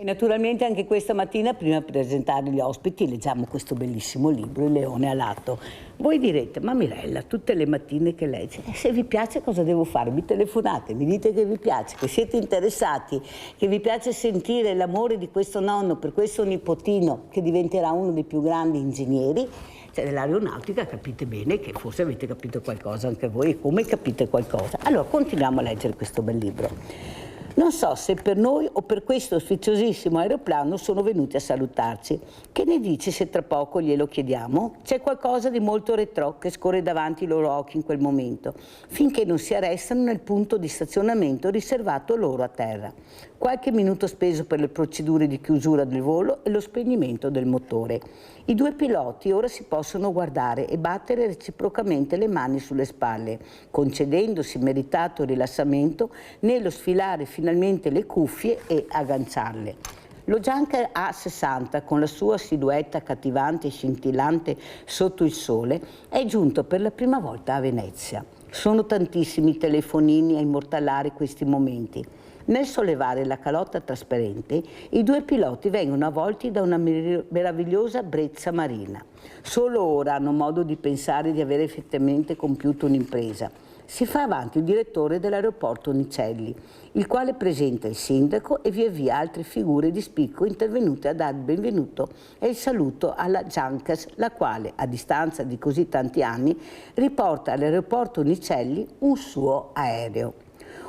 Naturalmente anche questa mattina, prima di presentare gli ospiti, leggiamo questo bellissimo libro, Il leone alato. Voi direte, ma Mirella, tutte le mattine che leggi, se vi piace cosa devo fare? Mi telefonate, mi dite che vi piace, che siete interessati, che vi piace sentire l'amore di questo nonno per questo nipotino che diventerà uno dei più grandi ingegneri. Cioè, dell'aeronautica capite bene che forse avete capito qualcosa anche voi, e come capite qualcosa. Allora, continuiamo a leggere questo bel libro. Non so se per noi o per questo sfiziosissimo aeroplano sono venuti a salutarci. Che ne dici se tra poco glielo chiediamo? C'è qualcosa di molto retrò che scorre davanti i loro occhi in quel momento, finché non si arrestano nel punto di stazionamento riservato loro a terra. Qualche minuto speso per le procedure di chiusura del volo e lo spegnimento del motore. I due piloti ora si possono guardare e battere reciprocamente le mani sulle spalle, concedendosi meritato rilassamento nello sfilare finalmente le cuffie e agganciarle. Lo Junker A60, con la sua silhouette accattivante e scintillante sotto il sole, è giunto per la prima volta a Venezia. Sono tantissimi i telefonini a immortalare questi momenti. Nel sollevare la calotta trasparente, i due piloti vengono avvolti da una meravigliosa brezza marina. Solo ora hanno modo di pensare di aver effettivamente compiuto un'impresa. Si fa avanti il direttore dell'aeroporto Nicelli, il quale presenta il sindaco e via via altre figure di spicco intervenute a dare il benvenuto e il saluto alla Junkers, la quale, a distanza di così tanti anni, riporta all'aeroporto Nicelli un suo aereo.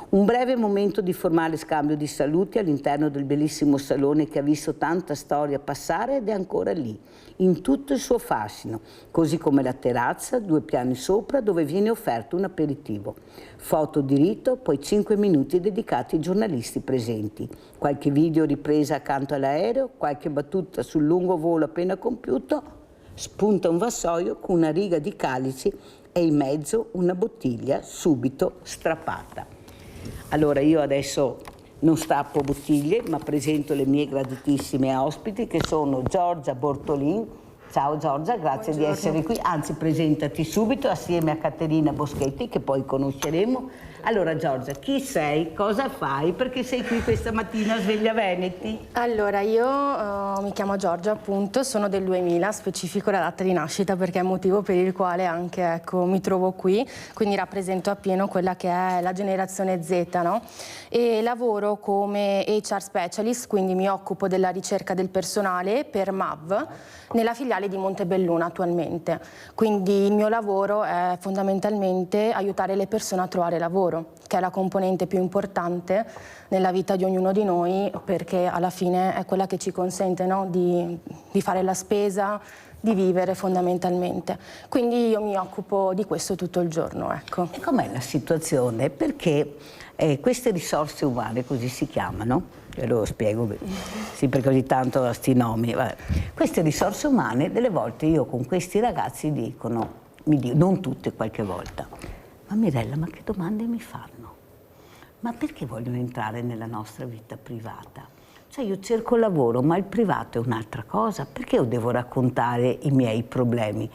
Un breve momento di formale scambio di saluti all'interno del bellissimo salone che ha visto tanta storia passare ed è ancora lì, in tutto il suo fascino, così come la terrazza, 2 piani sopra, dove viene offerto un aperitivo. Foto di rito, poi 5 minuti dedicati ai giornalisti presenti. Qualche video ripresa accanto all'aereo, qualche battuta sul lungo volo appena compiuto, spunta un vassoio con una riga di calici e in mezzo una bottiglia subito strappata. Allora io adesso non strappo bottiglie, ma presento le mie graditissime ospiti che sono Giorgia Bortolin. Ciao Giorgia, grazie di essere qui. Anzi, presentati subito assieme a Caterina Boschetti, che poi conosceremo. Allora Giorgia, chi sei? Cosa fai? Perché sei qui questa mattina a Sveglia Veneti? Allora, io mi chiamo Giorgia, appunto, sono del 2000, specifico la data di nascita perché è il motivo per il quale anche, ecco, mi trovo qui, quindi rappresento appieno quella che è la generazione Z, no? E lavoro come HR specialist, quindi mi occupo della ricerca del personale per MAV nella filiale di Montebelluna attualmente. Quindi il mio lavoro è fondamentalmente aiutare le persone a trovare lavoro, che è la componente più importante nella vita di ognuno di noi, perché alla fine è quella che ci consente, no, di fare la spesa, di vivere fondamentalmente. Quindi io mi occupo di questo tutto il giorno, ecco. E com'è la situazione? Perché queste risorse umane, così si chiamano, ve lo spiego, sì, perché ogni tanto sti nomi, vabbè. Queste risorse umane, delle volte io con questi ragazzi mi dico, non tutte, qualche volta, ma Mirella, ma che domande mi fanno? Ma perché vogliono entrare nella nostra vita privata? Cioè io cerco lavoro, ma il privato è un'altra cosa, perché io devo raccontare i miei problemi?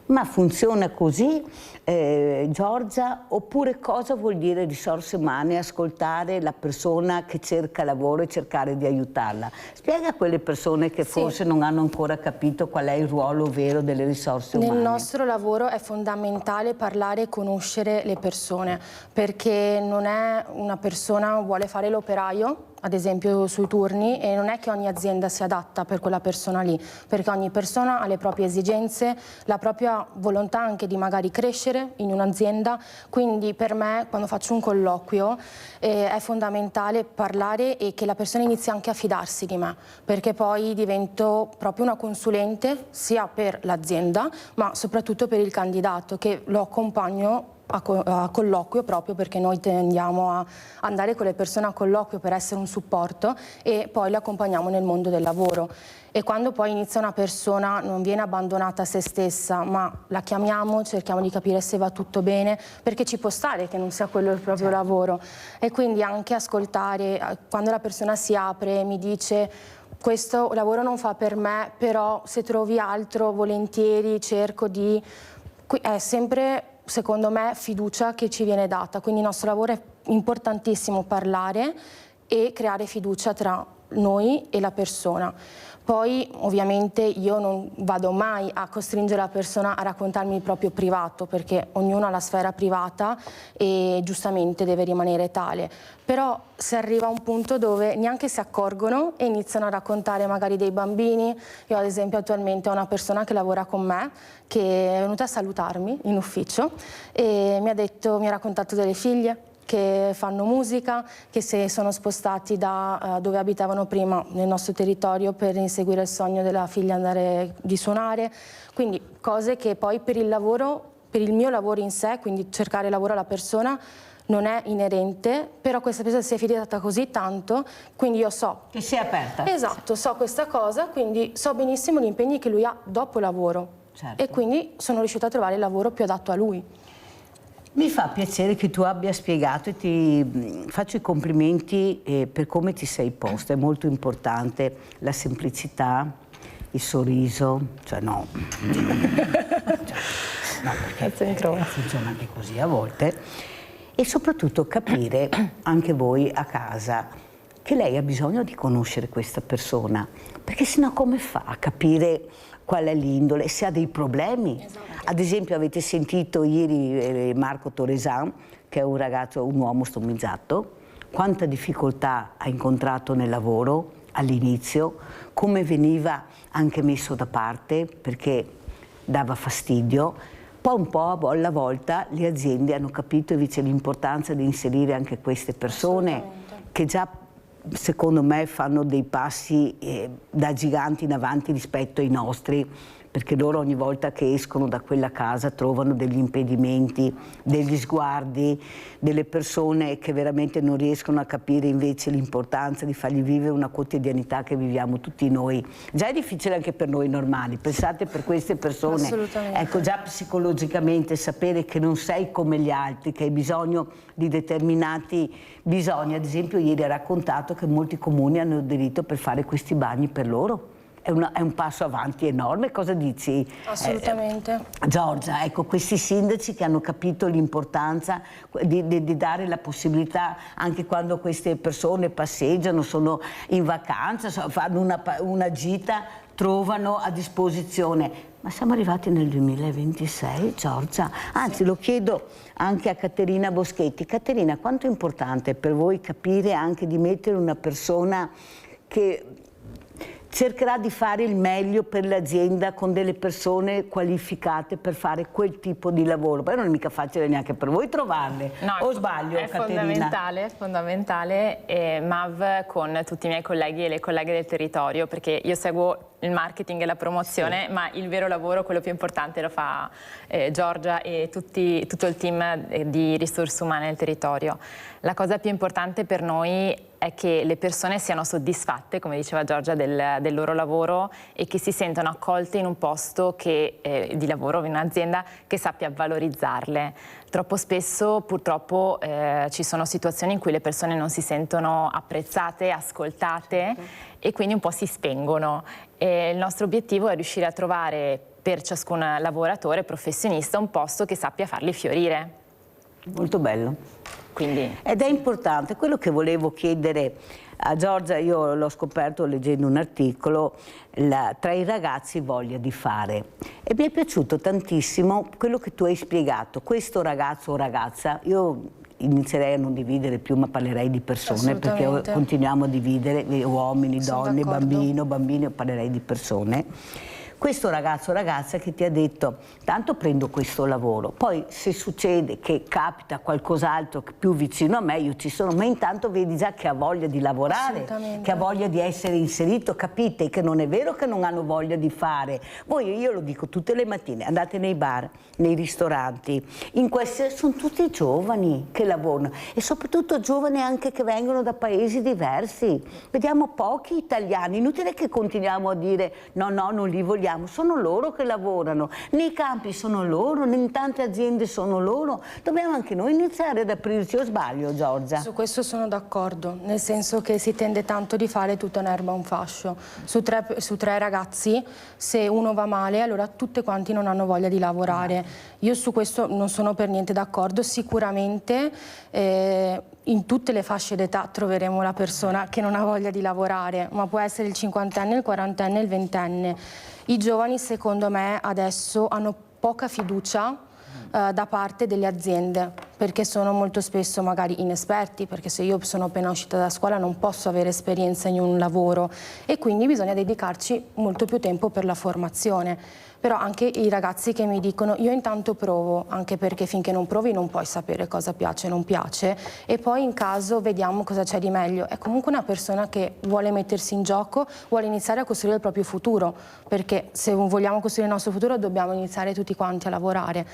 Ma funziona così, Giorgia, oppure cosa vuol dire risorse umane, ascoltare la persona che cerca lavoro e cercare di aiutarla? Spiega a quelle persone che forse non hanno ancora capito qual è il ruolo vero delle risorse umane. Nel nostro lavoro è fondamentale parlare e conoscere le persone, perché non è una persona vuole fare l'operaio, ad esempio sui turni, e non è che ogni azienda si adatta per quella persona lì, perché ogni persona ha le proprie esigenze, la propria volontà anche di magari crescere in un'azienda. Quindi per me, quando faccio un colloquio, è fondamentale parlare e che la persona inizi anche a fidarsi di me, perché poi divento proprio una consulente sia per l'azienda ma soprattutto per il candidato, che lo accompagno a colloquio, proprio perché noi tendiamo a andare con le persone a colloquio per essere un supporto, e poi le accompagniamo nel mondo del lavoro. E quando poi inizia una persona non viene abbandonata a se stessa, ma la chiamiamo, cerchiamo di capire se va tutto bene, perché ci può stare che non sia quello il proprio lavoro. E quindi anche ascoltare, quando la persona si apre, mi dice: questo lavoro non fa per me, però se trovi altro volentieri cerco di... È sempre, secondo me, fiducia che ci viene data, quindi il nostro lavoro è importantissimo parlare e creare fiducia tra noi e la persona. Poi ovviamente io non vado mai a costringere la persona a raccontarmi il proprio privato, perché ognuno ha la sfera privata e giustamente deve rimanere tale. Però si arriva a un punto dove neanche si accorgono e iniziano a raccontare magari dei bambini. Io ad esempio attualmente ho una persona che lavora con me che è venuta a salutarmi in ufficio e mi ha raccontato delle figlie che fanno musica, che si sono spostati da dove abitavano prima nel nostro territorio per inseguire il sogno della figlia di suonare, quindi cose che poi per il lavoro, per il mio lavoro in sé, quindi cercare lavoro alla persona, non è inerente, però questa persona si è fidata così tanto, quindi io so che si è aperta. Esatto, so questa cosa, quindi so benissimo gli impegni che lui ha dopo lavoro, certo. E quindi sono riuscita a trovare il lavoro più adatto a lui. Mi fa piacere che tu abbia spiegato e ti faccio i complimenti per come ti sei posta, è molto importante la semplicità, il sorriso, cioè no, no perché funziona anche così a volte, e soprattutto capire anche voi a casa che lei ha bisogno di conoscere questa persona, perché sennò come fa a capire qual è l'indole, se ha dei problemi. Esatto. Ad esempio avete sentito ieri Marco Toresan, che è un ragazzo, un uomo stomizzato, quanta difficoltà ha incontrato nel lavoro all'inizio, come veniva anche messo da parte perché dava fastidio. Poi un po' alla volta le aziende hanno capito invece l'importanza di inserire anche queste persone che già secondo me fanno dei passi da giganti in avanti rispetto ai nostri, perché loro ogni volta che escono da quella casa trovano degli impedimenti, degli sguardi, delle persone che veramente non riescono a capire invece l'importanza di fargli vivere una quotidianità che viviamo tutti noi. Già è difficile anche per noi normali, pensate per queste persone. Ecco, già psicologicamente sapere che non sei come gli altri, che hai bisogno di determinati bisogni. Ad esempio ieri ha raccontato che molti comuni hanno aderito per fare questi bagni per loro. È un passo avanti enorme, cosa dici? Assolutamente. Giorgia, ecco, questi sindaci che hanno capito l'importanza di dare la possibilità, anche quando queste persone passeggiano, sono in vacanza, fanno una gita, trovano a disposizione. Ma siamo arrivati nel 2026, Giorgia? Anzi, lo chiedo anche a Caterina Boschetti. Caterina, quanto è importante per voi capire anche di mettere una persona che cercherà di fare il meglio per l'azienda con delle persone qualificate per fare quel tipo di lavoro? Poi non è mica facile neanche per voi trovarle, no, o sbaglio, Caterina? È fondamentale MAV con tutti i miei colleghi e le colleghe del territorio, perché io seguo il marketing e la promozione, sì, ma il vero lavoro, quello più importante, lo fa Giorgia e tutto il team di risorse umane del territorio. La cosa più importante per noi è che le persone siano soddisfatte, come diceva Giorgia, del loro lavoro e che si sentano accolte in un posto di lavoro, in un'azienda che sappia valorizzarle. Troppo spesso purtroppo ci sono situazioni in cui le persone non si sentono apprezzate, ascoltate, e quindi un po' si spengono. E il nostro obiettivo è riuscire a trovare per ciascun lavoratore professionista un posto che sappia farli fiorire. Molto bello. Quindi. Ed è importante, quello che volevo chiedere a Giorgia, io l'ho scoperto leggendo un articolo, tra i ragazzi voglia di fare, e mi è piaciuto tantissimo quello che tu hai spiegato. Questo ragazzo o ragazza, io inizierei a non dividere più, ma parlerei di persone, perché continuiamo a dividere uomini, donne, bambini, parlerei di persone. Questo ragazzo o ragazza che ti ha detto tanto prendo questo lavoro, poi se succede che capita qualcos'altro più vicino a me io ci sono, ma intanto vedi già che ha voglia di lavorare, che ha voglia di essere inserito, capite che non è vero che non hanno voglia di fare. Voi, io lo dico tutte le mattine, andate nei bar, nei ristoranti, in questi sono tutti giovani che lavorano e soprattutto giovani anche che vengono da paesi diversi. Vediamo pochi italiani, inutile che continuiamo a dire no, non li vogliamo. Sono loro che lavorano, nei campi sono loro, in tante aziende sono loro. Dobbiamo anche noi iniziare ad aprirci, o sbaglio, Giorgia? Su questo sono d'accordo, nel senso che si tende tanto di fare tutta un'erba un fascio. Su tre ragazzi, se uno va male, allora tutte quanti non hanno voglia di lavorare. Io su questo non sono per niente d'accordo, sicuramente in tutte le fasce d'età troveremo la persona che non ha voglia di lavorare, ma può essere il cinquantenne, il quarantenne, il ventenne. I giovani, secondo me, adesso hanno poca fiducia da parte delle aziende, perché sono molto spesso magari inesperti, perché se io sono appena uscita da scuola non posso avere esperienza in un lavoro e quindi bisogna dedicarci molto più tempo per la formazione. Però anche i ragazzi che mi dicono io intanto provo, anche perché finché non provi non puoi sapere cosa piace e non piace, e poi in caso vediamo cosa c'è di meglio. È comunque una persona che vuole mettersi in gioco, vuole iniziare a costruire il proprio futuro, perché se vogliamo costruire il nostro futuro dobbiamo iniziare tutti quanti a lavorare.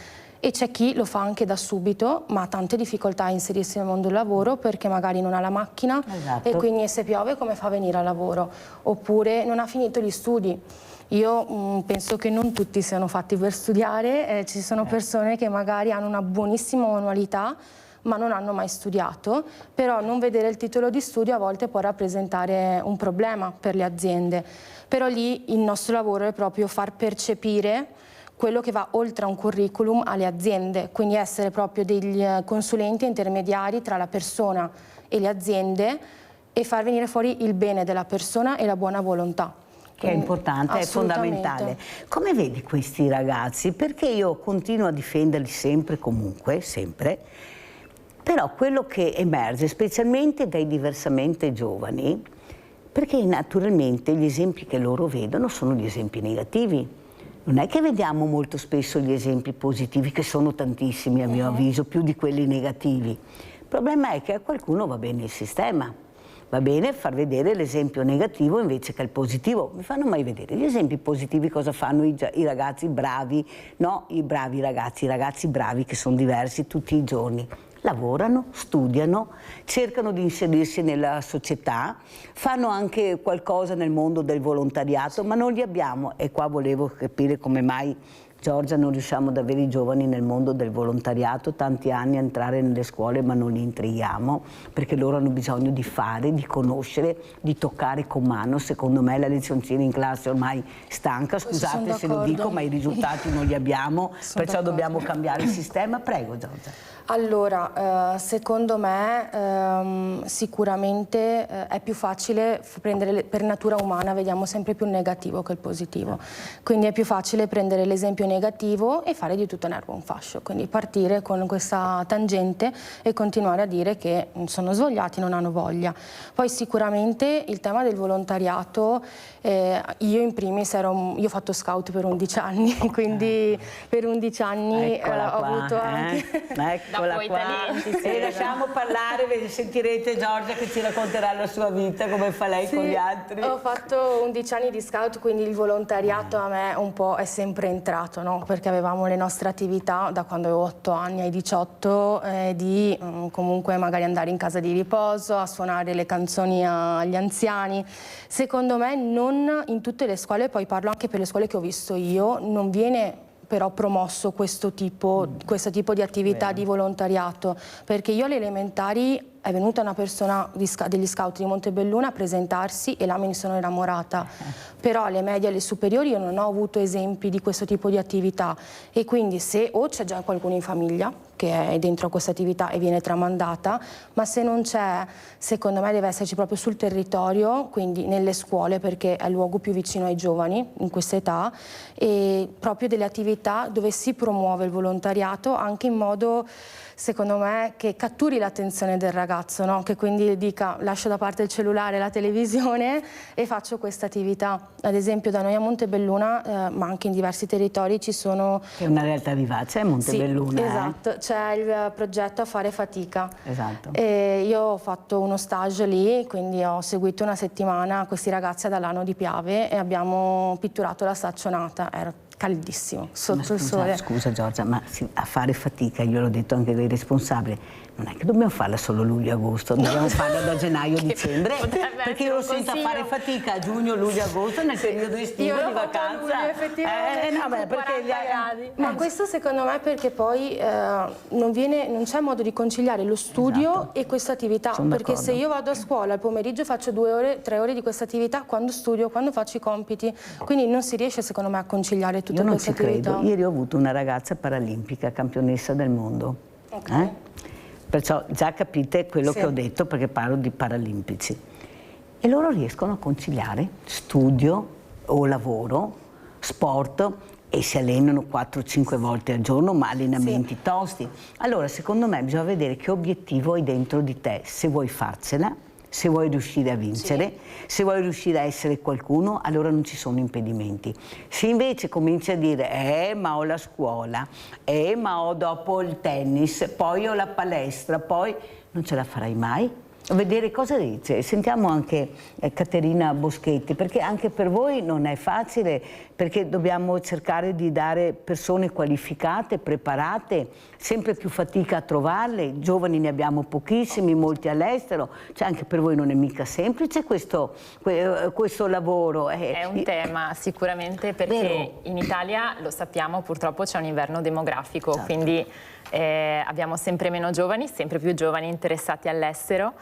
E c'è chi lo fa anche da subito, ma ha tante difficoltà a inserirsi nel mondo del lavoro perché magari non ha la macchina, esatto. E quindi se piove come fa a venire al lavoro? Oppure non ha finito gli studi. Io penso che non tutti siano fatti per studiare, ci sono persone che magari hanno una buonissima manualità ma non hanno mai studiato, però non vedere il titolo di studio a volte può rappresentare un problema per le aziende. Però lì il nostro lavoro è proprio far percepire quello che va oltre a un curriculum alle aziende, quindi essere proprio degli consulenti intermediari tra la persona e le aziende e far venire fuori il bene della persona e la buona volontà. Che è importante, è fondamentale. Come vedi questi ragazzi? Perché io continuo a difenderli sempre, comunque, sempre, però quello che emerge, specialmente dai diversamente giovani, perché naturalmente gli esempi che loro vedono sono gli esempi negativi. Non è che vediamo molto spesso gli esempi positivi, che sono tantissimi a mio avviso, più di quelli negativi. Il problema è che a qualcuno va bene il sistema. Va bene far vedere l'esempio negativo invece che il positivo. Mi fanno mai vedere gli esempi positivi cosa fanno i ragazzi bravi, no? I ragazzi bravi che sono diversi tutti i giorni. Lavorano, studiano, cercano di inserirsi nella società, fanno anche qualcosa nel mondo del volontariato, ma non li abbiamo. E qua volevo capire come mai, Giorgia, non riusciamo ad avere i giovani nel mondo del volontariato, tanti anni a entrare nelle scuole ma non li intrighiamo, perché loro hanno bisogno di fare, di conoscere, di toccare con mano. Secondo me la lezioncina in classe ormai stanca, scusate se lo dico, ma i risultati non li abbiamo, perciò dobbiamo cambiare il sistema. Prego, Giorgia. Allora, secondo me sicuramente è più facile prendere, per natura umana vediamo sempre più il negativo che il positivo, quindi è più facile prendere l'esempio negativo e fare di tutto un erbo un fascio, quindi partire con questa tangente e continuare a dire che sono svogliati, non hanno voglia. Poi sicuramente il tema del volontariato, io in primis io ho fatto scout per 11 anni, quindi per 11 anni ho avuto anche... Eccola qua. E lasciamo parlare, sentirete Giorgia che ci racconterà la sua vita, come fa lei con gli altri. Ho fatto 11 anni di scout, quindi il volontariato a me un po' è sempre entrato, no? Perché avevamo le nostre attività da quando avevo 8 anni ai 18, di comunque magari andare in casa di riposo, a suonare le canzoni agli anziani. Secondo me non in tutte le scuole, poi parlo anche per le scuole che ho visto io, non viene però promosso questo tipo di attività di volontariato, perché io alle elementari è venuta una persona degli scout di Montebelluna a presentarsi e là me ne sono innamorata, però alle medie e alle superiori io non ho avuto esempi di questo tipo di attività e quindi se o c'è già qualcuno in famiglia che è dentro a questa attività e viene tramandata, ma se non c'è, secondo me deve esserci proprio sul territorio, quindi nelle scuole, perché è il luogo più vicino ai giovani in questa età, e proprio delle attività dove si promuove il volontariato anche in modo, secondo me, che catturi l'attenzione del ragazzo, no? Che quindi dica lascio da parte il cellulare, la televisione e faccio questa attività. Ad esempio da noi a Montebelluna, ma anche in diversi territori ci sono... È una realtà vivace, Montebelluna. Sì, esatto, c'è il progetto A Fare Fatica. Esatto. E io ho fatto uno stage lì, quindi ho seguito una settimana questi ragazzi ad Alano di Piave e abbiamo pitturato la staccionata. Era caldissimo, sotto il sole. Scusa Giorgia, ma a fare fatica, io l'ho detto anche ai responsabili, non è che dobbiamo farla solo luglio e agosto, dobbiamo farla da gennaio a dicembre, perché io lo sento a fare fatica a giugno, luglio e agosto nel periodo estivo di vacanza. Luglio, effettivamente. No, beh, perché gradi. Ma questo secondo me perché poi non c'è modo di conciliare lo studio e questa attività, perché se io vado a scuola al pomeriggio faccio 2 ore, 3 ore di questa attività, quando studio, quando faccio i compiti, quindi non si riesce secondo me a conciliare tutta questa attività. Credo. Ieri ho avuto una ragazza paralimpica, campionessa del mondo. Perciò già capite quello che ho detto, perché parlo di paralimpici. E loro riescono a conciliare studio o lavoro, sport, e si allenano 4-5 volte al giorno, ma allenamenti tosti. Allora, secondo me bisogna vedere che obiettivo hai dentro di te, se vuoi farcela, se vuoi riuscire a vincere, se vuoi riuscire a essere qualcuno, allora non ci sono impedimenti. Se invece cominci a dire ma ho la scuola, ma ho dopo il tennis, poi ho la palestra, poi non ce la farai mai. Vedere cosa dice. Sentiamo anche Caterina Boschetti, perché anche per voi non è facile, perché dobbiamo cercare di dare persone qualificate, preparate, sempre più fatica a trovarle, giovani ne abbiamo pochissimi, molti all'estero, cioè anche per voi non è mica semplice questo lavoro. È un tema sicuramente, perché in Italia, lo sappiamo, purtroppo c'è un inverno demografico, quindi abbiamo sempre meno giovani, sempre più giovani interessati all'estero,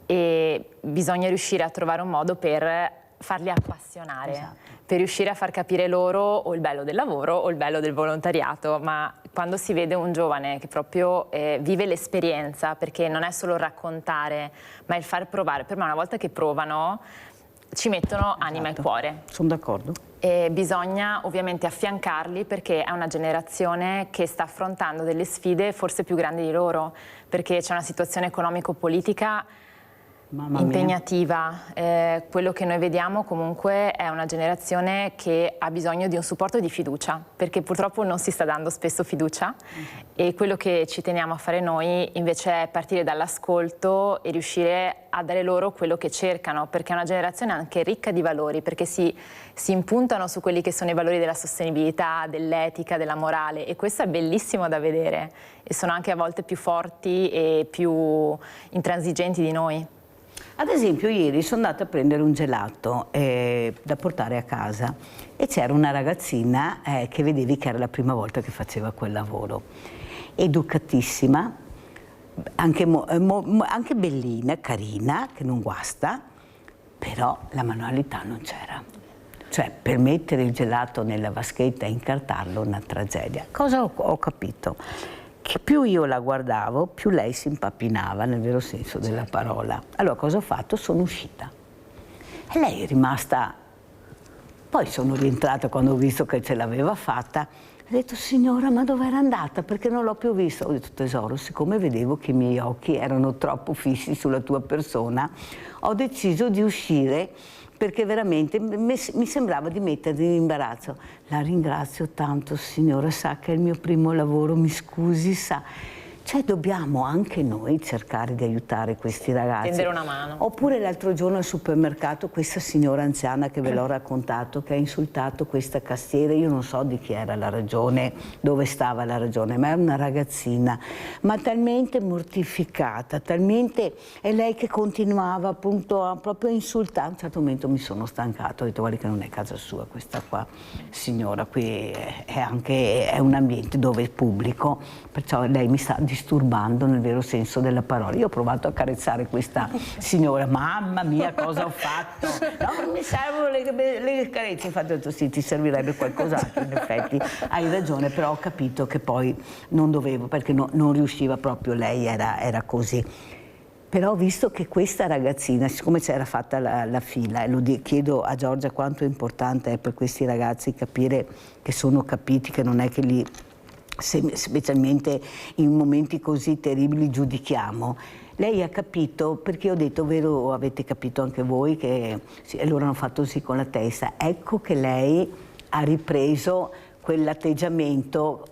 e bisogna riuscire a trovare un modo per farli appassionare, per riuscire a far capire loro o il bello del lavoro o il bello del volontariato. Ma quando si vede un giovane che proprio vive l'esperienza, perché non è solo raccontare, ma il far provare, per me una volta che provano ci mettono anima e cuore. Sono d'accordo. E bisogna ovviamente affiancarli, perché è una generazione che sta affrontando delle sfide forse più grandi di loro, perché c'è una situazione economico-politica impegnativa. Quello che noi vediamo comunque è una generazione che ha bisogno di un supporto di fiducia, perché purtroppo non si sta dando spesso fiducia, e quello che ci teniamo a fare noi invece è partire dall'ascolto e riuscire a dare loro quello che cercano, perché è una generazione anche ricca di valori, perché si impuntano su quelli che sono i valori della sostenibilità, dell'etica, della morale, e questo è bellissimo da vedere, e sono anche a volte più forti e più intransigenti di noi. Ad esempio ieri sono andata a prendere un gelato da portare a casa, e c'era una ragazzina che vedevi che era la prima volta che faceva quel lavoro, educatissima, anche bellina, carina, che non guasta, però la manualità non c'era. Cioè, per mettere il gelato nella vaschetta e incartarlo, una tragedia. Cosa ho capito? Che più io la guardavo, più lei si impappinava, nel vero senso della parola. Allora cosa ho fatto? Sono uscita. E lei è rimasta... Poi sono rientrata quando ho visto che ce l'aveva fatta. Ho detto: signora, ma dove era andata? Perché non l'ho più vista. Ho detto: tesoro, siccome vedevo che i miei occhi erano troppo fissi sulla tua persona, ho deciso di uscire, perché veramente mi sembrava di mettermi in imbarazzo. La ringrazio tanto, signora, sa che è il mio primo lavoro, mi scusi, sa. Cioè dobbiamo anche noi cercare di aiutare questi ragazzi. Tendere una mano. Oppure l'altro giorno al supermercato questa signora anziana che ve l'ho raccontato, che ha insultato questa cassiera, io non so di chi era la ragione, dove stava la ragione, ma era una ragazzina, ma talmente mortificata, talmente... E lei che continuava appunto proprio a insultare. A un certo momento mi sono stancato, ho detto: guardi che non è casa sua questa qua, signora, qui è un ambiente dove è pubblico, perciò lei mi sta disturbando nel vero senso della parola. Io ho provato a carezzare questa signora, mamma mia cosa ho fatto, no, non mi servono le carezze, infatti ho detto: sì, ti servirebbe qualcos'altro, in effetti hai ragione, però ho capito che poi non dovevo, perché non riusciva proprio, lei era così. Però ho visto che questa ragazzina, siccome c'era fatta la fila, e chiedo a Giorgia quanto è importante per questi ragazzi capire che sono capiti, che non è che li... specialmente in momenti così terribili giudichiamo. Lei ha capito, perché ho detto: vero, avete capito anche voi che... Sì, e loro hanno fatto sì con la testa. Ecco che lei ha ripreso quell'atteggiamento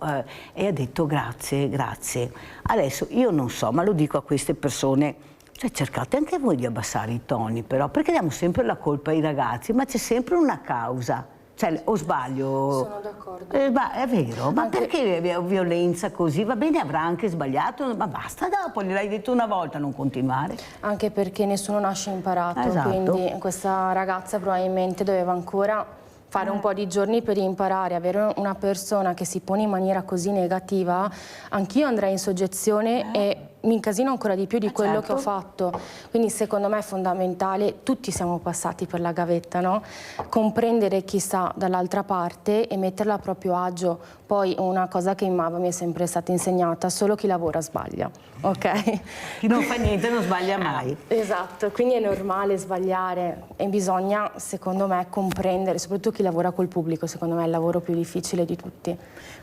e ha detto: grazie, grazie. Adesso io non so, ma lo dico a queste persone, cioè cercate anche voi di abbassare i toni, però, perché diamo sempre la colpa ai ragazzi, ma c'è sempre una causa. Cioè, o sbaglio? Sono d'accordo. È vero, ma Anche... perché violenza così? Va bene, avrà anche sbagliato, ma basta dopo, gliel'hai detto una volta, non continuare. Anche perché nessuno nasce imparato, Esatto. quindi questa ragazza probabilmente doveva ancora fare un po' di giorni per imparare. Avere una persona che si pone in maniera così negativa, anch'io andrei in soggezione e mi incasino ancora di più di quello che ho certo. fatto. Quindi secondo me è fondamentale, tutti siamo passati per la gavetta, no? Comprendere chi sta dall'altra parte e metterla a proprio agio. Poi una cosa che in MAV mi è sempre stata insegnata: solo chi lavora sbaglia, ok? Chi non fa niente non sbaglia mai. Esatto, quindi è normale sbagliare e bisogna, secondo me, comprendere, soprattutto chi lavora col pubblico, secondo me è il lavoro più difficile di tutti.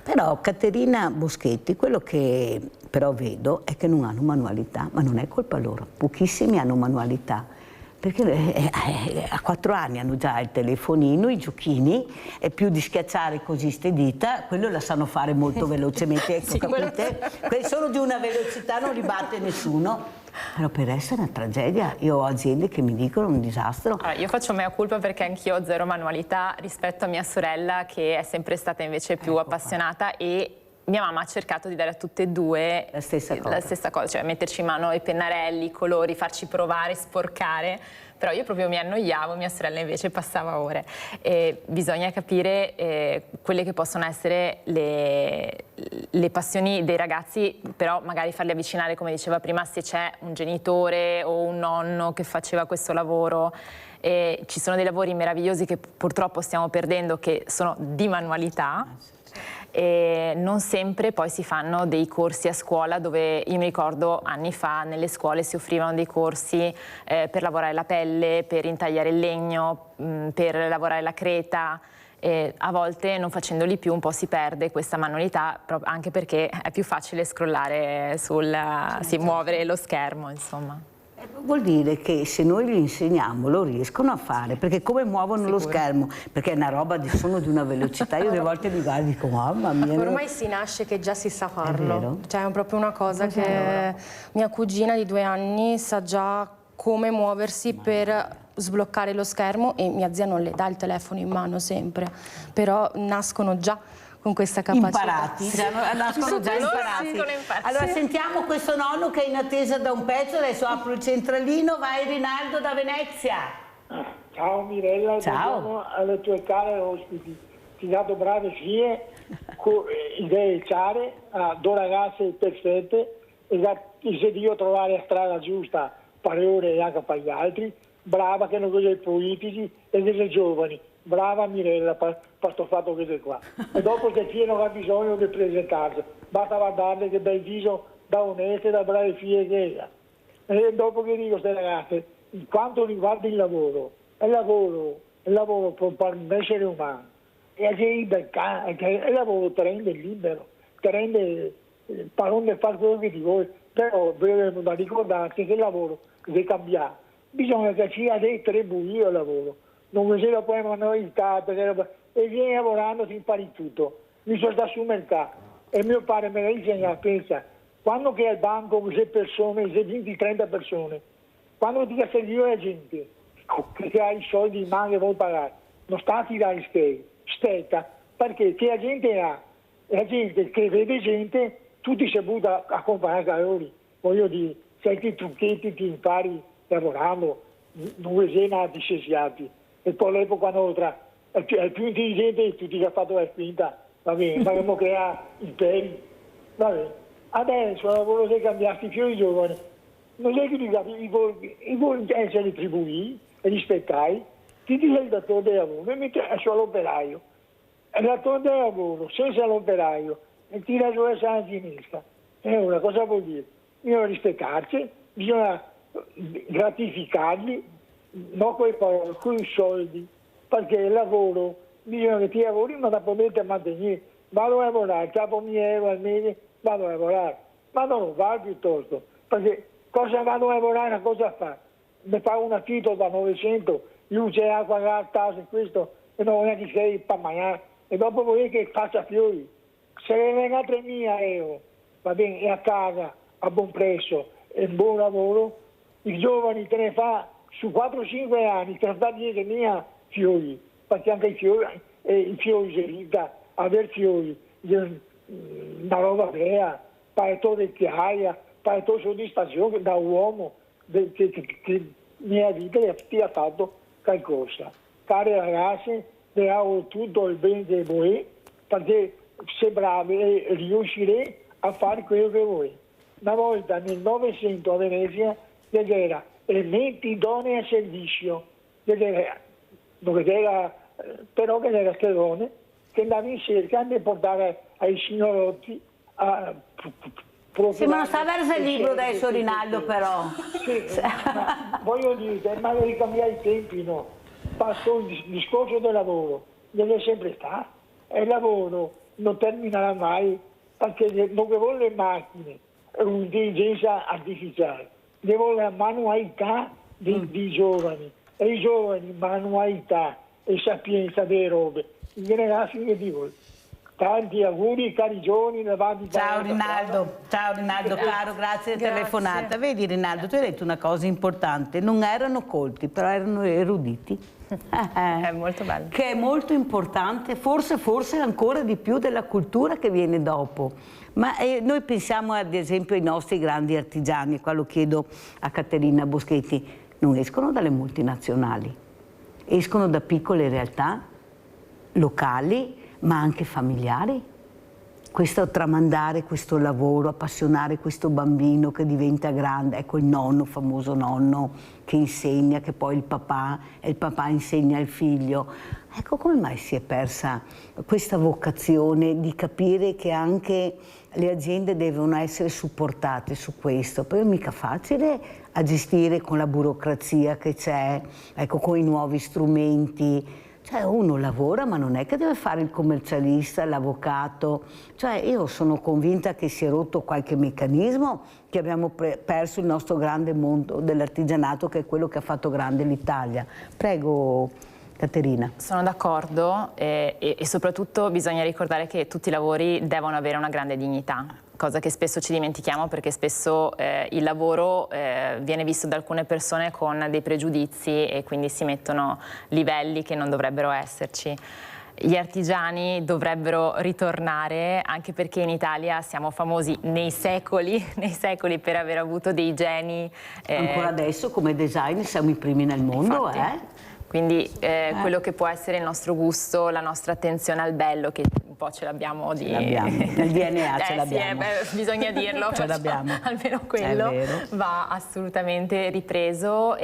Però Caterina Boschetti, quello che però vedo è che non hanno manualità, ma non è colpa loro, pochissimi hanno manualità, perché a 4 anni hanno già il telefonino, i giochini, e più di schiacciare così ste dita, quello la sanno fare molto velocemente, ecco, Sì, capite? Quelli sono di una velocità, non li batte nessuno. Però per essere una tragedia, io ho aziende che mi dicono un disastro. Allora, io faccio mea culpa perché anch'io ho zero manualità rispetto a mia sorella, che è sempre stata invece più appassionata, e mia mamma ha cercato di dare a tutte e due La stessa cosa. cioè metterci in mano i pennarelli, i colori, farci provare, sporcare. Però io proprio mi annoiavo, mia sorella invece passava ore. E bisogna capire quelle che possono essere le passioni dei ragazzi, però magari farli avvicinare, come diceva prima, se c'è un genitore o un nonno che faceva questo lavoro. Ci sono dei lavori meravigliosi che purtroppo stiamo perdendo, che sono di manualità. E non sempre poi si fanno dei corsi a scuola, dove io mi ricordo anni fa nelle scuole si offrivano dei corsi per lavorare la pelle, per intagliare il legno, per lavorare la creta. A volte, non facendoli più, un po' si perde questa manualità, anche perché è più facile scrollare muovere lo schermo, insomma. Vuol dire che se noi gli insegniamo lo riescono a fare, perché come muovono lo schermo, perché è una roba sono di una velocità, io delle volte mi guardo e dico mamma mia. Ormai si nasce che già si sa farlo, vero? cioè è proprio una cosa che mia cugina di 2 anni sa già come muoversi per sbloccare lo schermo, e mia zia non le dà il telefono in mano sempre, però nascono già con questa capacità. Imparati, nascono già imparati. Allora sentiamo questo nonno che è in attesa da un pezzo, adesso apro il centralino, vai Rinaldo da Venezia. Ciao Mirella, Ciao. buongiorno alle tue care ospiti. Ti dato brave figlie, con idee chiare, a 2 ragazze perfette, e se Dio trovare la strada giusta per ore e anche per gli altri, brava che non cose i politici e delle giovani. Brava Mirella per questo fatto che sei qua. E dopo che chi non ha bisogno di presentarsi, basta guardarle che bel viso da oneste e da brave figlie che è. E dopo che dico a queste ragazze, in quanto riguarda il lavoro per un essere umano, e anche libertà, il lavoro ti rende libero, ti rende padrone di fare quello che ti vuoi, però dobbiamo da ricordarsi che il lavoro deve cambiare, bisogna che sia retribuito il lavoro. Non se lo puoi manualità, e vieni lavorando, ti impari tutto. Mi sono stato sul mercato e mio padre me l'ha insegnato, pensa, quando che al banco con 6 persone, 20-30 persone, quando ti serviva la gente che ha i soldi in mano e vuoi pagare, non sta a tirare stetta, perché che la gente ha, la gente che vede gente, tutti si butta a comprare calori. Voglio dire, certi trucchetti ti impari lavorando, non sei nati scienziati. E poi l'epoca nostra è più intelligente di tutti che ha fatto la spinta, va bene, faremo creare imperi, va bene. Adesso lavoro se cambiasti più i giovani, non è che i vuoi essere retribuiti, rispettati, ti dice il datore del lavoro, e metti solo l'operaio. Il datore del lavoro, senza l'operaio, e tira giù la sana finestra. E ora cosa vuol dire? Bisogna rispettarsi, bisogna gratificarli, non con le parole, con i soldi, perché il lavoro, bisogna che ti lavori ma da poter mantenere. Vado a lavorare, capo euro al mese, vado a lavorare, ma non va piuttosto, perché cosa vado a lavorare, cosa fa? Mi fa un affitto da 900, luce, acqua, gas, tasse, questo, e non è che sei per mangiare, e dopo vuoi che faccia fiori. Se ne venga 3.000 euro, va bene, e a casa, a buon prezzo, e buon lavoro, i giovani te ne fa su 4-5 anni, te ne fa 10.000 fiori, perché anche i fiori si vita, avere fiori, una roba vera, per tua vecchiaia, per tua soddisfazione da uomo, che nella vita ti ha fatto qualcosa. Care ragazzi, vi auguro tutto il bene che vuoi, perché se bravi riuscirete a fare quello che vuoi. una volta nel Novecento a Venezia era elementi idonei a servizio, dove era però che era Cherone, che andava in cerca di portare ai signorotti a sì, ma non sta verso il libro adesso, Rinaldo, però. Sì, ma voglio dire, ma devi cambiare i tempi, no? Passo il discorso del lavoro, deve sempre stare, e il lavoro non terminerà mai, perché non vuole le macchine, l'intelligenza artificiale, ne vuole la manualità di giovani, e i giovani manualità e sapienza delle robe, in generale fine di voi. Tanti auguri, cari giovani, ciao Rinaldo, caro, grazie della telefonata. Vedi Rinaldo, tu hai detto una cosa importante, non erano colti, però erano eruditi. È molto bello. Che è molto importante, forse ancora di più della cultura che viene dopo. Ma noi pensiamo ad esempio ai nostri grandi artigiani, qua lo chiedo a Caterina Boschetti, non escono dalle multinazionali, escono da piccole realtà locali, ma anche familiari. Questo tramandare questo lavoro, appassionare questo bambino che diventa grande, ecco il nonno, famoso nonno che insegna, che poi il papà, e il papà insegna al figlio. Ecco come mai si è persa questa vocazione di capire che anche le aziende devono essere supportate su questo, poi è mica facile a gestire con la burocrazia che c'è, ecco, con i nuovi strumenti. Cioè uno lavora ma non è che deve fare il commercialista, l'avvocato, cioè io sono convinta che si è rotto qualche meccanismo, che abbiamo perso il nostro grande mondo dell'artigianato che è quello che ha fatto grande l'Italia. Prego Caterina. Sono d'accordo e soprattutto bisogna ricordare che tutti i lavori devono avere una grande dignità, cosa che spesso ci dimentichiamo perché spesso il lavoro viene visto da alcune persone con dei pregiudizi e quindi si mettono livelli che non dovrebbero esserci. Gli artigiani dovrebbero ritornare, anche perché in Italia siamo famosi nei secoli per aver avuto dei geni. Ancora adesso come design siamo i primi nel mondo, Quindi quello che può essere il nostro gusto, la nostra attenzione al bello, che un po' ce l'abbiamo di... nel DNA ce l'abbiamo. Sì, bisogna dirlo, ce l'abbiamo. Almeno quello va assolutamente ripreso.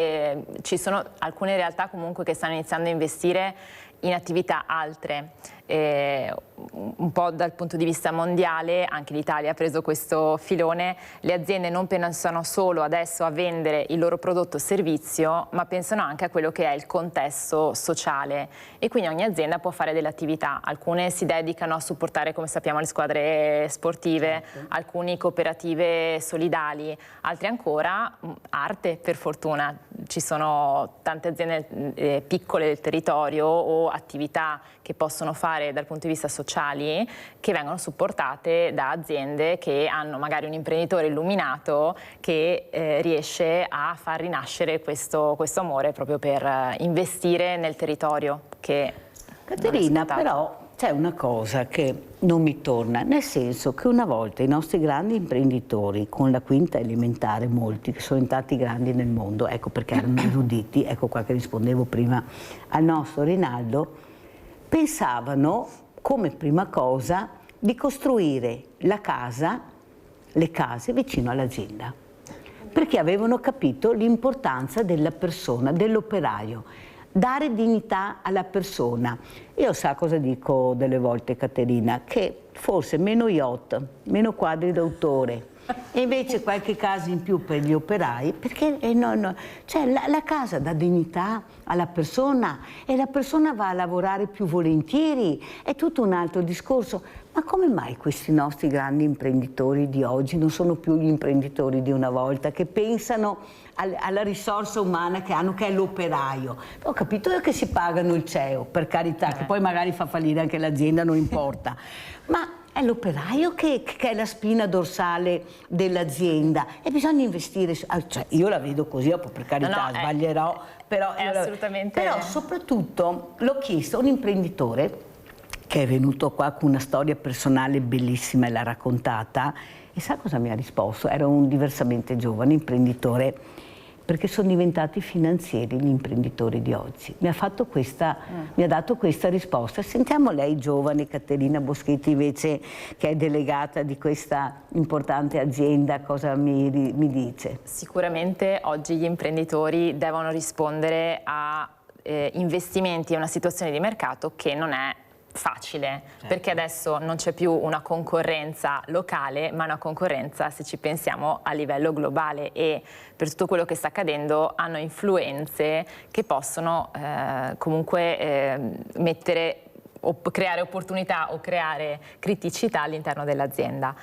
Ci sono alcune realtà comunque che stanno iniziando a investire in attività altre. Un po' dal punto di vista mondiale, anche l'Italia ha preso questo filone, le aziende non pensano solo adesso a vendere il loro prodotto o servizio, ma pensano anche a quello che è il contesto sociale e quindi ogni azienda può fare delle attività, alcune si dedicano a supportare, come sappiamo, le squadre sportive, alcune cooperative solidali, altre ancora arte, per fortuna. Ci sono tante aziende piccole del territorio o attività che possono fare dal punto di vista sociali che vengono supportate da aziende che hanno magari un imprenditore illuminato che riesce a far rinascere questo amore proprio per investire nel territorio. Caterina, però c'è una cosa che non mi torna, nel senso che una volta i nostri grandi imprenditori, con la quinta elementare, molti che sono entrati grandi nel mondo, ecco perché erano eruditi, ecco qua che rispondevo prima al nostro Rinaldo, pensavano come prima cosa di costruire la casa, le case vicino all'azienda, perché avevano capito l'importanza della persona, dell'operaio, dare dignità alla persona. Io sa cosa dico delle volte, Caterina, che forse meno yacht, meno quadri d'autore, e invece qualche casa in più per gli operai, perché cioè la casa dà dignità alla persona e la persona va a lavorare più volentieri, è tutto un altro discorso. Ma come mai questi nostri grandi imprenditori di oggi non sono più gli imprenditori di una volta, che pensano alla risorsa umana che hanno, che è l'operaio? Ho capito che si pagano il CEO, per carità, che poi magari fa fallire anche l'azienda, non importa, ma è l'operaio che è la spina dorsale dell'azienda e bisogna investire, cioè io la vedo così, per carità, sbaglierò, però, però soprattutto l'ho chiesto a un imprenditore che è venuto qua con una storia personale bellissima e l'ha raccontata, e sa cosa mi ha risposto? Era un diversamente giovane imprenditore perché sono diventati finanzieri gli imprenditori di oggi. Mi ha dato questa risposta. Sentiamo lei, giovane Caterina Boschetti, invece, che è delegata di questa importante azienda, cosa mi dice? Sicuramente oggi gli imprenditori devono rispondere a investimenti e una situazione di mercato che non è facile, perché adesso non c'è più una concorrenza locale, ma una concorrenza, se ci pensiamo, a livello globale, e per tutto quello che sta accadendo hanno influenze che possono comunque creare opportunità o creare criticità all'interno dell'azienda.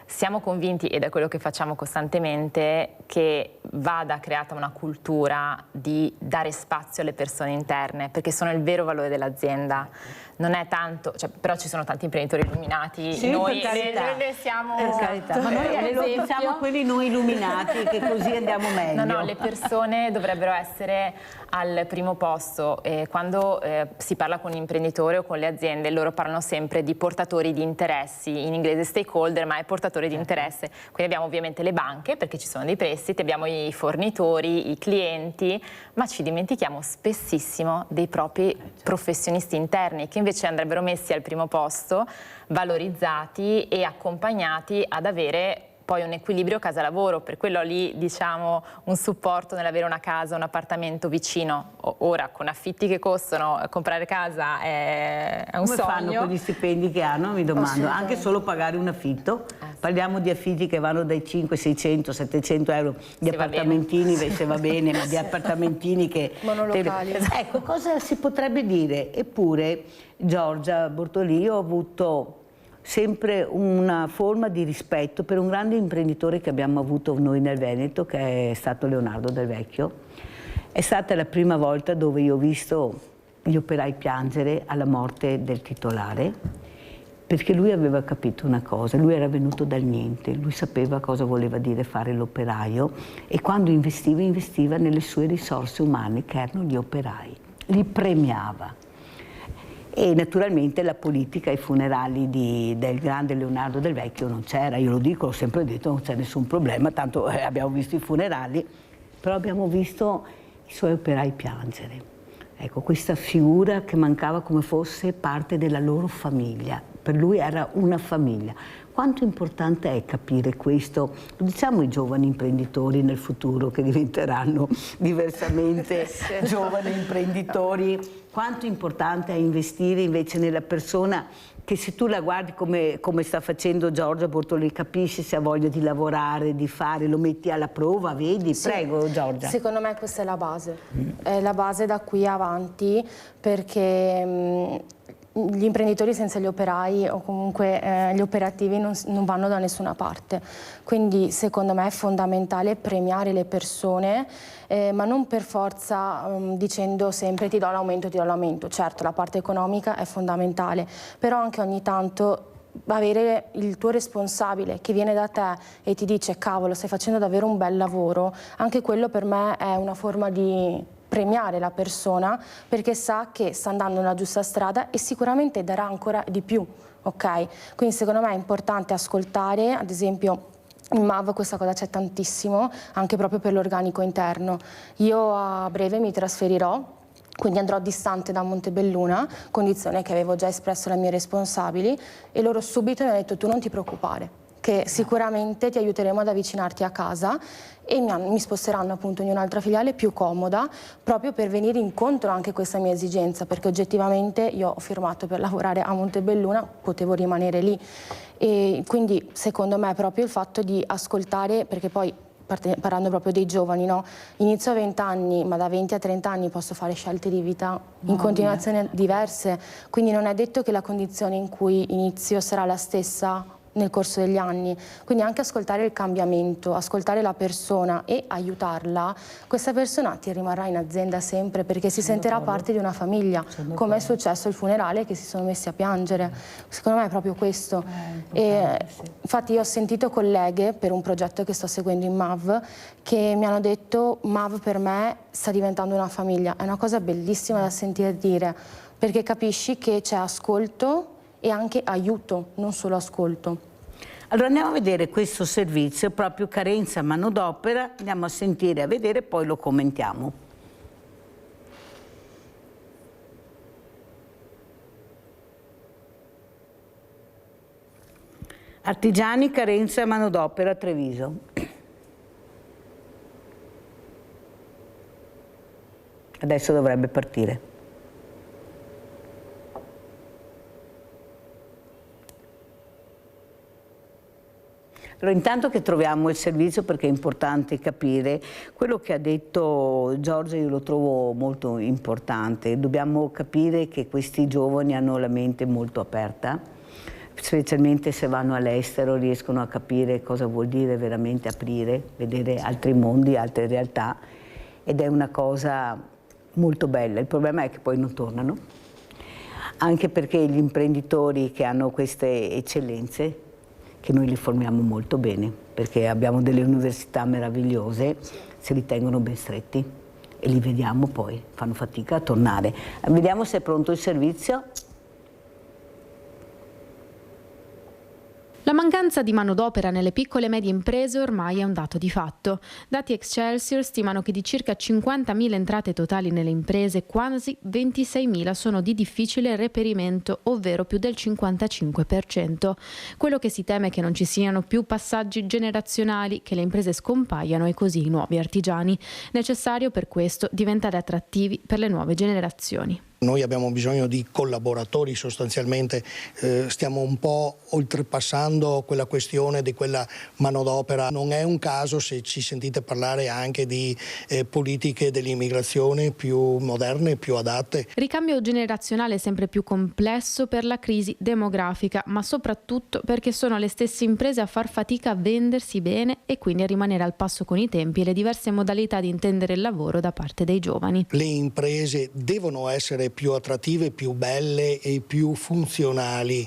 Siamo convinti, ed è quello che facciamo costantemente, che vada creata una cultura di dare spazio alle persone interne, perché sono il vero valore dell'azienda. Non è tanto, però ci sono tanti imprenditori illuminati, sì, noi per carità, ne siamo, per carità, ma noi lo diciamo quelli non illuminati, che così andiamo meglio. No, le persone dovrebbero essere al primo posto. Quando si parla con l'imprenditore o con le aziende, loro parlano sempre di portatori di interessi, in inglese stakeholder, ma è portatore di interesse. Quindi abbiamo ovviamente le banche, perché ci sono dei prestiti, abbiamo i fornitori, i clienti, ma ci dimentichiamo spessissimo dei propri professionisti interni, che invece andrebbero messi al primo posto, valorizzati e accompagnati ad avere poi un equilibrio casa-lavoro. Per quello lì, diciamo, un supporto nell'avere una casa, un appartamento vicino. Ora, con affitti che costano, comprare casa è un sogno. Come fanno con gli stipendi che hanno, mi domando, anche solo pagare un affitto? Parliamo di affitti che vanno dai 5, 600, 700 euro, di appartamentini, se va bene, ma di appartamentini che... monolocali. Ecco, cosa si potrebbe dire? Eppure, Giorgia Bortolì, io ho avuto sempre una forma di rispetto per un grande imprenditore che abbiamo avuto noi nel Veneto, che è stato Leonardo Del Vecchio. È stata la prima volta dove io ho visto gli operai piangere alla morte del titolare, perché lui aveva capito una cosa, lui era venuto dal niente, lui sapeva cosa voleva dire fare l'operaio, e quando investiva nelle sue risorse umane, che erano gli operai, li premiava. E naturalmente la politica ai funerali del grande Leonardo Del Vecchio non c'era, io lo dico, l'ho sempre detto, non c'è nessun problema, tanto abbiamo visto i funerali, però abbiamo visto i suoi operai piangere. Ecco, questa figura che mancava come fosse parte della loro famiglia, per lui era una famiglia. Quanto importante è capire questo? Lo diciamo ai giovani imprenditori nel futuro, che diventeranno diversamente giovani imprenditori, quanto importante è investire invece nella persona, che se tu la guardi come sta facendo Giorgia Bortolì, capisci se ha voglia di lavorare, di fare, lo metti alla prova, vedi? Sì. Prego Giorgia. Secondo me questa è la base, è la base da qui avanti, perché gli imprenditori senza gli operai o comunque gli operativi non vanno da nessuna parte. Quindi secondo me è fondamentale premiare le persone, ma non per forza dicendo sempre ti do l'aumento. Certo, la parte economica è fondamentale, però anche ogni tanto avere il tuo responsabile che viene da te e ti dice cavolo, stai facendo davvero un bel lavoro, anche quello per me è una forma di premiare la persona, perché sa che sta andando nella giusta strada e sicuramente darà ancora di più, ok? Quindi secondo me è importante ascoltare, ad esempio in MAV questa cosa c'è tantissimo, anche proprio per l'organico interno. Io a breve mi trasferirò, quindi andrò distante da Montebelluna, condizione che avevo già espresso ai miei responsabili, e loro subito mi hanno detto tu non ti preoccupare, che sicuramente ti aiuteremo ad avvicinarti a casa, e mi sposteranno appunto in un'altra filiale più comoda, proprio per venire incontro anche a questa mia esigenza, perché oggettivamente io ho firmato per lavorare a Montebelluna, potevo rimanere lì, e quindi secondo me proprio il fatto di ascoltare, perché poi parlando proprio dei giovani, no? Inizio a 20 anni, ma da 20 a 30 anni posso fare scelte di vita in continuazione diverse, quindi non è detto che la condizione in cui inizio sarà la stessa nel corso degli anni, quindi anche ascoltare il cambiamento, ascoltare la persona e aiutarla, questa persona ti rimarrà in azienda sempre, perché si sentirà parte di una famiglia, come è successo al funerale che si sono messi a piangere. Secondo me è proprio questo. Infatti io ho sentito colleghe per un progetto che sto seguendo in MAV che mi hanno detto MAV per me sta diventando una famiglia, è una cosa bellissima da sentire dire, perché capisci che c'è ascolto e anche aiuto, non solo ascolto. Allora andiamo a vedere questo servizio, proprio carenza manodopera, andiamo a sentire, a vedere, poi lo commentiamo. Artigiani, carenza manodopera, Treviso. Adesso dovrebbe partire. Allora, intanto che troviamo il servizio, perché è importante capire, quello che ha detto Giorgia io lo trovo molto importante. Dobbiamo capire che questi giovani hanno la mente molto aperta, specialmente se vanno all'estero riescono a capire cosa vuol dire veramente aprire, vedere altri mondi, altre realtà, ed è una cosa molto bella. Il problema è che poi non tornano, anche perché gli imprenditori che hanno queste eccellenze, che noi li formiamo molto bene, perché abbiamo delle università meravigliose, si ritengono ben stretti e li vediamo poi, fanno fatica a tornare. Vediamo se è pronto il servizio. La mancanza di manodopera nelle piccole e medie imprese ormai è un dato di fatto. Dati Excelsior stimano che di circa 50.000 entrate totali nelle imprese, quasi 26.000 sono di difficile reperimento, ovvero più del 55%. Quello che si teme è che non ci siano più passaggi generazionali, che le imprese scompaiano e così i nuovi artigiani. Necessario per questo diventare attrattivi per le nuove generazioni. Noi abbiamo bisogno di collaboratori, sostanzialmente stiamo un po' oltrepassando quella questione di quella manodopera. Non è un caso se ci sentite parlare anche di politiche dell'immigrazione più moderne, più adatte. Ricambio generazionale sempre più complesso per la crisi demografica, ma soprattutto perché sono le stesse imprese a far fatica a vendersi bene e quindi a rimanere al passo con i tempi e le diverse modalità di intendere il lavoro da parte dei giovani. Le imprese devono essere più attrattive, più belle e più funzionali,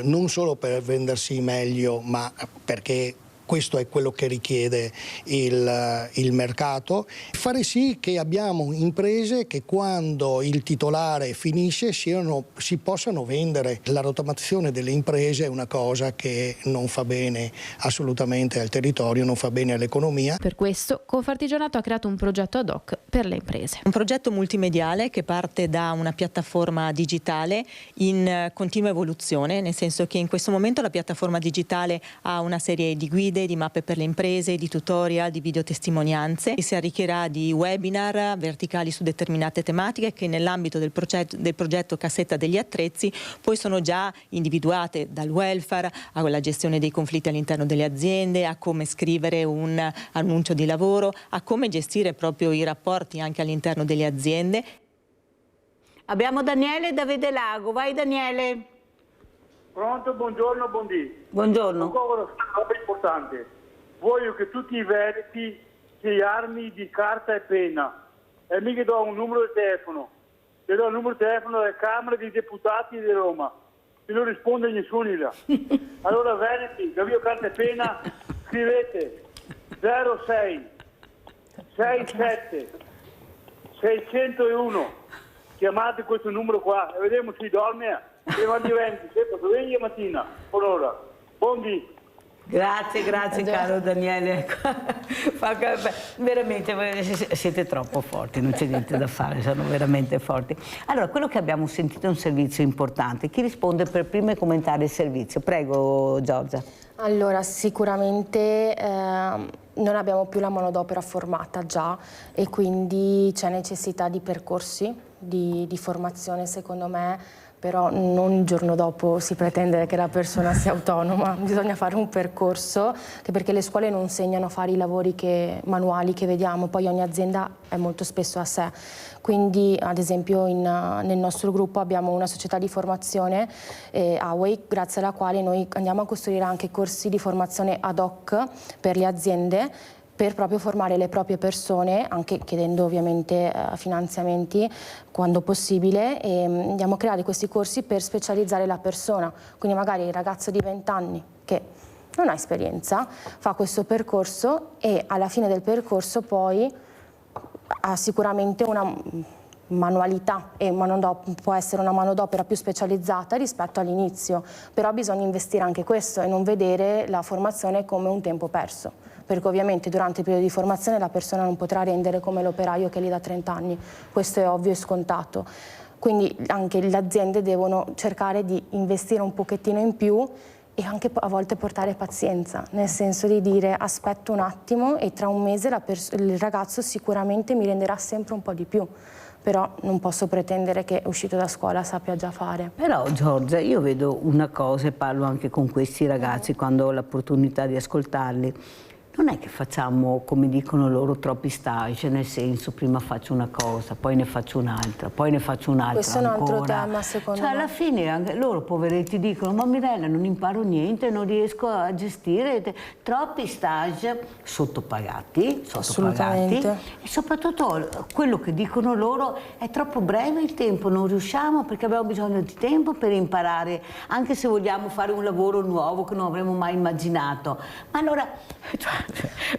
non solo per vendersi meglio, ma perché questo è quello che richiede il mercato. Fare sì che abbiamo imprese che quando il titolare finisce si possano vendere. La rottamazione delle imprese è una cosa che non fa bene assolutamente al territorio, non fa bene all'economia. Per questo Confartigianato ha creato un progetto ad hoc per le imprese. Un progetto multimediale che parte da una piattaforma digitale in continua evoluzione, nel senso che in questo momento la piattaforma digitale ha una serie di guide, di mappe per le imprese, di tutorial, di videotestimonianze e si arricchirà di webinar verticali su determinate tematiche che nell'ambito del progetto Cassetta degli Attrezzi poi sono già individuate, dal welfare alla gestione dei conflitti all'interno delle aziende, a come scrivere un annuncio di lavoro, a come gestire proprio i rapporti anche all'interno delle aziende. Abbiamo Daniele da Vedelago, vai Daniele. Pronto, buongiorno, buondì. Buongiorno. Ancora una cosa importante. Voglio che tutti i vertici si armi di carta e penna. E mica do un numero di telefono. Le do il numero di telefono della Camera dei Deputati di Roma. E non risponde nessuno. Allora vertici, da via carta e penna, scrivete 06 67 601. Chiamate questo numero qua e vediamo se dorme. E va diventi sempre domenica mattina, per ora. Buondì. Grazie caro Daniele. Veramente siete troppo forti, non c'è niente da fare, sono veramente forti. Allora, quello che abbiamo sentito è un servizio importante. Chi risponde per primo a commentare il servizio? Prego, Giorgia. Allora, sicuramente non abbiamo più la manodopera formata già e quindi c'è necessità di percorsi di formazione, secondo me. Però non il giorno dopo si pretende che la persona sia autonoma, bisogna fare un percorso, perché le scuole non insegnano a fare i lavori manuali che vediamo, poi ogni azienda è molto spesso a sé. Quindi ad esempio nel nostro gruppo abbiamo una società di formazione, Away, grazie alla quale noi andiamo a costruire anche corsi di formazione ad hoc per le aziende, per proprio formare le proprie persone, anche chiedendo ovviamente finanziamenti quando possibile, e andiamo a creare questi corsi per specializzare la persona. Quindi magari il ragazzo di 20 anni che non ha esperienza fa questo percorso e alla fine del percorso poi ha sicuramente manualità e può essere una manodopera più specializzata rispetto all'inizio, però bisogna investire anche questo e non vedere la formazione come un tempo perso, perché ovviamente durante il periodo di formazione la persona non potrà rendere come l'operaio che è lì da 30 anni, questo è ovvio e scontato. Quindi anche le aziende devono cercare di investire un pochettino in più e anche a volte portare pazienza, nel senso di dire aspetto un attimo e tra un mese il ragazzo sicuramente mi renderà sempre un po' di più. Però non posso pretendere che uscito da scuola sappia già fare. Però Giorgia, io vedo una cosa e parlo anche con questi ragazzi quando ho l'opportunità di ascoltarli. Non è che facciamo, come dicono loro, troppi stage, nel senso prima faccio una cosa, poi ne faccio un'altra, poi ne faccio un'altra. Questo è un altro ancora. tema, secondo me. Alla fine anche loro poveretti dicono: ma Mirella, non imparo niente, non riesco a gestire troppi stage sottopagati, Assolutamente. e soprattutto quello che dicono loro è troppo breve il tempo, non riusciamo perché abbiamo bisogno di tempo per imparare, anche se vogliamo fare un lavoro nuovo che non avremmo mai immaginato. Ma allora,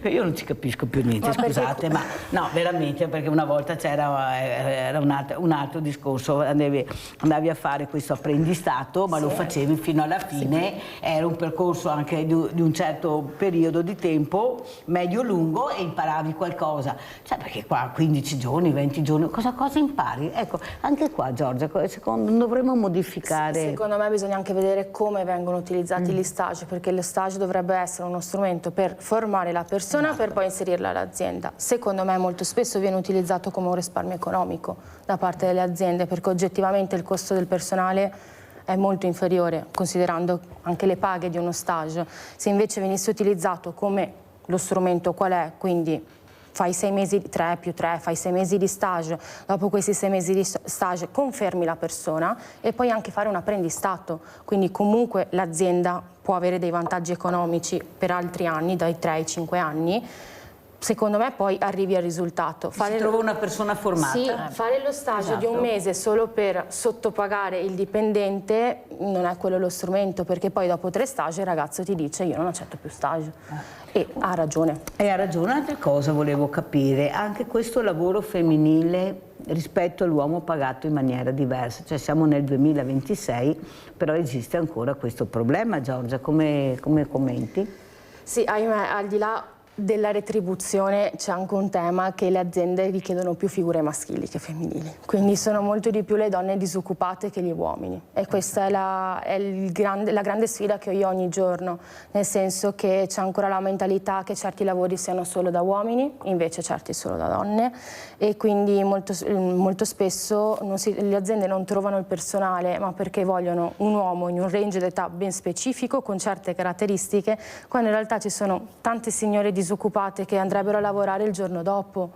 io non ci capisco più niente, scusate, ma no, veramente, perché una volta era un altro discorso, andavi a fare questo apprendistato, ma lo facevi fino alla fine, era un percorso anche di un certo periodo di tempo, medio-lungo, e imparavi qualcosa, cioè perché qua 15 giorni, 20 giorni, cosa impari? Ecco, anche qua Giorgia, secondo dovremmo modificare. Secondo me bisogna anche vedere come vengono utilizzati gli stage, perché lo stage dovrebbe essere uno strumento per formare la persona per poi inserirla all'azienda. Secondo me molto spesso viene utilizzato come un risparmio economico da parte delle aziende, perché oggettivamente il costo del personale è molto inferiore, considerando anche le paghe di uno stage. Se invece venisse utilizzato come lo strumento qual è, quindi fai 6 mesi, 3 più 3, fai 6 mesi di stage, dopo questi 6 mesi di stage confermi la persona e poi anche fare un apprendistato, quindi comunque l'azienda può avere dei vantaggi economici per altri anni, dai 3 ai 5 anni, secondo me poi arrivi al risultato. Si trova una persona formata. Sì, fare lo stage di un mese solo per sottopagare il dipendente non è quello lo strumento, perché poi dopo 3 stage il ragazzo ti dice io non accetto più stage. E ha ragione. E ha ragione. Un'altra cosa volevo capire, anche questo lavoro femminile rispetto all'uomo pagato in maniera diversa, cioè siamo nel 2026, però esiste ancora questo problema. Giorgia, come commenti? Sì, ahimè, al di là della retribuzione c'è anche un tema che le aziende richiedono più figure maschili che femminili, quindi sono molto di più le donne disoccupate che gli uomini e questa è la grande sfida che ho io ogni giorno, nel senso che c'è ancora la mentalità che certi lavori siano solo da uomini, invece certi solo da donne, e quindi molto spesso le aziende non trovano il personale ma perché vogliono un uomo in un range d'età ben specifico con certe caratteristiche, quando in realtà ci sono tante signore disoccupate che andrebbero a lavorare il giorno dopo,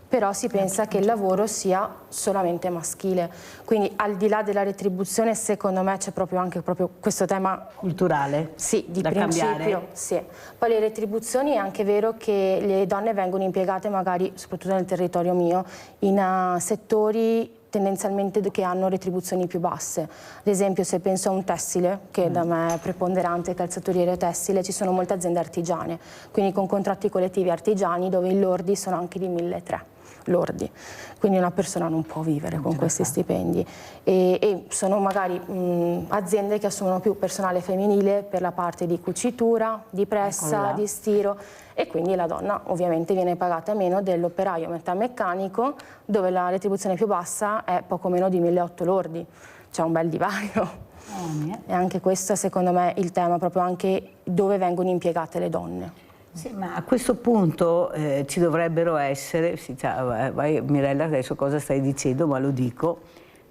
però si pensa che il lavoro sia solamente maschile. Quindi al di là della retribuzione secondo me c'è anche questo tema culturale, sì, di da principio, cambiare. sì. Poi le retribuzioni è anche vero che le donne vengono impiegate magari, soprattutto nel territorio mio, in settori tendenzialmente che hanno retribuzioni più basse. Ad esempio se penso a un tessile, che da me è preponderante, calzaturiere tessile, ci sono molte aziende artigiane, quindi con contratti collettivi artigiani dove i lordi sono anche di 1.300 lordi, quindi una persona non può vivere con questi stipendi e sono magari aziende che assumono più personale femminile per la parte di cucitura, di pressa, di stiro, e quindi la donna ovviamente viene pagata meno dell'operaio metalmeccanico dove la retribuzione più bassa è poco meno di 1.800 lordi, c'è un bel divario. E anche questo è secondo me il tema, proprio anche dove vengono impiegate le donne. Sì, ma a questo punto ci dovrebbero essere, vai Mirella adesso cosa stai dicendo, ma lo dico,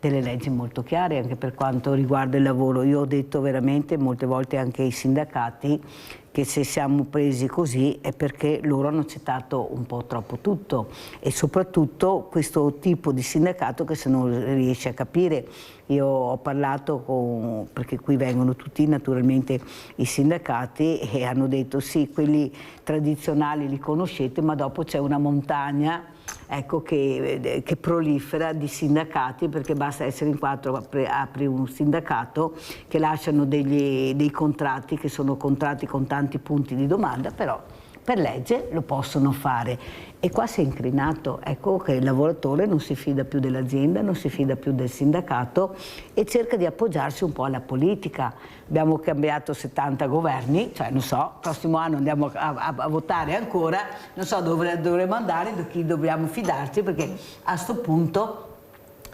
delle leggi molto chiare anche per quanto riguarda il lavoro. Io ho detto veramente molte volte anche ai sindacati che se siamo presi così è perché loro hanno accettato un po' troppo tutto e soprattutto questo tipo di sindacato che se non riesce a capire. Io ho parlato perché qui vengono tutti naturalmente i sindacati e hanno detto sì, quelli tradizionali li conoscete, ma dopo c'è una montagna, ecco, che prolifera di sindacati, perché basta essere in 4, apri un sindacato che lasciano dei contratti che sono contratti con tanti punti di domanda, però per legge lo possono fare. E qua si è incrinato, ecco che il lavoratore non si fida più dell'azienda, non si fida più del sindacato e cerca di appoggiarsi un po' alla politica. Abbiamo cambiato 70 governi, cioè non so, il prossimo anno andiamo a votare ancora, non so dove dovremo andare, da chi dobbiamo fidarci, perché a sto punto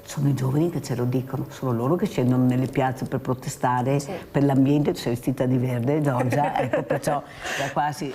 sono i giovani che ce lo dicono, sono loro che scendono nelle piazze per protestare per l'ambiente. Tu sei vestita di verde, Giorgia, ecco, perciò da qua si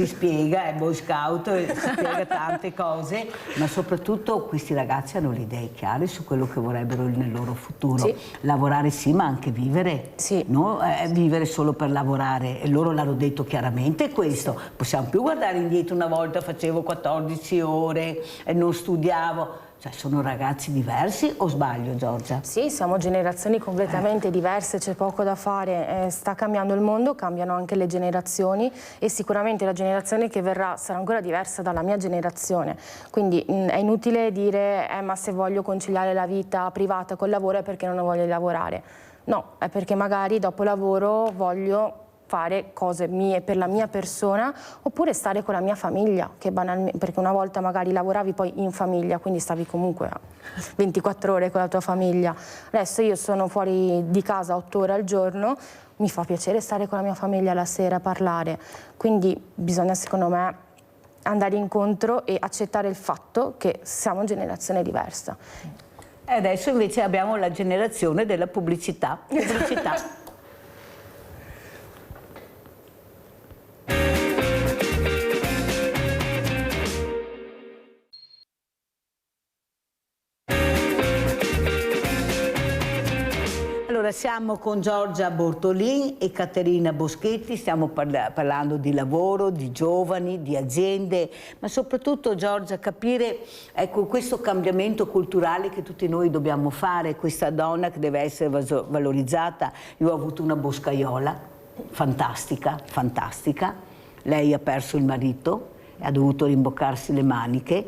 spiega, è Boy Scout, si spiega tante cose, ma soprattutto questi ragazzi hanno le idee chiare su quello che vorrebbero nel loro futuro. Lavorare sì, ma anche vivere, no? Vivere solo per lavorare, e loro l'hanno detto chiaramente questo. Possiamo più guardare indietro, una volta facevo 14 ore e non studiavo. Cioè, sono ragazzi diversi o sbaglio, Giorgia? Sì, siamo generazioni completamente diverse, c'è poco da fare, sta cambiando il mondo, cambiano anche le generazioni e sicuramente la generazione che verrà sarà ancora diversa dalla mia generazione, quindi è inutile dire ma se voglio conciliare la vita privata col lavoro è perché non voglio lavorare. No, è perché magari dopo lavoro voglio fare cose mie per la mia persona oppure stare con la mia famiglia, che banalmente, perché una volta magari lavoravi poi in famiglia, quindi stavi comunque 24 ore con la tua famiglia. Adesso io sono fuori di casa 8 ore al giorno, mi fa piacere stare con la mia famiglia la sera a parlare, quindi bisogna secondo me andare incontro e accettare il fatto che siamo generazione diversa. E adesso invece abbiamo la generazione della pubblicità. Allora, siamo con Giorgia Bortolin e Caterina Boschetti, stiamo parlando di lavoro, di giovani, di aziende, ma soprattutto, Giorgia, capire ecco, questo cambiamento culturale che tutti noi dobbiamo fare, questa donna che deve essere valorizzata. Io ho avuto una boscaiola fantastica, fantastica, lei ha perso il marito, ha dovuto rimboccarsi le maniche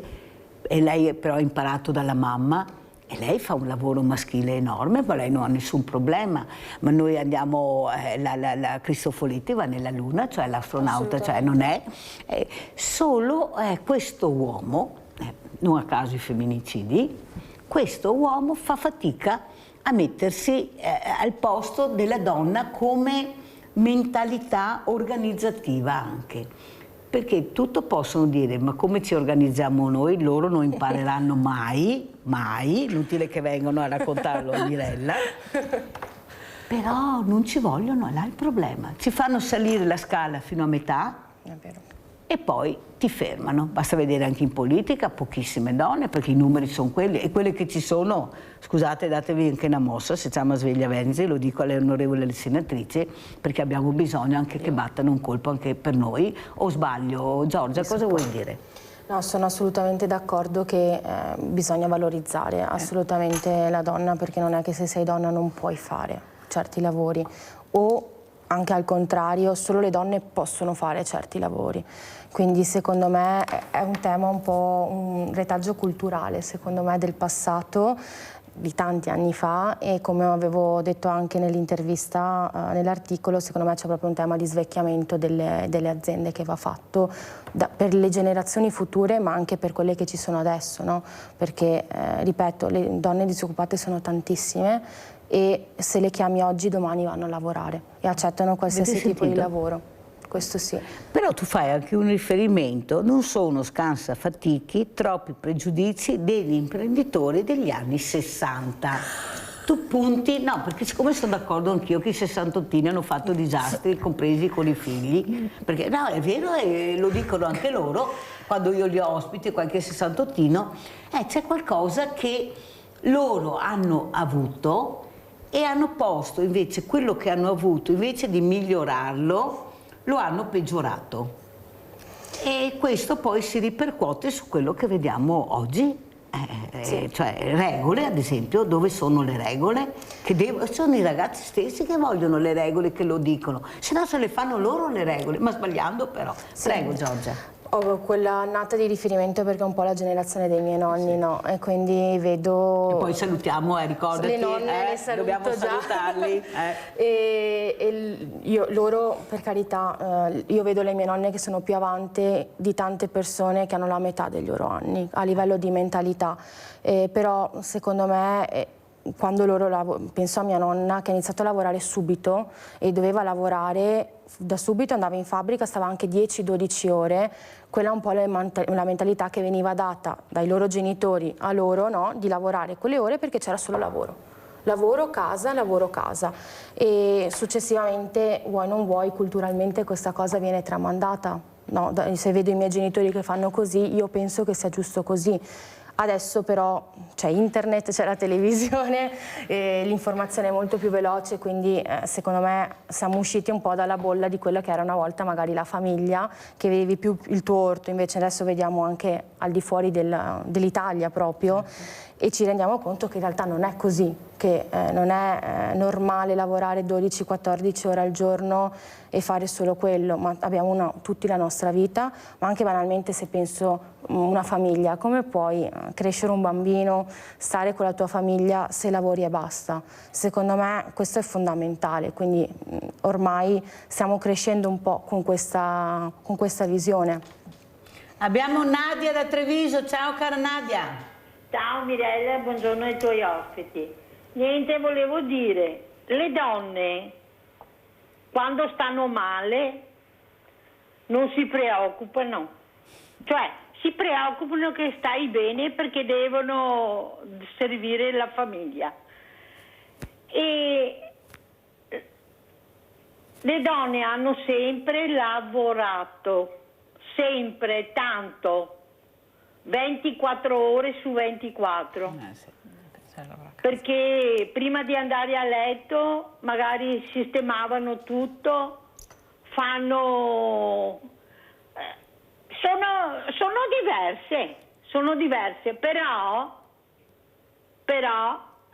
e lei però ha imparato dalla mamma. E lei fa un lavoro maschile enorme, ma lei non ha nessun problema. Ma noi andiamo, la Cristoforetti va nella Luna, cioè l'astronauta, cioè non è. Solo questo uomo, non a caso i femminicidi, questo uomo fa fatica a mettersi al posto della donna come mentalità organizzativa anche. Perché tutto possono dire, ma come ci organizziamo noi, loro non impareranno mai, inutile che vengano a raccontarlo a Mirella, però non ci vogliono, là è il problema. Ci fanno salire la scala fino a metà e poi ti fermano. Basta vedere anche in politica, pochissime donne, perché i numeri sono quelli, e quelle che ci sono, scusate, datevi anche una mossa, se c'è una sveglia Venzi, lo dico alle onorevoli senatrici, perché abbiamo bisogno anche che battano un colpo anche per noi. O sbaglio, Giorgia, cosa vuoi dire? No, sono assolutamente d'accordo che bisogna valorizzare assolutamente la donna, perché non è che se sei donna non puoi fare certi lavori, o anche al contrario, solo le donne possono fare certi lavori. Quindi secondo me è un tema un po' un retaggio culturale, secondo me, del passato, di tanti anni fa, e come avevo detto anche nell'intervista, nell'articolo, secondo me c'è proprio un tema di svecchiamento delle aziende che va fatto per le generazioni future, ma anche per quelle che ci sono adesso, no? Perché, ripeto, le donne disoccupate sono tantissime e se le chiami oggi, domani vanno a lavorare e accettano qualsiasi tipo di lavoro. Questo sì. Però tu fai anche un riferimento, non sono scansafatichi troppi pregiudizi degli imprenditori degli anni 60. Tu punti, no, perché siccome sono d'accordo anch'io che i sessantottini hanno fatto disastri, compresi con i figli, perché no, è vero, e lo dicono anche loro, quando io li ospiti, qualche sessantottino, c'è qualcosa che loro hanno avuto e hanno posto invece quello che hanno avuto, invece di migliorarlo, lo hanno peggiorato, e questo poi si ripercuote su quello che vediamo oggi, cioè regole, ad esempio. Dove sono le regole? Sono i ragazzi stessi che vogliono le regole, che lo dicono, se no se le fanno loro le regole, ma sbagliando però. Prego, Giorgia. Ho quella nata di riferimento perché è un po' la generazione dei miei nonni, no? E quindi vedo... E poi salutiamo, ricordati, le nonne, le saluto dobbiamo già. salutarli. Loro, per carità, io vedo le mie nonne che sono più avanti di tante persone che hanno la metà dei loro anni, a livello di mentalità. Però, secondo me... quando penso a mia nonna che ha iniziato a lavorare subito e doveva lavorare da subito, andava in fabbrica, stava anche 10-12 ore, quella è un po' la mentalità che veniva data dai loro genitori a loro, no? Di lavorare quelle ore perché c'era solo lavoro. Lavoro, casa, e successivamente, vuoi non vuoi, culturalmente questa cosa viene tramandata. No? Se vedo i miei genitori che fanno così, io penso che sia giusto così. Adesso però c'è internet, c'è la televisione, l'informazione è molto più veloce, quindi secondo me siamo usciti un po' dalla bolla di quella che era una volta magari la famiglia, che vedevi più il tuo orto, invece adesso vediamo anche al di fuori dell'Italia proprio, e ci rendiamo conto che in realtà non è così, che non è normale lavorare 12-14 ore al giorno e fare solo quello, ma abbiamo tutti la nostra vita, ma anche banalmente se penso una famiglia, come puoi crescere un bambino, stare con la tua famiglia se lavori e basta? Secondo me questo è fondamentale, quindi ormai stiamo crescendo un po' con questa visione. Abbiamo Nadia da Treviso, ciao cara Nadia. Ciao Mirella, buongiorno ai tuoi ospiti. Niente, volevo dire, le donne quando stanno male non si preoccupano, cioè si preoccupano che stai bene perché devono servire la famiglia. E le donne hanno sempre lavorato, sempre tanto, 24 ore su 24. Perché prima di andare a letto magari sistemavano tutto, sono diverse, però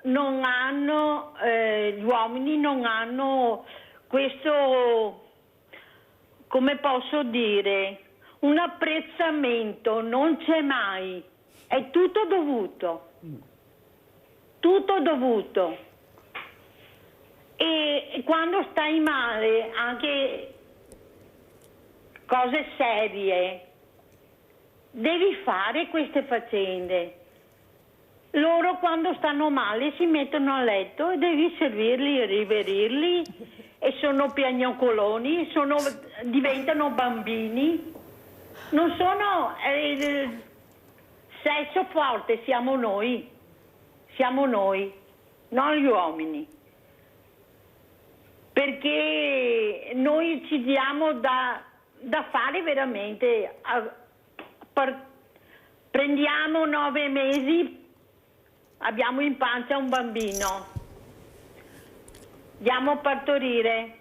non hanno, gli uomini non hanno questo, come posso dire, un apprezzamento, non c'è mai, è tutto dovuto. Tutto dovuto. E quando stai male, anche cose serie, devi fare queste faccende. Loro quando stanno male si mettono a letto e devi servirli e riverirli e sono piagnucoloni, diventano bambini. Non sono sesso forte, siamo noi, non gli uomini, perché noi ci diamo da fare veramente, prendiamo 9 mesi, abbiamo in pancia un bambino, diamo a partorire,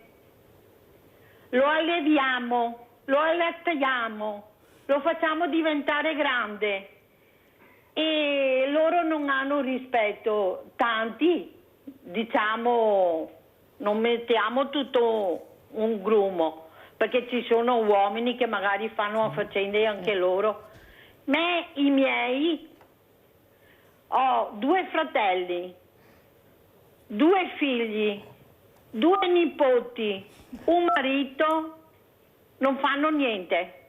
lo alleviamo, lo allattiamo, lo facciamo diventare grande. E loro non hanno rispetto, tanti, diciamo, non mettiamo tutto un grumo, perché ci sono uomini che magari fanno faccende anche loro. I miei, ho 2 fratelli, 2 figli, 2 nipoti, un marito, non fanno niente.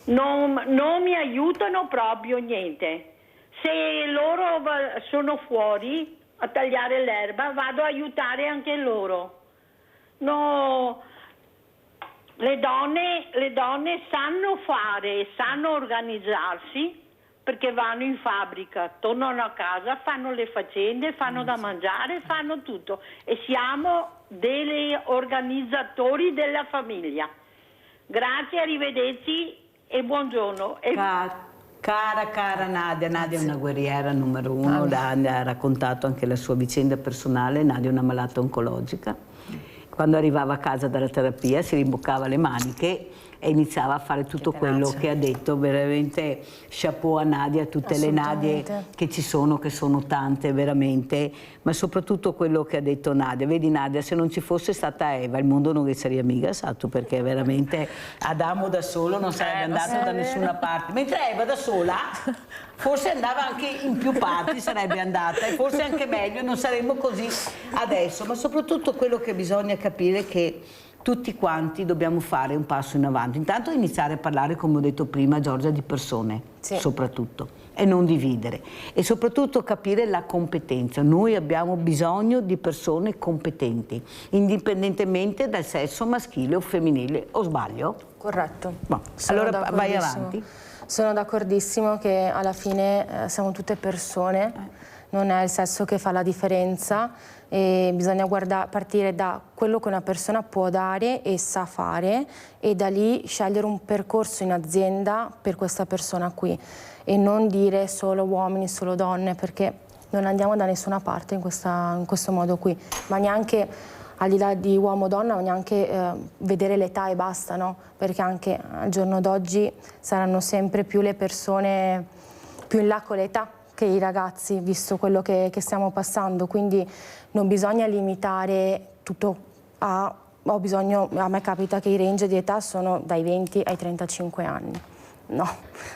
Non mi aiutano proprio niente. Se loro sono fuori a tagliare l'erba, vado a aiutare anche loro. No, le donne sanno fare, sanno organizzarsi, perché vanno in fabbrica, tornano a casa, fanno le faccende, fanno da mangiare, fanno tutto. E siamo degli organizzatori della famiglia. Grazie, arrivederci. E buongiorno. Cara Nadia è una guerriera numero 1, ha raccontato anche la sua vicenda personale. Nadia è una malata oncologica. Quando arrivava a casa dalla terapia si rimboccava le maniche, e iniziava a fare tutto quello che ha detto. Veramente chapeau a Nadia, a tutte le Nadie che ci sono, che sono tante veramente, ma soprattutto quello che ha detto Nadia. Vedi Nadia, se non ci fosse stata Eva il mondo non sarebbe mica stato, perché veramente Adamo da solo non sarebbe andato da nessuna parte, mentre Eva da sola forse andava anche in più parti, sarebbe andata, e forse anche meglio, non saremmo così adesso. Ma soprattutto quello che bisogna capire è che tutti quanti dobbiamo fare un passo in avanti. Intanto iniziare a parlare, come ho detto prima Giorgia, di persone, soprattutto, e non dividere, e soprattutto capire la competenza. Noi abbiamo bisogno di persone competenti, indipendentemente dal sesso maschile o femminile, o sbaglio? Corretto. Boh, allora vai avanti. Sono d'accordissimo che alla fine siamo tutte persone, non è il sesso che fa la differenza, e bisogna partire da quello che una persona può dare e sa fare, e da lì scegliere un percorso in azienda per questa persona qui, e non dire solo uomini, solo donne, perché non andiamo da nessuna parte in questo modo qui, ma neanche al di là di uomo-donna, o neanche vedere l'età e basta, no? Perché anche al giorno d'oggi saranno sempre più le persone più in là con l'età che i ragazzi, visto quello che stiamo passando, quindi non bisogna limitare tutto a me capita che i range di età sono dai 20 ai 35 anni. No,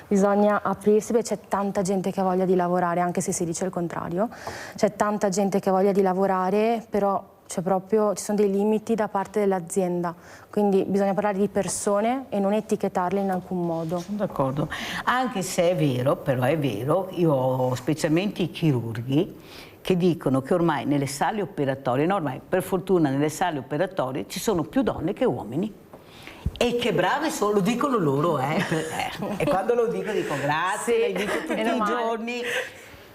bisogna aprirsi, perché c'è tanta gente che ha voglia di lavorare, anche se si dice il contrario. C'è tanta gente che ha voglia di lavorare, però ci sono dei limiti da parte dell'azienda, quindi bisogna parlare di persone e non etichettarle in alcun modo. Sono d'accordo, anche se è vero, però è vero, io ho specialmente i chirurghi che dicono che ormai nelle sale operatorie, no, ormai per fortuna nelle sale operatorie ci sono più donne che uomini. E che brave sono, lo dicono loro, e quando lo dico grazie, lo dico tutti i giorni,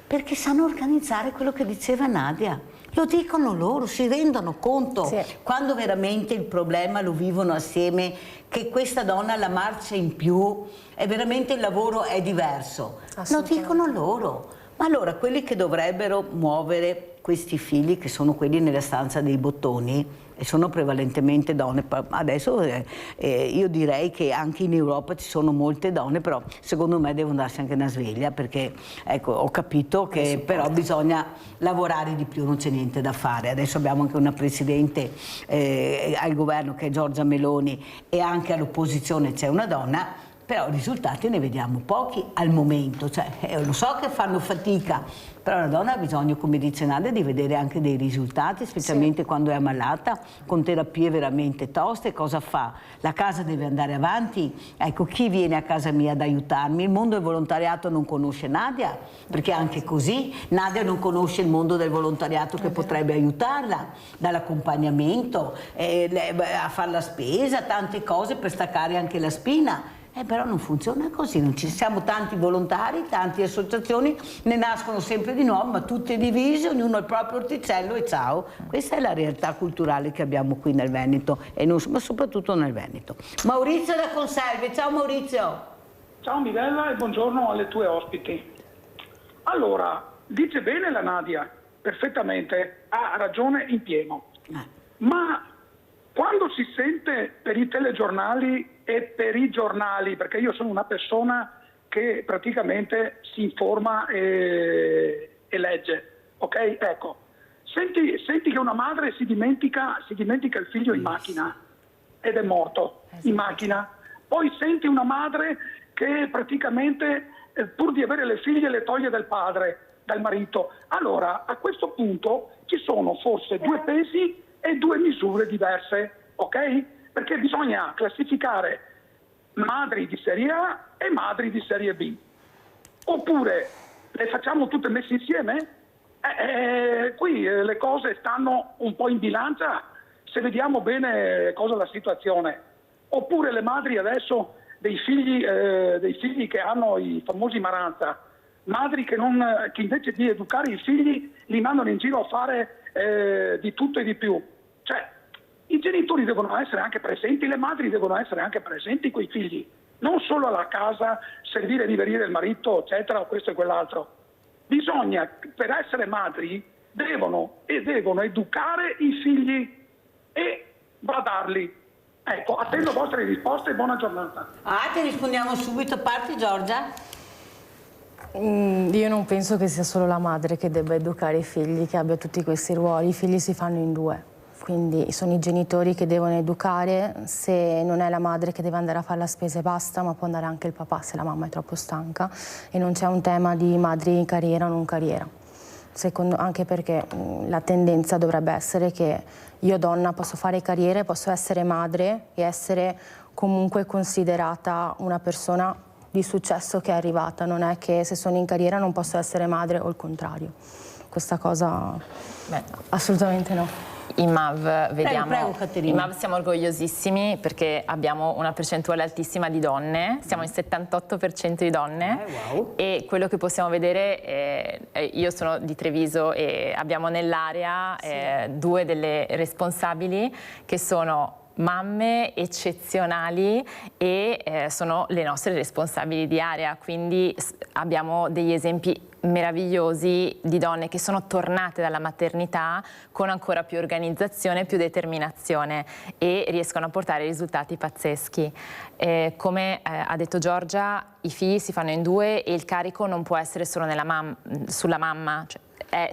perché sanno organizzare quello che diceva Nadia. Lo dicono loro, si rendono conto quando veramente il problema lo vivono assieme, che questa donna ha la marcia in più e veramente il lavoro è diverso. Lo dicono loro. Ma allora quelli che dovrebbero muovere questi fili, che sono quelli nella stanza dei bottoni, e sono prevalentemente donne, adesso io direi che anche in Europa ci sono molte donne, però secondo me devono darsi anche una sveglia, perché ecco, ho capito che però bisogna lavorare di più, non c'è niente da fare. Adesso abbiamo anche una presidente al governo che è Giorgia Meloni, e anche all'opposizione c'è una donna, però risultati ne vediamo pochi al momento, cioè, lo so che fanno fatica, però la donna ha bisogno, come dice Nadia, di vedere anche dei risultati, specialmente quando è ammalata, con terapie veramente toste. Cosa fa? La casa deve andare avanti. Ecco, chi viene a casa mia ad aiutarmi? Il mondo del volontariato non conosce Nadia, perché anche così Nadia non conosce il mondo del volontariato che potrebbe aiutarla, dall'accompagnamento a fare la spesa, tante cose per staccare anche la spina. Però non funziona così, non ci siamo tanti volontari, tante associazioni, ne nascono sempre di nuovo, ma tutte divise, ognuno ha il proprio orticello e ciao. Questa è la realtà culturale che abbiamo qui nel Veneto, e non, ma soprattutto nel Veneto. Maurizio da Conselve, ciao Maurizio. Ciao Mirella e buongiorno alle tue ospiti. Allora, dice bene la Nadia, perfettamente, ha ragione in pieno, ma quando si sente per i telegiornali e per i giornali, perché io sono una persona che praticamente si informa e legge, ok? Ecco, senti che una madre si dimentica il figlio in macchina ed è morto in macchina, poi senti una madre che praticamente pur di avere le figlie le toglie dal padre, dal marito. Allora a questo punto ci sono forse due pesi e due misure diverse, ok? Perché bisogna classificare madri di serie A e madri di serie B. Oppure le facciamo tutte messe insieme? Qui le cose stanno un po' in bilancia, se vediamo bene cosa è la situazione. Oppure le madri adesso dei figli che hanno i famosi Maranza, madri che invece di educare i figli li mandano in giro a fare di tutto e di più. Cioè, i genitori devono essere anche presenti, le madri devono essere anche presenti con i figli, non solo alla casa, servire e riverire il marito, eccetera, o questo e quell'altro. Bisogna, per essere madri, devono educare i figli e badarli. Ecco, attendo vostre risposte e buona giornata. Ti rispondiamo subito. Parti, Giorgia? Io non penso che sia solo la madre che debba educare i figli, che abbia tutti questi ruoli. I figli si fanno in due, quindi sono i genitori che devono educare. Se non è la madre che deve andare a fare la spesa e basta, ma può andare anche il papà se la mamma è troppo stanca, e non c'è un tema di madri in carriera o non carriera. Anche perché la tendenza dovrebbe essere che io donna posso fare carriere, posso essere madre e essere comunque considerata una persona di successo che è arrivata. Non è che se sono in carriera non posso essere madre o il contrario. Questa cosa assolutamente no. In MAV vediamo, Prego, Caterina. in MAV siamo orgogliosissimi perché abbiamo una percentuale altissima di donne, siamo in 78% di donne, wow. E quello che possiamo vedere, io sono di Treviso e abbiamo nell'area due delle responsabili che sono mamme eccezionali e sono le nostre responsabili di area, quindi abbiamo degli esempi meravigliosi di donne che sono tornate dalla maternità con ancora più organizzazione, più determinazione e riescono a portare risultati pazzeschi. Come ha detto Giorgia, i figli si fanno in due e il carico non può essere solo sulla mamma. Cioè,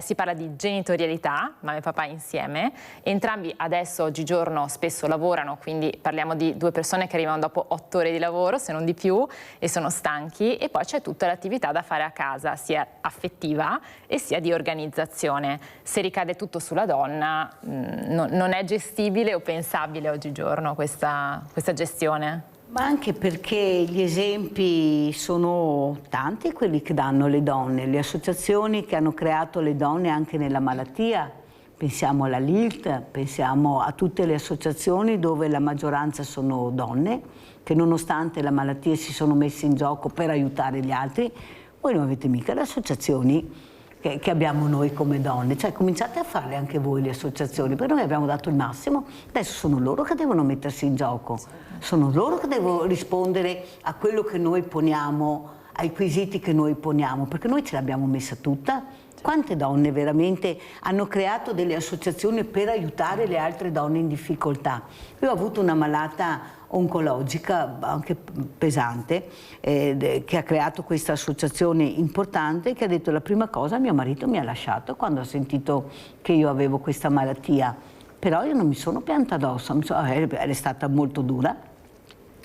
si parla di genitorialità, mamma e papà insieme, entrambi adesso oggigiorno spesso lavorano, quindi parliamo di due persone che arrivano dopo 8 ore di lavoro, se non di più, e sono stanchi, e poi c'è tutta l'attività da fare a casa, sia affettiva e sia di organizzazione. Se ricade tutto sulla donna non è gestibile o pensabile oggigiorno questa gestione. Ma anche perché gli esempi sono tanti quelli che danno le donne, le associazioni che hanno creato le donne anche nella malattia, pensiamo alla LILT, pensiamo a tutte le associazioni dove la maggioranza sono donne, che nonostante la malattia si sono messe in gioco per aiutare gli altri. Voi non avete mica le associazioni che abbiamo noi come donne, cioè cominciate a farle anche voi le associazioni, perché noi abbiamo dato il massimo, adesso sono loro che devono mettersi in gioco, sono loro che devono rispondere a quello che noi poniamo, ai quesiti che noi poniamo, perché noi ce l'abbiamo messa tutta. Quante donne veramente hanno creato delle associazioni per aiutare le altre donne in difficoltà? Io ho avuto una malata oncologica anche pesante che ha creato questa associazione importante, che ha detto la prima cosa: mio marito mi ha lasciato quando ha sentito che io avevo questa malattia, però io non mi sono pianta addosso, è stata molto dura,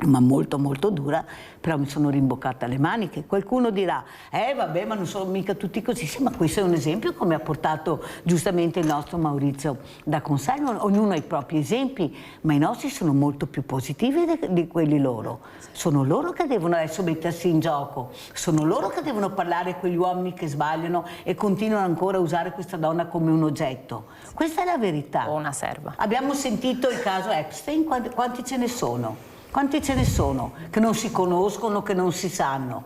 ma molto molto dura, però mi sono rimboccata le maniche. Qualcuno dirà, vabbè, ma non sono mica tutti così. Sì, ma questo è un esempio, come ha portato giustamente il nostro Maurizio da Consalvo. Ognuno ha i propri esempi, ma i nostri sono molto più positivi di quelli loro. Sono loro che devono adesso mettersi in gioco, sono loro che devono parlare a quegli uomini che sbagliano e continuano ancora a usare questa donna come un oggetto. Questa è la verità. O una serva. Abbiamo sentito il caso Epstein, quanti ce ne sono? Quanti ce ne sono che non si conoscono, che non si sanno?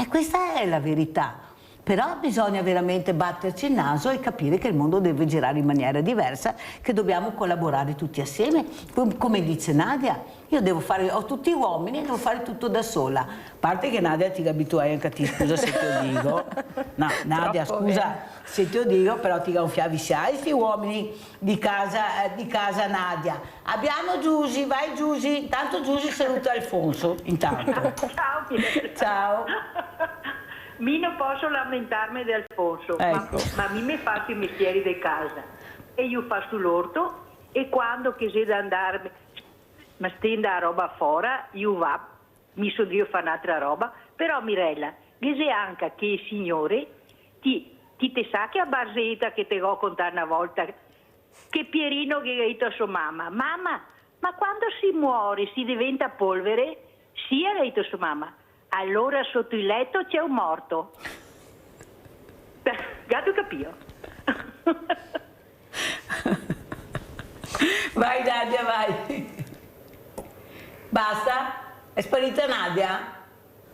Questa è la verità. Però bisogna veramente batterci il naso e capire che il mondo deve girare in maniera diversa, che dobbiamo collaborare tutti assieme. Come dice Nadia, io ho tutti uomini e devo fare tutto da sola. A parte che Nadia ti abituai anche a te, scusa se te lo dico. No, Nadia, Troppo scusa bene. se te lo dico, però ti gonfiavi sai, questi uomini di casa Nadia. Abbiamo Giusy, vai Giusy. Intanto Giusy saluta Alfonso, intanto. Ciao Pier. Ciao. Mi non posso lamentarmi di Alfonso, Ecco. ma mi faccio i mestieri di casa e io faccio l'orto, e quando che c'è da andare, ma stenda la roba fuori, io va, mi so io fa un'altra roba, però Mirella, c'è anche che il signore ti te sa che a Barseta che te ho contato una volta, che Pierino che ha detto a sua mamma, ma quando si muore si diventa polvere? Sì, ha detto sua mamma. Allora sotto il letto c'è un morto. Gatto capito? Vai Nadia, vai. Basta? È sparita Nadia?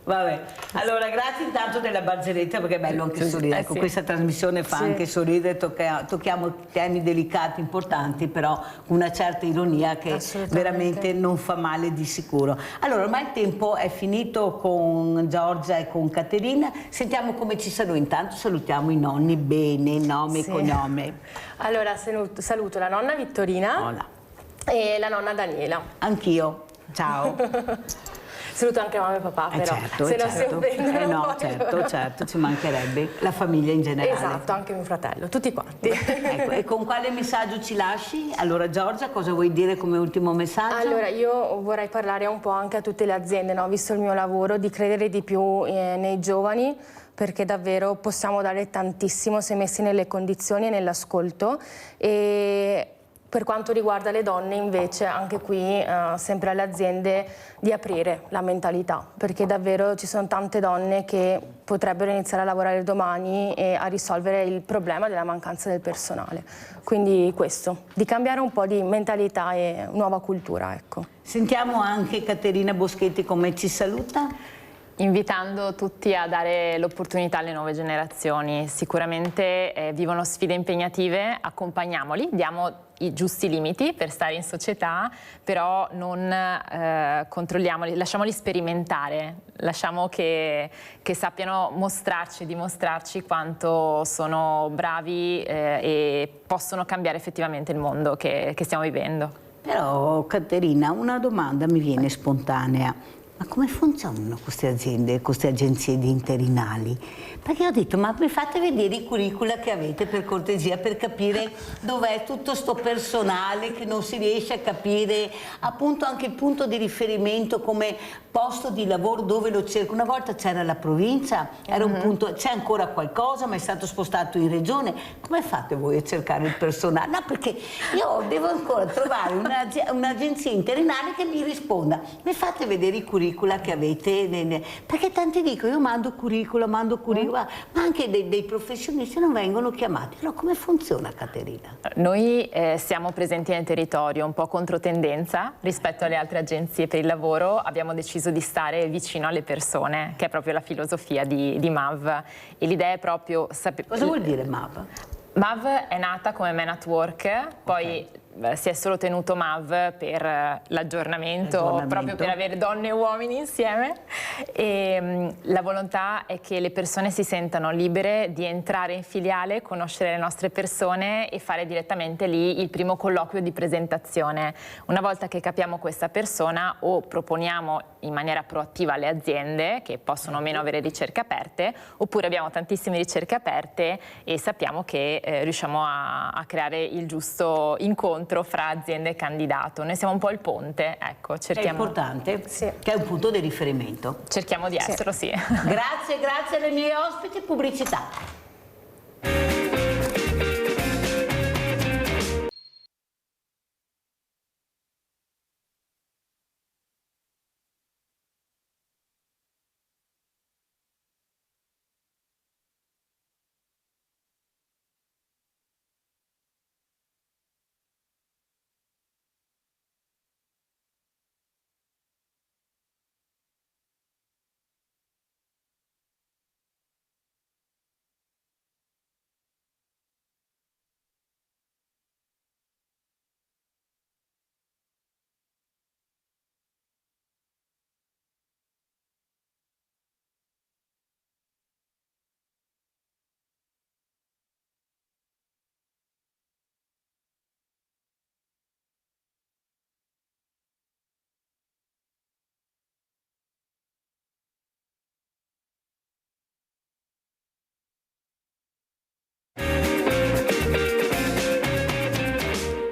Vabbè, allora grazie intanto della barzelletta, perché è bello anche sorridere. Ecco, sì. questa trasmissione fa anche sorridere, tocchiamo temi delicati, importanti, però una certa ironia che veramente non fa male di sicuro. Allora, ormai il tempo è finito con Giorgia e con Caterina, sentiamo come ci saluto. Intanto salutiamo i nonni bene, nome e cognome. Allora saluto la nonna Vittorina. Hola. E la nonna Daniela. Anch'io, ciao. Saluto anche mamma e papà, però Certo, se non si offendono. no, certo, ci mancherebbe. La famiglia in generale. Esatto, anche mio fratello, tutti quanti. Ecco, e con quale messaggio ci lasci? Allora Giorgia, cosa vuoi dire come ultimo messaggio? Allora, io vorrei parlare un po' anche a tutte le aziende, no? Visto il mio lavoro, di credere di più nei giovani, perché davvero possiamo dare tantissimo se messi nelle condizioni e nell'ascolto. E per quanto riguarda le donne invece, anche qui sempre alle aziende di aprire la mentalità, perché davvero ci sono tante donne che potrebbero iniziare a lavorare domani e a risolvere il problema della mancanza del personale. Quindi questo, di cambiare un po' di mentalità e nuova cultura, ecco. Sentiamo anche Caterina Boschetti come ci saluta. Invitando tutti a dare l'opportunità alle nuove generazioni. Sicuramente vivono sfide impegnative, accompagniamoli, diamo i giusti limiti per stare in società, però non controlliamoli, lasciamoli sperimentare, lasciamo che sappiano dimostrarci quanto sono bravi e possono cambiare effettivamente il mondo che stiamo vivendo. Però Caterina, una domanda mi viene spontanea. Ma come funzionano queste aziende, queste agenzie di interinali? Perché ho detto, ma mi fate vedere i curricula che avete per cortesia, per capire dov'è tutto sto personale che non si riesce a capire, appunto anche il punto di riferimento come posto di lavoro, dove lo cerco. Una volta c'era la provincia, era un punto, c'è ancora qualcosa, ma è stato spostato in regione. Come fate voi a cercare il personale? No, perché io devo ancora trovare un'agenzia interinale che mi risponda. Mi fate vedere i curricula che avete, perché tanti dicono io mando curricula, ma anche dei professionisti non vengono chiamati. Allora come funziona, Caterina? Noi siamo presenti nel territorio un po' controtendenza rispetto alle altre agenzie per il lavoro, abbiamo deciso di stare vicino alle persone, che è proprio la filosofia di MAV, e l'idea è proprio Cosa vuol dire MAV? MAV è nata come Man at Work, poi si è solo tenuto MAV per l'aggiornamento, proprio per avere donne e uomini insieme, e la volontà è che le persone si sentano libere di entrare in filiale, conoscere le nostre persone e fare direttamente lì il primo colloquio di presentazione. Una volta che capiamo questa persona o proponiamo in maniera proattiva alle aziende che possono o meno avere ricerche aperte, oppure abbiamo tantissime ricerche aperte e sappiamo che riusciamo a creare il giusto incontro fra aziende e candidato. Noi siamo un po' il ponte, ecco, cerchiamo. È importante, che è un punto di riferimento. Cerchiamo di esserlo, sì. Grazie alle mie ospiti, pubblicità.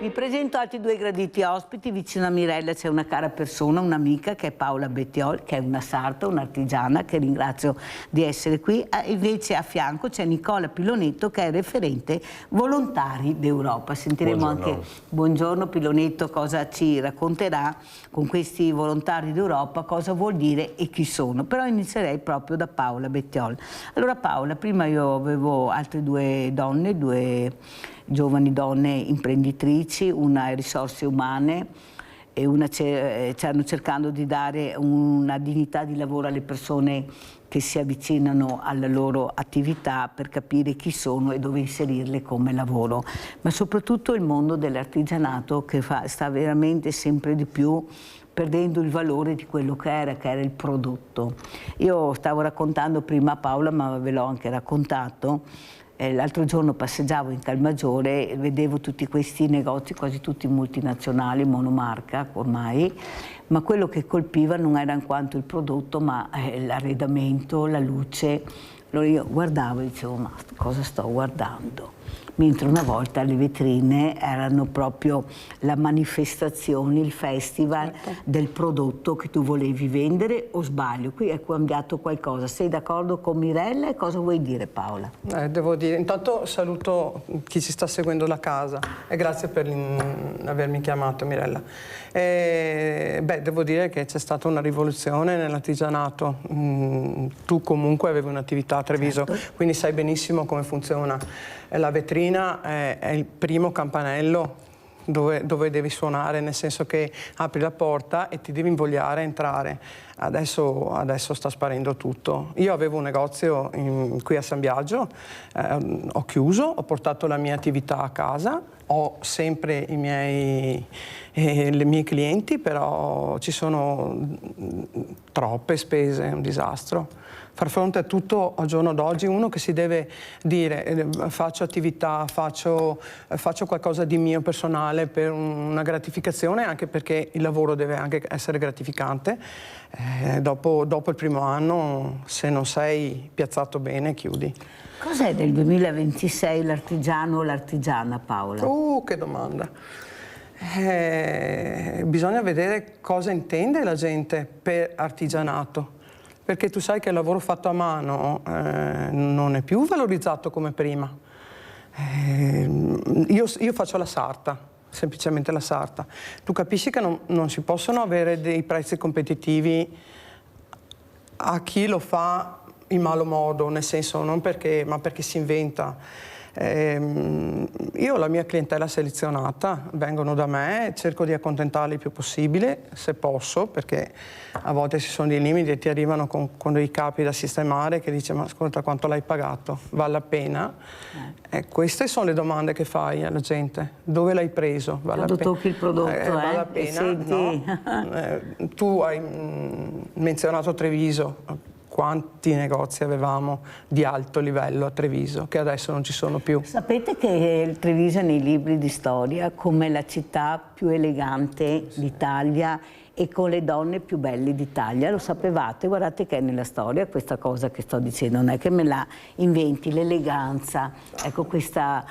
Vi presento altri due graditi ospiti. Vicino a Mirella c'è una cara persona, un'amica, che è Paola Bettiol, che è una sarta, un'artigiana, che ringrazio di essere qui. Invece a fianco c'è Nicola Pilonetto, che è referente Volontari d'Europa. Sentiremo anche, buongiorno Pilonetto, cosa ci racconterà con questi Volontari d'Europa, cosa vuol dire e chi sono. Però inizierei proprio da Paola Bettiol. Allora Paola, prima io avevo altre due donne, due giovani donne imprenditrici, una risorse umane e una stanno cercando di dare una dignità di lavoro alle persone che si avvicinano alla loro attività per capire chi sono e dove inserirle come lavoro. Ma soprattutto il mondo dell'artigianato che sta veramente sempre di più perdendo il valore di quello che era il prodotto. Io stavo raccontando prima a Paola, ma ve l'ho anche raccontato, L'altro giorno passeggiavo in Calmaggiore e vedevo tutti questi negozi, quasi tutti multinazionali, monomarca ormai, ma quello che colpiva non era in quanto il prodotto, ma l'arredamento, la luce. Allora io guardavo e dicevo, ma cosa sto guardando? Mentre una volta le vetrine erano proprio la manifestazione, il festival del prodotto che tu volevi vendere, o sbaglio? Qui è cambiato qualcosa. Sei d'accordo con Mirella e cosa vuoi dire, Paola? Devo dire, intanto saluto chi ci sta seguendo da casa e grazie per avermi chiamato, Mirella. Devo dire che c'è stata una rivoluzione nell'artigianato. Tu comunque avevi un'attività a Treviso, quindi sai benissimo come funziona. La vetrina è il primo campanello dove devi suonare, nel senso che apri la porta e ti devi invogliare a entrare. Adesso sta sparendo tutto. Io avevo un negozio qui a San Biagio, ho chiuso, ho portato la mia attività a casa, ho sempre le miei clienti, però ci sono troppe spese, è un disastro. Far fronte a tutto al giorno d'oggi, uno che si deve dire faccio attività, faccio qualcosa di mio personale per una gratificazione, anche perché il lavoro deve anche essere gratificante. Dopo il primo anno, se non sei piazzato bene, chiudi. Cos'è del 2026 l'artigiano o l'artigiana, Paola? Che domanda! Bisogna vedere cosa intende la gente per artigianato. Perché tu sai che il lavoro fatto a mano non è più valorizzato come prima. Io faccio la sarta, semplicemente la sarta. Tu capisci che non si possono avere dei prezzi competitivi a chi lo fa in malo modo, nel senso non perché, ma perché si inventa. Io ho la mia clientela selezionata, vengono da me, cerco di accontentarli il più possibile, se posso, perché a volte ci sono dei limiti e ti arrivano con dei capi da sistemare che dice ma ascolta quanto l'hai pagato, vale la pena? Queste sono le domande che fai alla gente, dove l'hai preso? Vale Quando tocchi il prodotto, vale la pena? Senti... No. Tu hai menzionato Treviso. Quanti negozi avevamo di alto livello a Treviso, che adesso non ci sono più. Sapete che il Treviso nei libri di storia come la città più elegante d'Italia e con le donne più belle d'Italia, lo sapevate? Guardate che è nella storia questa cosa che sto dicendo, non è che me la inventi, l'eleganza, ecco questa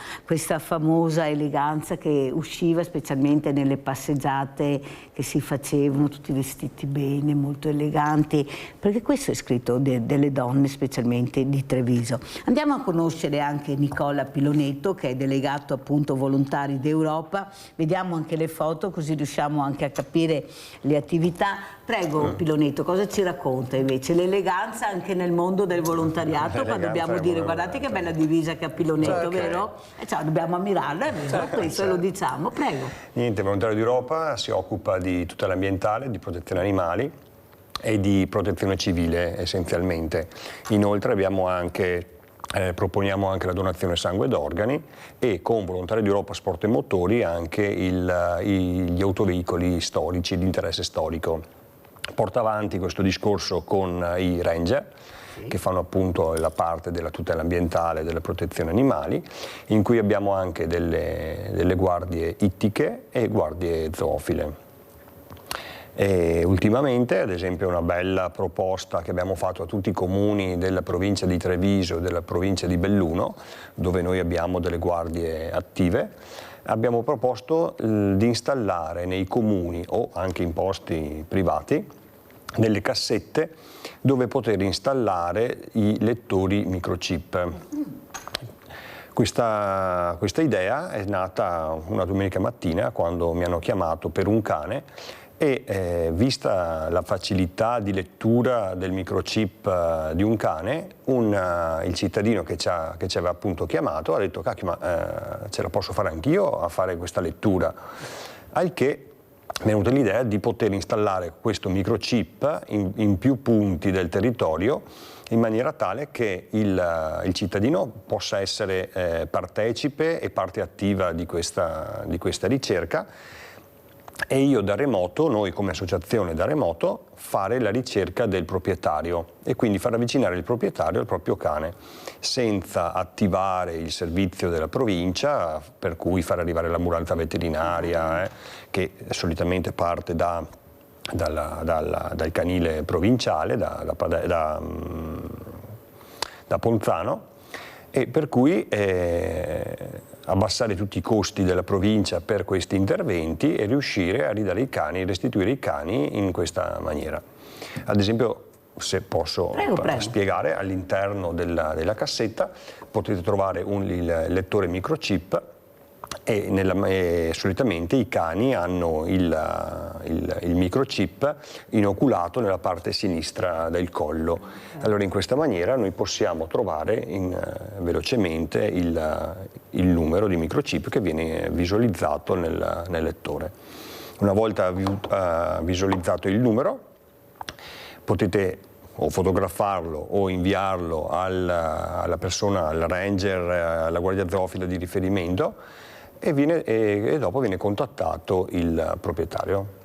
famosa eleganza che usciva specialmente nelle passeggiate che si facevano, tutti vestiti bene, molto eleganti, perché questo è scritto delle donne specialmente di Treviso. Andiamo a conoscere anche Nicola Pilonetto, che è delegato appunto volontari d'Europa, vediamo anche le foto così riusciamo anche a capire le attività. Prego Pilonetto, cosa ci racconta invece? L'eleganza anche nel mondo del volontariato, qua dobbiamo dire guardate che bella divisa che ha Pilonetto, vero? Cioè, dobbiamo ammirarla, questo lo diciamo, prego. Niente, Volontario d'Europa si occupa di tutela ambientale, di protezione animali e di protezione civile essenzialmente. Inoltre abbiamo anche proponiamo anche la donazione sangue ed organi e con Volontario d'Europa Sport e Motori anche gli autoveicoli storici di interesse storico. Porta avanti questo discorso con i ranger che fanno appunto la parte della tutela ambientale e della protezione animali, in cui abbiamo anche delle guardie ittiche e guardie zoofile. E ultimamente, ad esempio, una bella proposta che abbiamo fatto a tutti i comuni della provincia di Treviso e della provincia di Belluno, dove noi abbiamo delle guardie attive, abbiamo proposto di installare nei comuni o anche in posti privati delle cassette dove poter installare i lettori microchip. Questa idea è nata una domenica mattina quando mi hanno chiamato per un cane e vista la facilità di lettura del microchip di un cane, il cittadino che ci aveva appunto chiamato ha detto cacchio ma ce la posso fare anch'io a fare questa lettura, al che mi è venuta l'idea di poter installare questo microchip in più punti del territorio in maniera tale che il cittadino possa essere partecipe e parte attiva di questa ricerca e io da remoto, noi come associazione da remoto, fare la ricerca del proprietario e quindi far avvicinare il proprietario al proprio cane senza attivare il servizio della provincia, per cui far arrivare l'ambulanza veterinaria che solitamente parte dal canile provinciale, da Ponzano, e per cui abbassare tutti i costi della provincia per questi interventi e riuscire a ridare i cani, restituire i cani in questa maniera. Ad esempio, se posso spiegare, all'interno della cassetta potete trovare il lettore microchip e solitamente i cani hanno il microchip inoculato nella parte sinistra del collo. Allora in questa maniera noi possiamo trovare velocemente il numero di microchip che viene visualizzato nel lettore. Una volta visualizzato il numero potete o fotografarlo o inviarlo alla persona, al ranger, alla guardia zoofila di riferimento e dopo viene contattato il proprietario.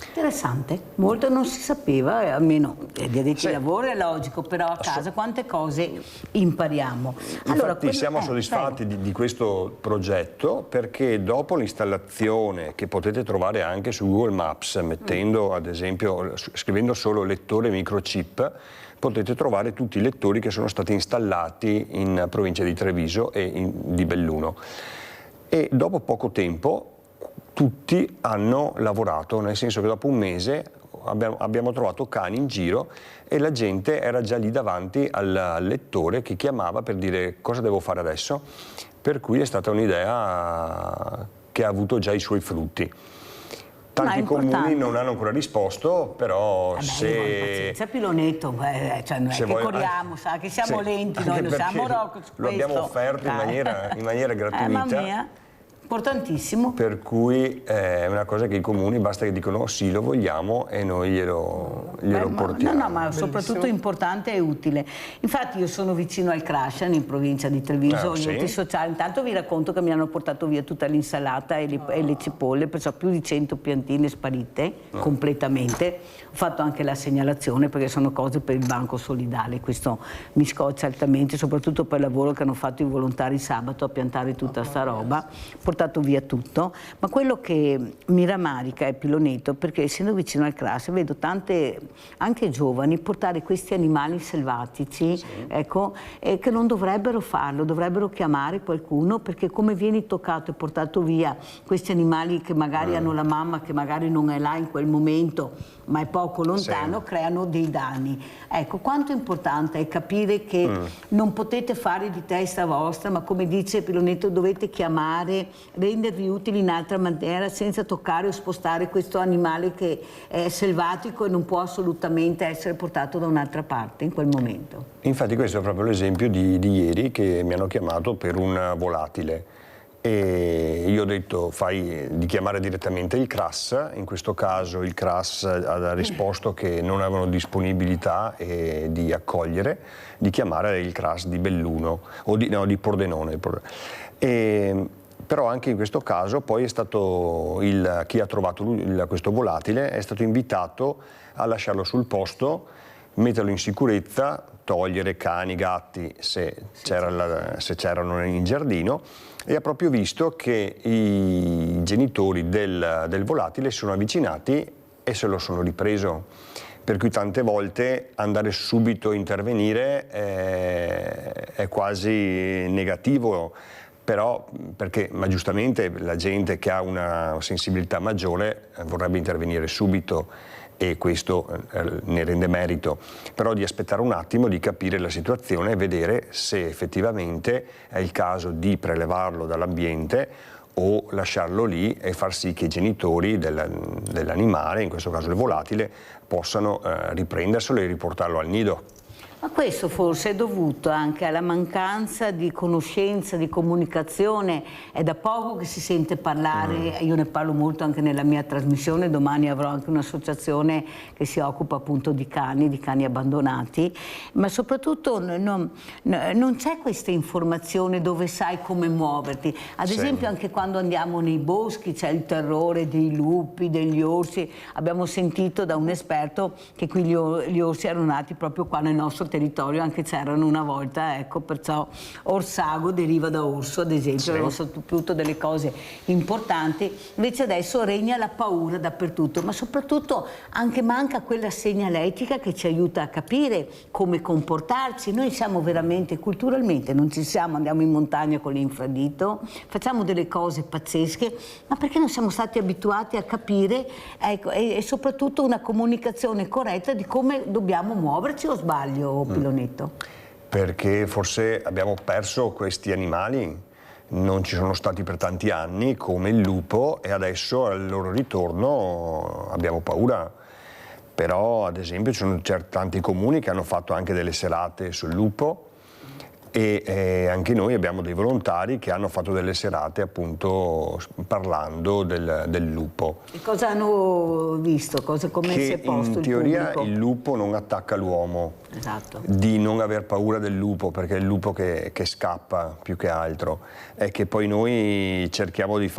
Interessante, molto non si sapeva, almeno di addetti ai lavori è logico, però a casa quante cose impariamo. Infatti siamo soddisfatti di questo progetto perché dopo l'installazione, che potete trovare anche su Google Maps, mettendo ad esempio, scrivendo solo lettore microchip, potete trovare tutti i lettori che sono stati installati in provincia di Treviso e di Belluno. E dopo poco tempo tutti hanno lavorato, nel senso che dopo un mese abbiamo trovato cani in giro e la gente era già lì davanti al lettore che chiamava per dire cosa devo fare adesso, per cui è stata un'idea che ha avuto già i suoi frutti. Tanti comuni non hanno ancora risposto, però pazienza, Pilonetto, cioè non è che corriamo, sa che siamo lenti, noi lo siamo Rocco. Lo abbiamo offerto in maniera gratuita. Mamma mia, importantissimo. Per cui è una cosa che i comuni basta che dicono sì, lo vogliamo e noi glielo portiamo. No, ma soprattutto importante e utile. Infatti io sono vicino al Krashan in provincia di Treviso, gli enti sociali. Intanto vi racconto che mi hanno portato via tutta l'insalata e le cipolle, perciò più di 100 piantine sparite completamente. Ho fatto anche la segnalazione perché sono cose per il banco solidale, questo mi scoccia altamente, soprattutto per il lavoro che hanno fatto i volontari sabato a piantare tutta sta roba. Portato via tutto, ma quello che mi rammarica è Pilonetto, perché essendo vicino al Crash vedo tante, anche giovani, portare questi animali selvatici, ecco, che non dovrebbero farlo, dovrebbero chiamare qualcuno, perché come vieni toccato e portato via questi animali che magari hanno la mamma che magari non è là in quel momento, ma è poco lontano, creano dei danni. Ecco, quanto importante è capire che non potete fare di testa vostra, ma come dice Pilonetto dovete chiamare, rendervi utili in altra maniera senza toccare o spostare questo animale che è selvatico e non può assolutamente essere portato da un'altra parte in quel momento. Infatti questo è proprio l'esempio di ieri che mi hanno chiamato per un volatile e io ho detto di chiamare direttamente il CRAS, in questo caso il CRAS ha risposto che non avevano disponibilità di accogliere, di chiamare il CRAS di Belluno o di Pordenone. Però anche in questo caso poi è stato chi ha trovato questo volatile è stato invitato a lasciarlo sul posto, metterlo in sicurezza, togliere cani, gatti se c'erano in giardino e ha proprio visto che i genitori del volatile si sono avvicinati e se lo sono ripreso. Per cui tante volte andare subito a intervenire è quasi negativo. Però, ma giustamente la gente che ha una sensibilità maggiore vorrebbe intervenire subito e questo ne rende merito, però di aspettare un attimo, di capire la situazione e vedere se effettivamente è il caso di prelevarlo dall'ambiente o lasciarlo lì e far sì che i genitori dell'animale, in questo caso il volatile, possano riprenderselo e riportarlo al nido. Ma questo forse è dovuto anche alla mancanza di conoscenza, di comunicazione. È da poco che si sente parlare, io ne parlo molto anche nella mia trasmissione, domani avrò anche un'associazione che si occupa appunto di cani abbandonati, ma soprattutto non c'è questa informazione dove sai come muoverti. Ad esempio anche quando andiamo nei boschi c'è il terrore dei lupi, degli orsi. Abbiamo sentito da un esperto che qui gli orsi erano nati proprio qua nel nostro territorio, anche c'erano una volta, ecco, perciò Orsago deriva da orso, ad esempio, abbiamo saputo delle cose importanti. Invece adesso regna la paura dappertutto, ma soprattutto anche manca quella segnaletica che ci aiuta a capire come comportarci. Noi siamo veramente, culturalmente non ci siamo, andiamo in montagna con l'infradito, facciamo delle cose pazzesche, ma perché non siamo stati abituati a capire, ecco, e soprattutto una comunicazione corretta di come dobbiamo muoverci, o sbaglio, Pilonetto? Perché forse abbiamo perso questi animali, non ci sono stati per tanti anni, come il lupo, e adesso al loro ritorno abbiamo paura. Però ad esempio ci sono tanti comuni che hanno fatto anche delle serate sul lupo, e anche noi abbiamo dei volontari che hanno fatto delle serate appunto parlando del lupo. E cosa hanno visto? Come si è posto in teoria il pubblico? Il lupo non attacca l'uomo, esatto. Di non aver paura del lupo, perché è il lupo che scappa più che altro, è che poi noi cerchiamo di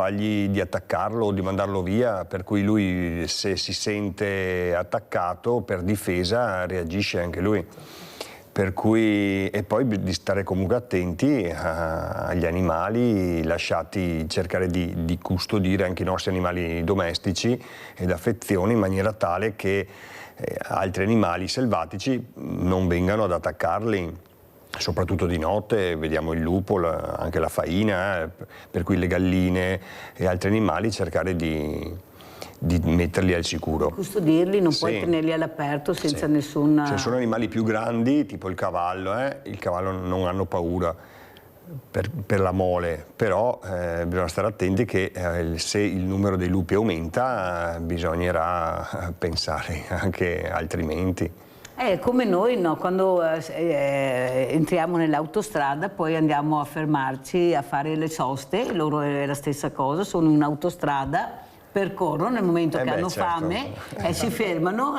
attaccarlo o di mandarlo via, per cui lui, se si sente attaccato, per difesa reagisce anche lui. Per cui, e poi di stare comunque attenti agli animali, cercare di custodire anche i nostri animali domestici ed affezioni, in maniera tale che altri animali selvatici non vengano ad attaccarli, soprattutto di notte. Vediamo il lupo, anche la faina, per cui le galline e altri animali cercare di metterli al sicuro. Custodirli, non puoi tenerli all'aperto senza nessuna... Se sono animali più grandi, tipo il cavallo non hanno paura per la mole, però bisogna stare attenti che se il numero dei lupi aumenta bisognerà pensare anche altrimenti. Come noi, no? Quando entriamo nell'autostrada poi andiamo a fermarci a fare le soste, loro è la stessa cosa, sono in autostrada, percorrono nel momento che hanno fame, si fermano,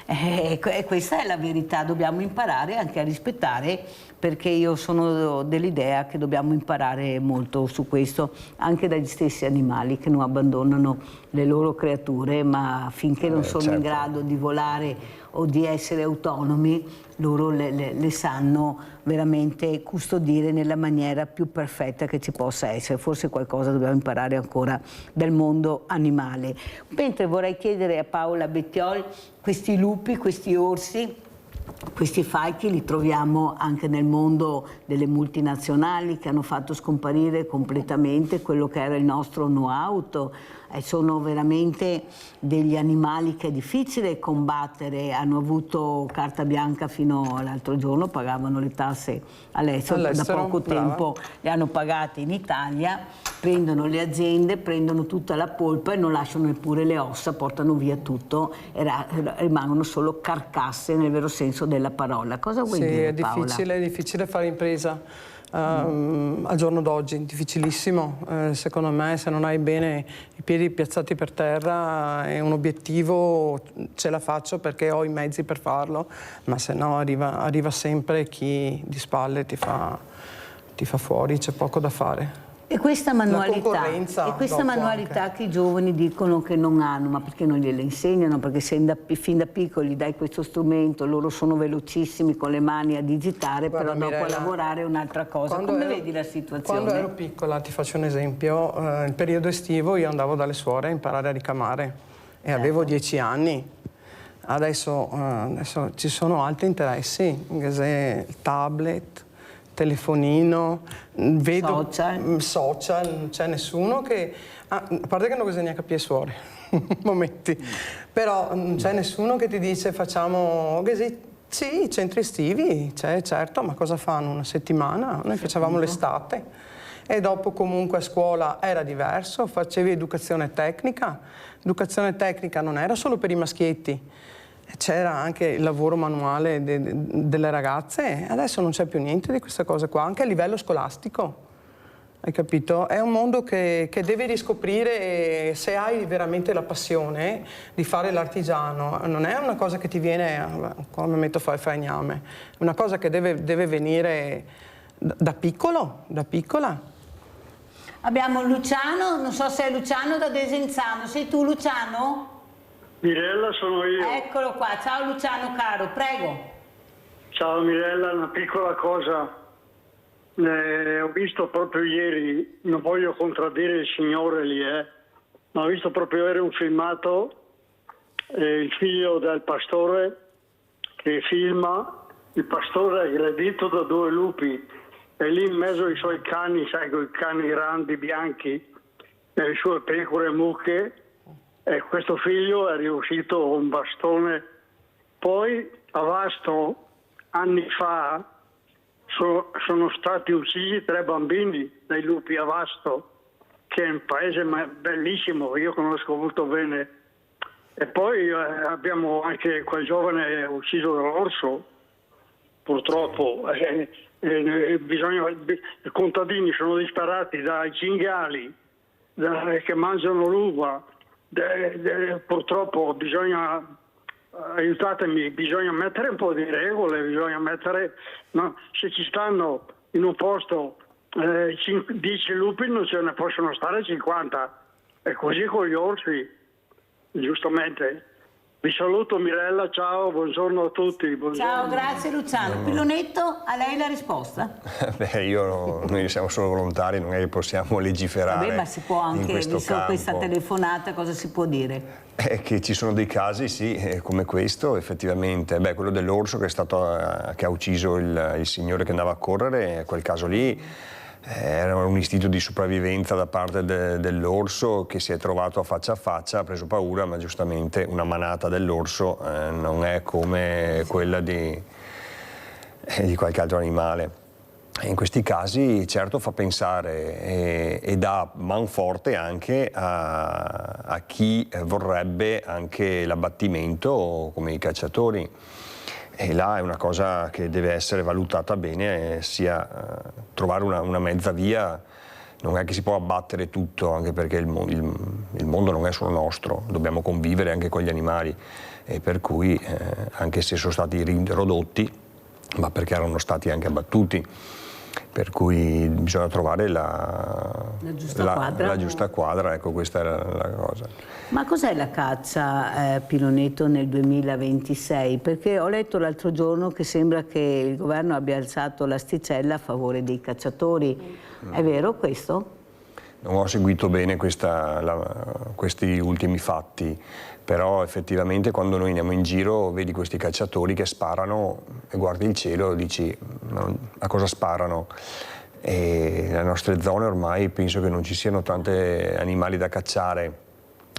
e questa è la verità. Dobbiamo imparare anche a rispettare, perché io sono dell'idea che dobbiamo imparare molto su questo, anche dagli stessi animali che non abbandonano le loro creature, ma finché non sono in grado di volare o di essere autonomi, loro le sanno veramente custodire nella maniera più perfetta che ci possa essere. Forse qualcosa dobbiamo imparare ancora del mondo animale. Mentre vorrei chiedere a Paola Bettiol, questi lupi, questi orsi, questi falchi li troviamo anche nel mondo delle multinazionali che hanno fatto scomparire completamente quello che era il nostro know-how. Sono veramente degli animali che è difficile combattere, hanno avuto carta bianca fino all'altro giorno, pagavano le tasse all'estero, da poco tempo le hanno pagate in Italia, prendono le aziende, prendono tutta la polpa e non lasciano neppure le ossa, portano via tutto e rimangono solo carcasse nel vero senso della parola. Cosa vuoi dire, Paola? È difficile fare impresa. Al giorno d'oggi, difficilissimo, secondo me. Se non hai bene i piedi piazzati per terra è un obiettivo, ce la faccio perché ho i mezzi per farlo, ma se no arriva sempre chi di spalle ti fa fuori, c'è poco da fare. E questa manualità che i giovani dicono che non hanno, ma perché non gliele insegnano? Perché se fin da piccoli dai questo strumento, loro sono velocissimi con le mani a digitare, però dopo a lavorare è un'altra cosa. Come vedi la situazione? Quando ero piccola, ti faccio un esempio, il periodo estivo io andavo dalle suore a imparare a ricamare e avevo 10 anni. Adesso ci sono altri interessi, tablet, telefonino, vedo social, non c'è nessuno che, a parte che non bisogna capire suore, momenti, però non c'è nessuno che ti dice facciamo sì, i centri estivi, certo, ma cosa fanno? Una settimana? Noi facevamo l'estate e dopo comunque a scuola era diverso, facevi educazione tecnica non era solo per i maschietti. c'era anche il lavoro manuale delle ragazze, adesso non c'è più niente di queste cose qua, anche a livello scolastico. Hai capito? È un mondo che devi riscoprire se hai veramente la passione di fare l'artigiano. Non è una cosa che ti viene come metto falegname, è una cosa che deve venire da piccolo, da piccola. Abbiamo Luciano, non so se è Luciano da Desenzano. Sei tu Luciano? Mirella sono io. Eccolo qua, ciao Luciano caro, prego. Ciao Mirella, una piccola cosa. Ho visto proprio ieri, non voglio contraddire il signore lì, ma ho visto proprio ieri un filmato, il figlio del pastore che filma il pastore aggredito da 2 lupi e lì in mezzo ai suoi cani, sai, quei cani grandi, bianchi, e le sue pecore e mucche, e questo figlio è riuscito con un bastone. Poi a Vasto, anni fa, sono stati uccisi 3 bambini dai lupi a Vasto, che è un paese bellissimo, io conosco molto bene. E poi abbiamo anche quel giovane ucciso dall'orso, purtroppo. I contadini sono disperati dai cinghiali che mangiano l'uva. Purtroppo bisogna... aiutatemi, bisogna mettere un po' di regole, bisogna mettere, no, se ci stanno in un posto 10 lupi non ce ne possono stare 50, e così con gli orsi, giustamente. Vi saluto Mirella, ciao, buongiorno a tutti. Buongiorno. Ciao, grazie Luciano. Pilonetto, a lei la risposta? Noi siamo solo volontari, non è che possiamo legiferare. Vabbè, ma si può anche, visto questa telefonata, cosa si può dire? Che ci sono dei casi, sì, come questo, effettivamente. Quello dell'orso che ha ucciso il signore che andava a correre, quel caso lì, era un istinto di sopravvivenza da parte dell'orso che si è trovato a faccia, ha preso paura, ma giustamente una manata dell'orso non è come quella di qualche altro animale. In questi casi certo fa pensare e dà manforte anche a chi vorrebbe anche l'abbattimento, come i cacciatori. E là è una cosa che deve essere valutata bene, sia trovare una mezza via. Non è che si può abbattere tutto, anche perché il mondo non è solo nostro, dobbiamo convivere anche con gli animali, e per cui anche se sono stati riprodotti, ma perché erano stati anche abbattuti, per cui bisogna trovare la giusta quadra, ecco, questa era la cosa. Ma cos'è la caccia, Pilonetto, nel 2026? Perché ho letto l'altro giorno che sembra che il governo abbia alzato l'asticella a favore dei cacciatori. È vero questo? Non ho seguito bene questi ultimi fatti, però effettivamente quando noi andiamo in giro vedi questi cacciatori che sparano e guardi il cielo e dici a cosa sparano? E nelle nostre zone ormai penso che non ci siano tanti animali da cacciare,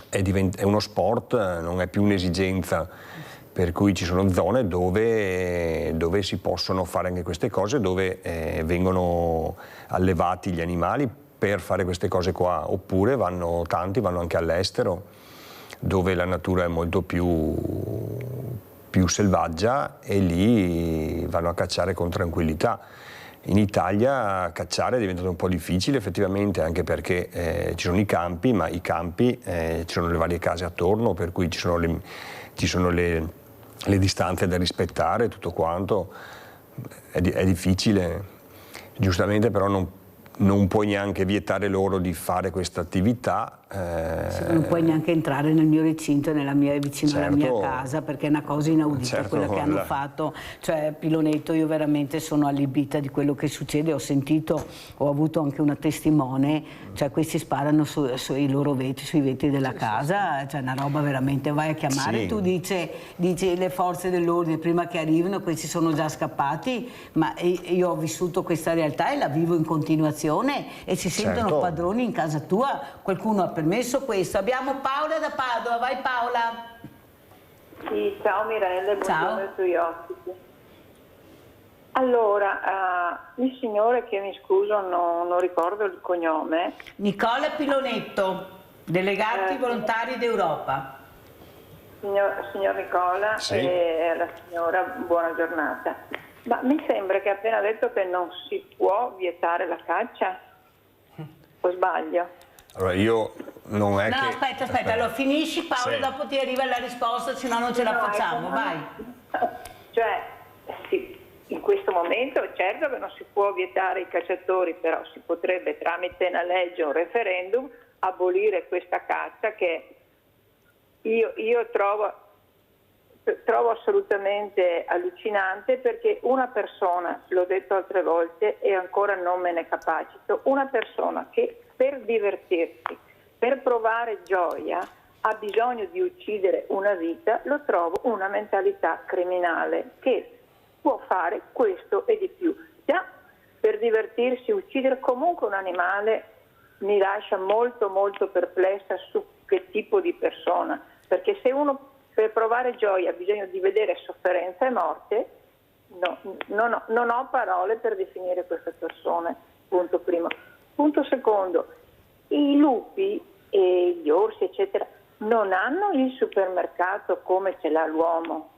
è uno sport, non è più un'esigenza, per cui ci sono zone dove si possono fare anche queste cose, dove vengono allevati gli animali per fare queste cose qua, oppure tanti vanno anche all'estero, dove la natura è molto più selvaggia, e lì vanno a cacciare con tranquillità. In Italia cacciare è diventato un po' difficile effettivamente, anche perché ci sono i campi, ma i campi ci sono le varie case attorno, per cui ci sono le distanze da rispettare, tutto quanto, è difficile. Giustamente però non puoi neanche vietare loro di fare questa attività. Non puoi neanche entrare nel mio recinto, vicino alla mia casa, perché è una cosa inaudita quella che hanno fatto. Cioè, Pilonetto, io veramente sono allibita di quello che succede. Ho avuto anche una testimone, cioè questi sparano sui loro vetri, sui vetri della casa, cioè una roba veramente, vai a chiamare, tu dici le forze dell'ordine prima che arrivino, questi sono già scappati, ma io ho vissuto questa realtà e la vivo in continuazione, e si sentono padroni in casa tua. Qualcuno ha permesso questo? Abbiamo Paola da Padova, vai Paola. Sì, ciao Mirella, buongiorno ai tuoi ospiti. Allora, il signore, che mi scuso, non ricordo il cognome. Nicola Pilonetto, delegati volontari d'Europa. Signor Nicola e alla signora, buona giornata. Ma mi sembra che ha appena detto che non si può vietare la caccia, o sbaglio? Allora io non è No, che... aspetta, allora finisci Paolo, Sì. dopo ti arriva la risposta, se no non ce la facciamo, vai. Cioè, sì, in questo momento certo che non si può vietare i cacciatori, però si potrebbe tramite una legge o un referendum abolire questa caccia che io trovo assolutamente allucinante, perché una persona, l'ho detto altre volte e ancora non me ne capacito, una persona che per divertirsi, per provare gioia, ha bisogno di uccidere una vita, lo trovo una mentalità criminale che può fare questo e di più. Già per divertirsi, uccidere comunque un animale mi lascia molto molto perplessa su che tipo di persona, perché se uno per provare gioia ha bisogno di vedere sofferenza e morte, non ho parole per definire queste persone, punto primo. Punto secondo, i lupi e gli orsi eccetera non hanno il supermercato come ce l'ha l'uomo,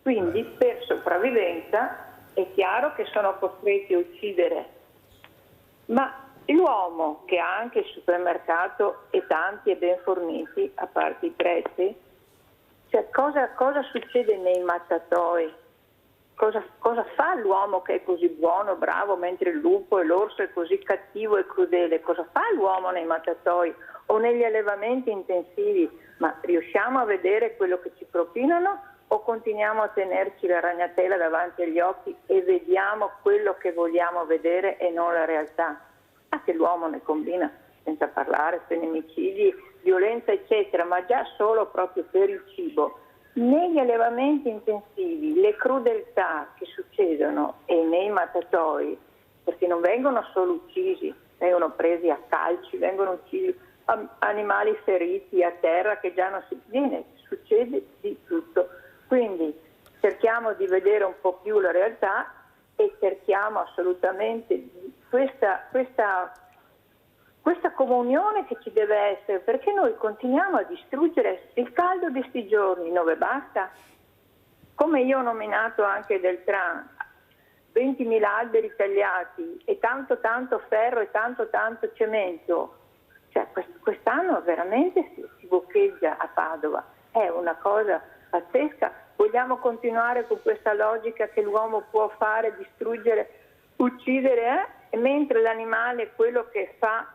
quindi per sopravvivenza è chiaro che sono costretti a uccidere, ma l'uomo che ha anche il supermercato e tanti e ben forniti, a parte i prezzi, cioè cosa succede nei mattatoi? Cosa fa l'uomo che è così buono, bravo, mentre il lupo e l'orso è così cattivo e crudele? Cosa fa l'uomo nei mattatoi o negli allevamenti intensivi? Ma riusciamo a vedere quello che ci propinano o continuiamo a tenerci la ragnatela davanti agli occhi e vediamo quello che vogliamo vedere e non la realtà? Anche l'uomo ne combina, senza parlare, femminicidi, violenza eccetera, ma già solo proprio per il cibo. Negli allevamenti intensivi le crudeltà che succedono e nei mattatoi, perché non vengono solo uccisi, vengono presi a calci, vengono uccisi animali feriti a terra che già non si viene, succede di tutto. Quindi cerchiamo di vedere un po' più la realtà e cerchiamo assolutamente questa comunione che ci deve essere, perché noi continuiamo a distruggere. Il caldo di sti giorni dove basta, come io ho nominato anche del Tran, 20.000 alberi tagliati e tanto ferro e tanto cemento, cioè quest'anno veramente si boccheggia a Padova, è una cosa pazzesca. Vogliamo continuare con questa logica che l'uomo può fare, distruggere, uccidere, mentre l'animale è quello che fa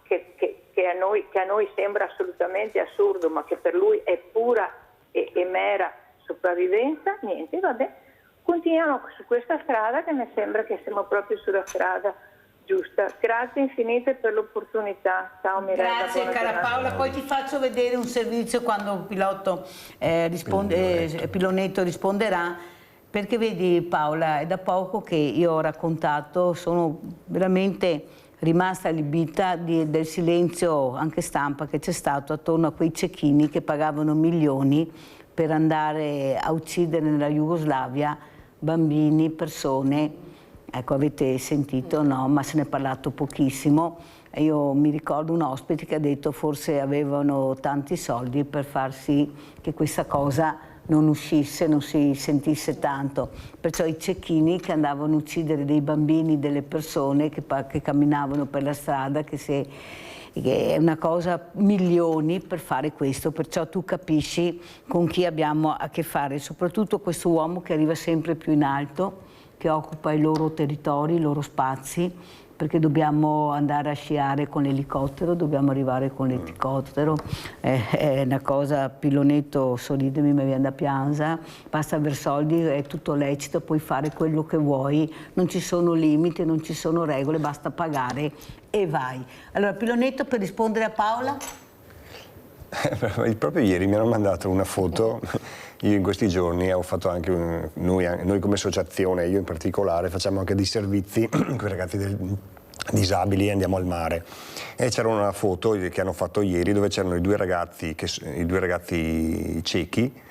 che a noi sembra assolutamente assurdo, ma che per lui è pura e mera sopravvivenza. Niente, vabbè, continuiamo su questa strada che mi sembra che siamo proprio sulla strada giusta. Grazie infinite per l'opportunità. Ciao Mirella. Grazie cara Paola, poi ti faccio vedere un servizio quando Pilonetto risponderà, perché vedi Paola, è da poco che io ho raccontato, sono veramente rimasta allibita del silenzio anche stampa che c'è stato attorno a quei cecchini che pagavano milioni per andare a uccidere nella Jugoslavia bambini, persone. Ecco, avete sentito, no? Ma se ne è parlato pochissimo. Io mi ricordo un ospite che ha detto forse avevano tanti soldi per far sì che questa cosa non uscisse, non si sentisse tanto. Perciò i cecchini che andavano a uccidere dei bambini, delle persone che camminavano per la strada, che è una cosa, milioni per fare questo, perciò tu capisci con chi abbiamo a che fare, soprattutto questo uomo che arriva sempre più in alto, che occupa i loro territori, i loro spazi, perché dobbiamo andare a sciare con l'elicottero, dobbiamo arrivare con l'elicottero, è una cosa, Pilonetto, sorridemi, mi viene da piangere, basta aver soldi, è tutto lecito, puoi fare quello che vuoi, non ci sono limiti, non ci sono regole, basta pagare e vai. Allora Pilonetto, per rispondere a Paola? Proprio ieri mi hanno mandato una foto, io in questi giorni ho fatto anche, noi come associazione, io in particolare, facciamo anche dei servizi con i ragazzi disabili e andiamo al mare. E c'era una foto che hanno fatto ieri dove c'erano i due ragazzi ciechi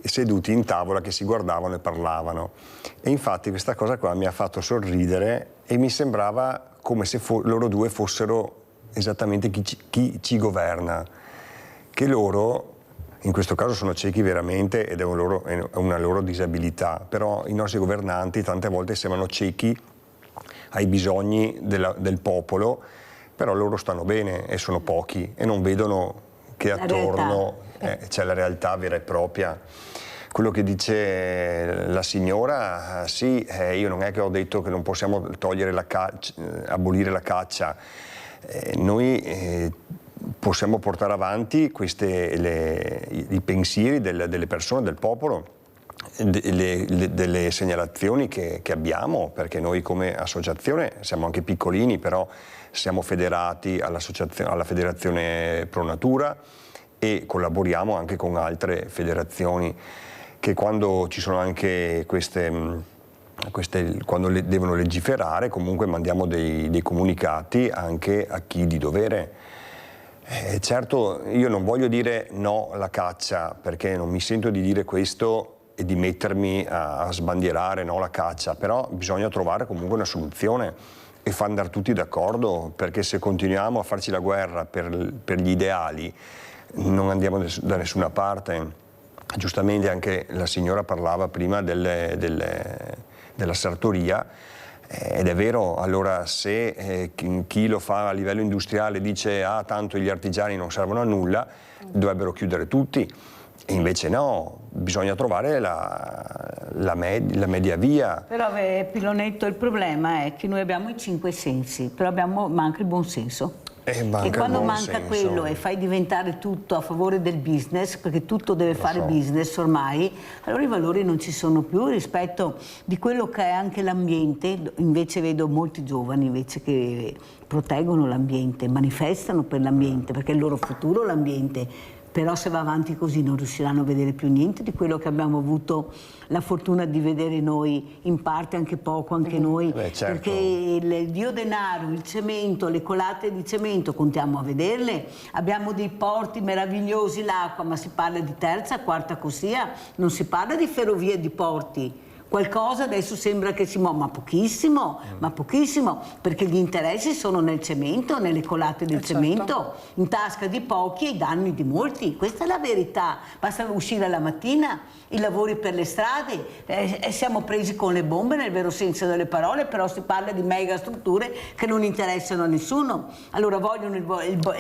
seduti in tavola che si guardavano e parlavano. E infatti questa cosa qua mi ha fatto sorridere e mi sembrava come se loro due fossero esattamente chi ci governa. Che loro in questo caso sono ciechi veramente ed è una loro disabilità, però i nostri governanti tante volte sembrano ciechi ai bisogni del popolo, però loro stanno bene e sono pochi e non vedono che attorno c'è la realtà vera e propria. Quello che dice la signora, sì, io non è che ho detto che non possiamo abolire la caccia, noi possiamo portare avanti i pensieri delle persone, del popolo, delle segnalazioni che abbiamo, perché noi come associazione siamo anche piccolini, però siamo federati alla Federazione Pro Natura e collaboriamo anche con altre federazioni che quando ci sono anche quando devono legiferare comunque mandiamo dei comunicati anche a chi di dovere. Certo, io non voglio dire no alla caccia, perché non mi sento di dire questo e di mettermi a sbandierare no alla caccia, però bisogna trovare comunque una soluzione e far andare tutti d'accordo, perché se continuiamo a farci la guerra per gli ideali non andiamo da nessuna parte. Giustamente anche la signora parlava prima della sartoria, ed è vero, allora se chi lo fa a livello industriale dice tanto gli artigiani non servono a nulla, dovrebbero chiudere tutti, e invece no, bisogna trovare la media via. Però Pilonetto, il problema è che noi abbiamo i 5 sensi, però manca il buon senso. E quando manca quello e fai diventare tutto a favore del business, perché tutto deve fare business ormai, allora i valori non ci sono più rispetto di quello che è anche l'ambiente. Invece vedo molti giovani invece che proteggono l'ambiente, manifestano per l'ambiente, perché è il loro futuro l'ambiente. Però se va avanti così non riusciranno a vedere più niente di quello che abbiamo avuto la fortuna di vedere noi, in parte anche poco, anche noi, certo. Perché il dio denaro, il cemento, le colate di cemento, contiamo a vederle, abbiamo dei porti meravigliosi, l'acqua, ma si parla di terza, quarta corsia, non si parla di ferrovie e di porti. Qualcosa adesso sembra che si muova, ma pochissimo, perché gli interessi sono nel cemento, nelle colate del cemento, in tasca di pochi e i danni di molti. Questa è la verità. Basta uscire la mattina, i lavori per le strade, siamo presi con le bombe nel vero senso delle parole, però si parla di mega strutture che non interessano a nessuno. Allora vogliono il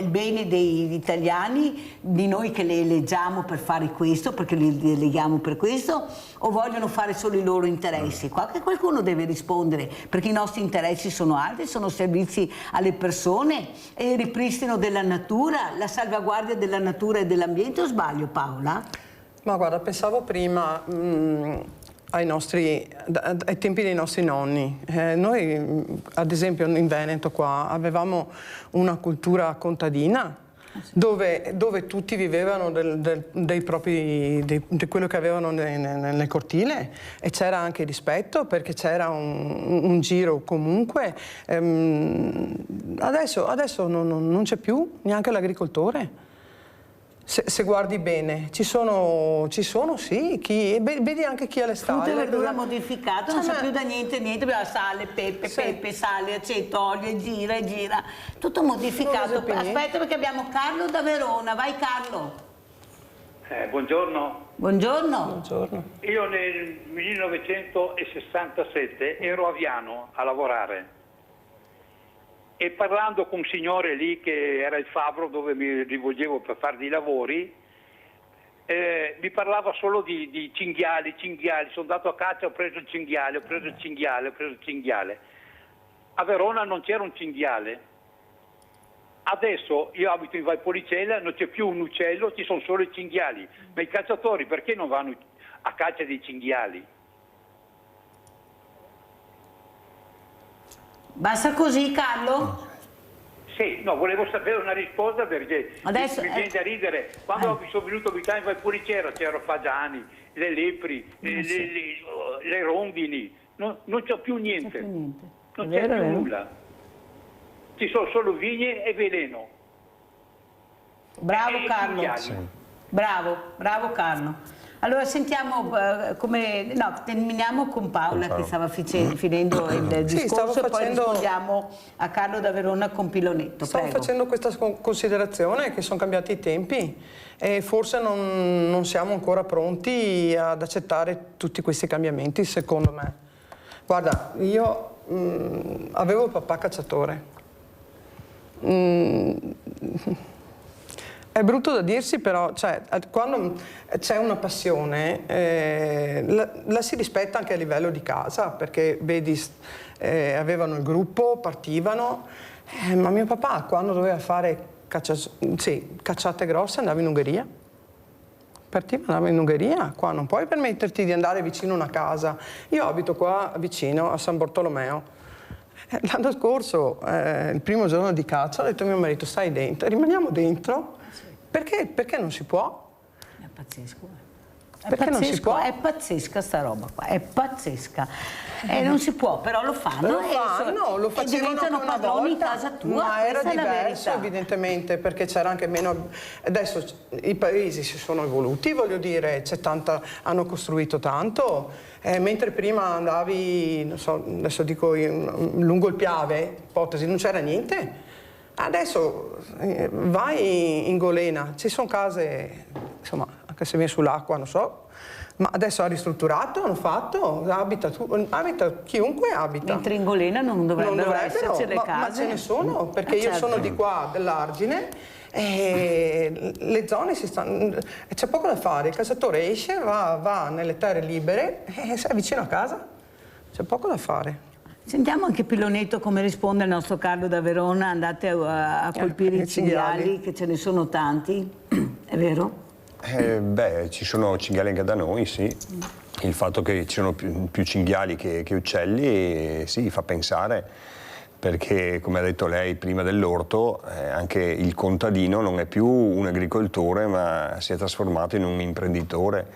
bene degli italiani, di noi che le eleggiamo per fare questo, perché li eleghiamo per questo, o vogliono fare solo i loro interessi? Qua che qualcuno deve rispondere, perché i nostri interessi sono altri, sono servizi alle persone e il ripristino della natura, la salvaguardia della natura e dell'ambiente, o sbaglio Paola? Ma guarda, pensavo prima ai tempi dei nostri nonni. Noi ad esempio in Veneto qua avevamo una cultura contadina, dove tutti vivevano di quello che avevano nel cortile, e c'era anche rispetto, perché c'era un giro comunque. Adesso non c'è più neanche l'agricoltore. Se guardi bene, ci sono sì, vedi anche chi ha le stalle. Frutta e verdura modificata, non sa più da niente, sale, pepe, sale, aceto, olio, e gira, tutto modificato. Aspetta, perché abbiamo Carlo da Verona, vai Carlo. Buongiorno. Buongiorno. Io nel 1967 ero a Viano a lavorare. E parlando con un signore lì che era il fabbro dove mi rivolgevo per fare dei lavori, mi parlava solo di cinghiali, sono andato a caccia, ho preso il cinghiale. A Verona non c'era un cinghiale. Adesso io abito in Valpolicella, non c'è più un uccello, ci sono solo i cinghiali. Ma i cacciatori perché non vanno a caccia dei cinghiali? Basta così, Carlo? Sì, no, volevo sapere una risposta, perché adesso, mi viene da ridere. Quando sono venuto a abitare in Valpolicella c'erano fagiani, le lepri, le rondini, non c'è più niente, non c'è più nulla. Ci sono solo vigne e veleno. Bravo Carlo. Bravo Carlo. Allora sentiamo terminiamo con Paola che stava finendo il discorso e poi rispondiamo a Carlo da Verona con Pilonetto. Stavo facendo questa considerazione che sono cambiati i tempi e forse non siamo ancora pronti ad accettare tutti questi cambiamenti, secondo me. Guarda, io avevo papà cacciatore. È brutto da dirsi, però quando c'è una passione la si rispetta anche a livello di casa, perché vedi, avevano il gruppo, partivano, ma mio papà quando doveva fare cacciate grosse andava in Ungheria. Andava in Ungheria, qua non puoi permetterti di andare vicino a una casa. Io abito qua vicino a San Bartolomeo. L'anno scorso, il primo giorno di caccia, ho detto a mio marito stai dentro, rimaniamo dentro. Perché non si può? È pazzesco. È pazzesca sta roba qua, è pazzesca. Non si può, però lo fanno. Lo facevano e diventano padroni in casa tua. Ma era diverso diverso evidentemente, perché c'era anche meno. Adesso i paesi si sono evoluti, voglio dire, hanno costruito tanto, mentre prima andavi, non so, adesso dico lungo il Piave, ipotesi, non c'era niente. Adesso vai in Golena, ci sono case, insomma, anche se vieni sull'acqua, non so, ma adesso ha ristrutturato, hanno fatto, abita chiunque abita. Mentre in Golena non dovrebbero esserci le case. Ma ce ne sono, perché io sono di qua, dell'Argine, e le zone c'è poco da fare, il cacciatore esce, va nelle terre libere e è vicino a casa, c'è poco da fare. Sentiamo anche Pilonetto come risponde il nostro Carlo da Verona. Andate a colpire i cinghiali, che ce ne sono tanti, è vero? Ci sono cinghiali anche da noi, sì. Il fatto che ci sono più cinghiali che uccelli, sì, fa pensare, perché come ha detto lei prima dell'orto, anche il contadino non è più un agricoltore, ma si è trasformato in un imprenditore,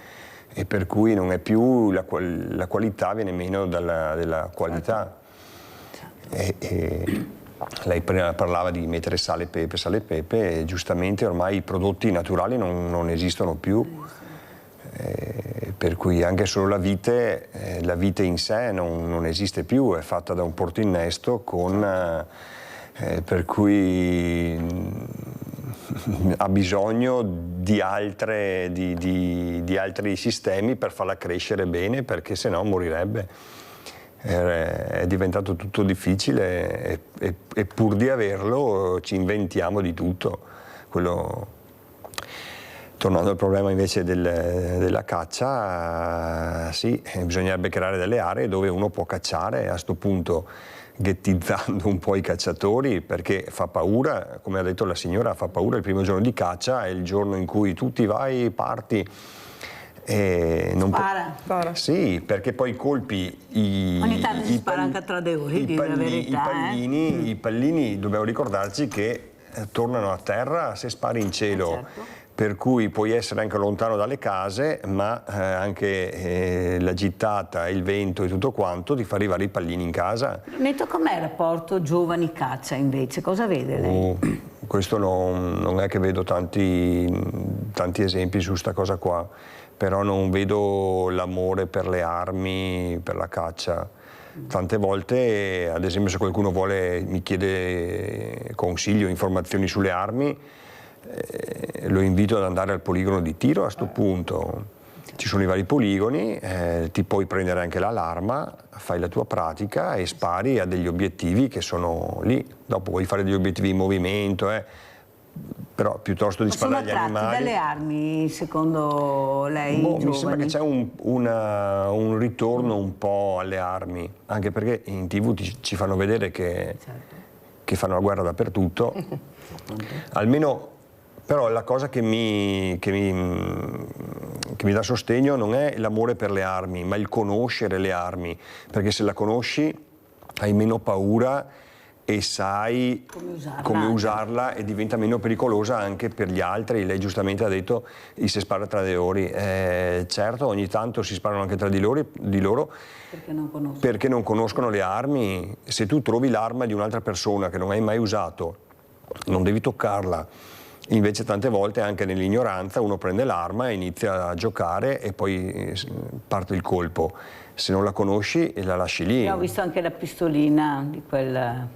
e per cui non è più la qualità, viene meno della qualità. Lei prima parlava di mettere sale e pepe, e giustamente ormai i prodotti naturali non esistono più, per cui anche solo la vite in sé non esiste più, è fatta da un porto-innesto per cui ha bisogno di altri sistemi per farla crescere bene, perché sennò morirebbe. È diventato tutto difficile e pur di averlo ci inventiamo di tutto. Tornando al problema invece della caccia, sì, bisognerebbe creare delle aree dove uno può cacciare, a sto punto ghettizzando un po' i cacciatori, perché fa paura, come ha detto la signora, fa paura il primo giorno di caccia, è il giorno in cui tutti parti. Spara. Sì, perché poi i colpi ogni tanto si spara anche a Tradeori, dire la verità. I pallini dobbiamo ricordarci che tornano a terra se spari in cielo. Certo. Per cui puoi essere anche lontano dalle case, ma anche la gittata, il vento e tutto quanto ti fa arrivare i pallini in casa. Netto, com'è il rapporto giovani-caccia invece? Cosa vede lei? Questo non è che vedo tanti esempi su sta cosa qua, però non vedo l'amore per le armi, per la caccia. Tante volte, ad esempio, se qualcuno mi chiede consiglio, informazioni sulle armi, lo invito ad andare al poligono di tiro. A sto punto ci sono i vari poligoni, ti puoi prendere anche l'alarma, fai la tua pratica e spari a degli obiettivi che sono lì. Dopo puoi fare degli obiettivi in movimento, però piuttosto di sparare agli animali. Sono attratti dalle armi, secondo lei? Mi sembra che c'è un ritorno un po' alle armi, anche perché in TV ci fanno vedere che fanno la guerra dappertutto. Almeno. Però la cosa che mi dà sostegno non è l'amore per le armi, ma il conoscere le armi, perché se la conosci hai meno paura e sai come usarla e diventa meno pericolosa anche per gli altri. Lei giustamente ha detto che si spara tra di loro. Certo, ogni tanto si sparano anche tra di loro perché non conoscono le armi. Se tu trovi l'arma di un'altra persona che non hai mai usato, non devi toccarla, Invece tante volte anche nell'ignoranza uno prende l'arma e inizia a giocare e poi parte il colpo. Se non la conosci la lasci lì. Io ho visto anche la pistolina di quel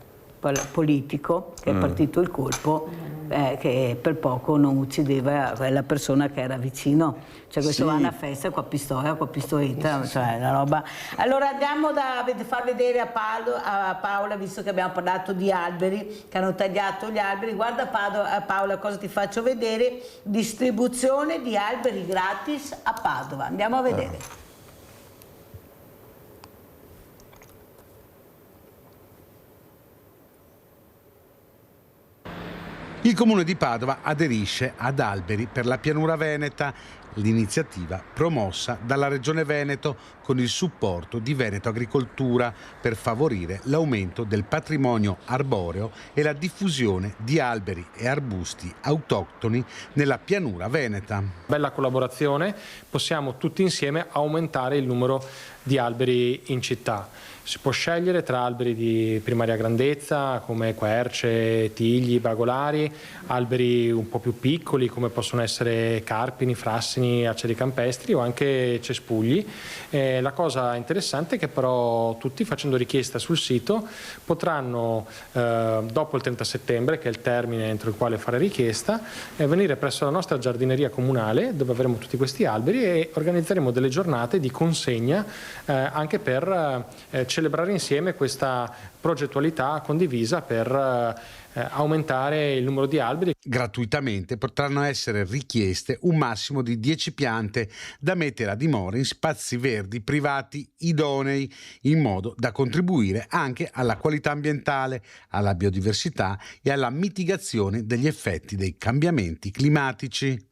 politico che è partito il colpo, che per poco non uccideva la persona che era vicino. Cioè questo va a una festa con pistoletta, cioè una roba. Allora andiamo a far vedere a Paola, visto che abbiamo parlato di alberi, che hanno tagliato gli alberi. Guarda Paola, cosa ti faccio vedere: distribuzione di alberi gratis a Padova. Andiamo a vedere. Il Comune di Padova aderisce ad Alberi per la Pianura Veneta, l'iniziativa promossa dalla Regione Veneto con il supporto di Veneto Agricoltura per favorire l'aumento del patrimonio arboreo e la diffusione di alberi e arbusti autoctoni nella Pianura Veneta. Bella collaborazione, possiamo tutti insieme aumentare il numero di alberi in città. Si può scegliere tra alberi di primaria grandezza come querce, tigli, bagolari, alberi un po' più piccoli come possono essere carpini, frassini, aceri campestri o anche cespugli. La cosa interessante è che però tutti, facendo richiesta sul sito, potranno dopo il 30 settembre, che è il termine entro il quale fare richiesta, venire presso la nostra giardineria comunale dove avremo tutti questi alberi e organizzeremo delle giornate di consegna anche per celebrare insieme questa progettualità condivisa per aumentare il numero di alberi. Gratuitamente potranno essere richieste un massimo di 10 piante da mettere a dimora in spazi verdi privati idonei, in modo da contribuire anche alla qualità ambientale, alla biodiversità e alla mitigazione degli effetti dei cambiamenti climatici.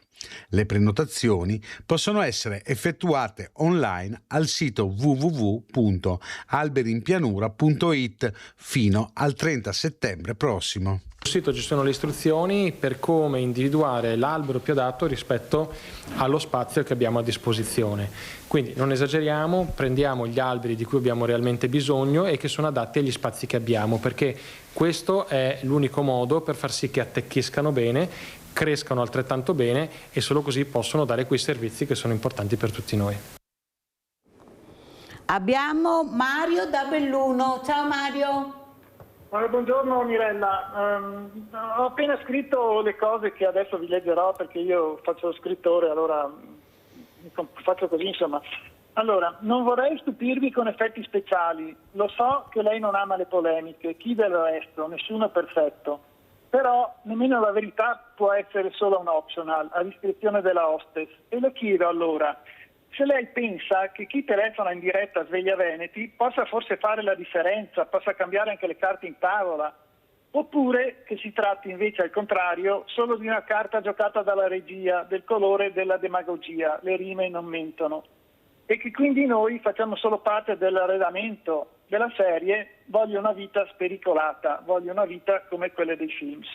Le prenotazioni possono essere effettuate online al sito www.alberinpianura.it fino al 30 settembre prossimo. Sul sito ci sono le istruzioni per come individuare l'albero più adatto rispetto allo spazio che abbiamo a disposizione. Quindi non esageriamo, prendiamo gli alberi di cui abbiamo realmente bisogno e che sono adatti agli spazi che abbiamo, perché questo è l'unico modo per far sì che attecchiscano bene, crescano altrettanto bene e solo così possono dare quei servizi che sono importanti per tutti noi. Abbiamo Mario da Belluno. Ciao Mario. Buongiorno Mirella, ho appena scritto le cose che adesso vi leggerò perché io faccio lo scrittore, allora faccio così insomma. Allora, non vorrei stupirvi con effetti speciali, lo so che lei non ama le polemiche, chi del resto, nessuno è perfetto. Però nemmeno la verità può essere solo un optional a discrezione della hostess. E le chiedo allora, se lei pensa che chi telefona in diretta a Sveglia Veneti possa forse fare la differenza, possa cambiare anche le carte in tavola, oppure che si tratti invece al contrario solo di una carta giocata dalla regia, del colore della demagogia, le rime non mentono, e che quindi noi facciamo solo parte dell'arredamento della serie voglio una vita spericolata, voglio una vita come quelle dei films.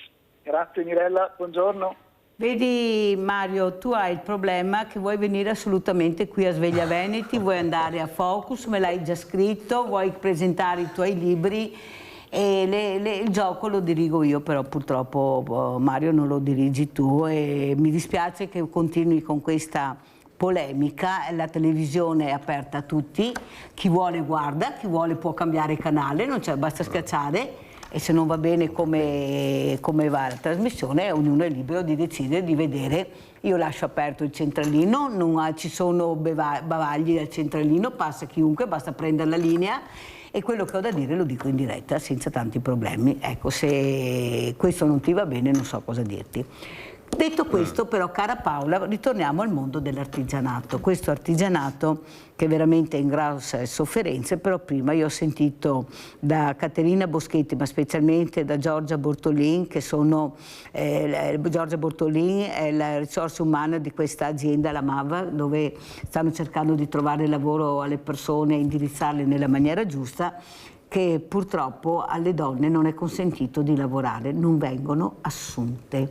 Grazie Mirella, buongiorno. Vedi Mario, tu hai il problema che vuoi venire assolutamente qui a Sveglia Veneti, vuoi andare a Focus, me l'hai già scritto, vuoi presentare i tuoi libri e il gioco lo dirigo io, però purtroppo Mario non lo dirigi tu e mi dispiace che continui con questa polemica. La televisione è aperta a tutti, chi vuole guarda, chi vuole può cambiare canale, non c'è, basta schiacciare e se non va bene come va la trasmissione ognuno è libero di decidere di vedere. Io lascio aperto il centralino, non ci sono bavagli al centralino, passa chiunque, basta prendere la linea e quello che ho da dire lo dico in diretta senza tanti problemi. Ecco, se questo non ti va bene non so cosa dirti. Detto questo però, cara Paola, ritorniamo al mondo dell'artigianato. Questo artigianato che veramente è in grosse sofferenze, però prima io ho sentito da Caterina Boschetti, ma specialmente da Giorgia Bortolin, che sono Giorgia Bortolin è la risorsa umana di questa azienda, la MAV, dove stanno cercando di trovare lavoro alle persone e indirizzarle nella maniera giusta, che purtroppo alle donne non è consentito di lavorare, non vengono assunte,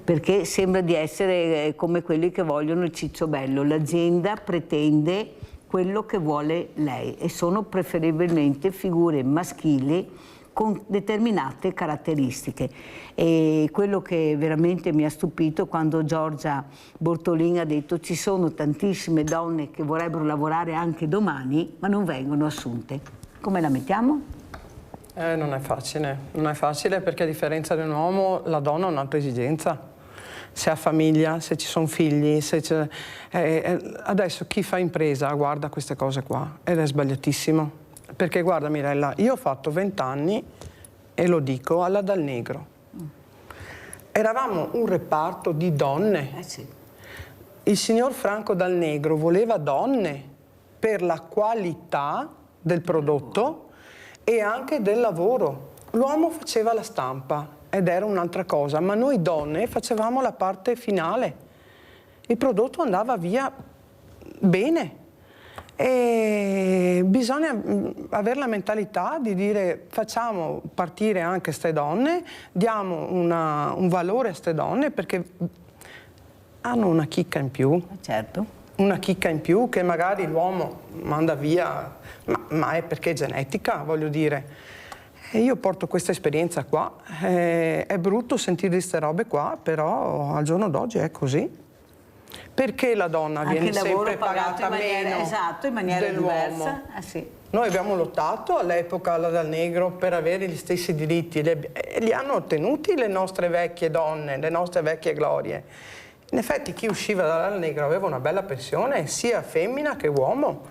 perché sembra di essere come quelli che vogliono il ciccio bello. L'azienda pretende quello che vuole lei e sono preferibilmente figure maschili con determinate caratteristiche. E quello che veramente mi ha stupito quando Giorgia Bortolin ha detto: ci sono tantissime donne che vorrebbero lavorare anche domani ma non vengono assunte. Come la mettiamo? Non è facile perché a differenza di un uomo la donna ha un'altra esigenza. Se ha famiglia, se ci sono figli, adesso chi fa impresa guarda queste cose qua ed è sbagliatissimo. Perché guarda Mirella, io ho fatto 20 anni, e lo dico, alla Dal Negro. Eravamo un reparto di donne. Sì. Il signor Franco Dal Negro voleva donne per la qualità del prodotto e anche del lavoro. L'uomo faceva la stampa ed era un'altra cosa, ma noi donne facevamo la parte finale. Il prodotto andava via bene. E bisogna avere la mentalità di dire: facciamo partire anche queste donne, diamo un valore a queste donne perché hanno una chicca in più. Certo. Una chicca in più che magari l'uomo manda via, ma è perché è genetica, voglio dire. E io porto questa esperienza qua, è brutto sentire queste robe qua, però al giorno d'oggi è così. Perché la donna viene sempre pagata meno in maniera dell'uomo? Sì. Noi abbiamo lottato all'epoca alla Dal Negro per avere gli stessi diritti, li hanno ottenuti le nostre vecchie donne, le nostre vecchie glorie. In effetti chi usciva dalla Dal Negro aveva una bella pensione, sia femmina che uomo.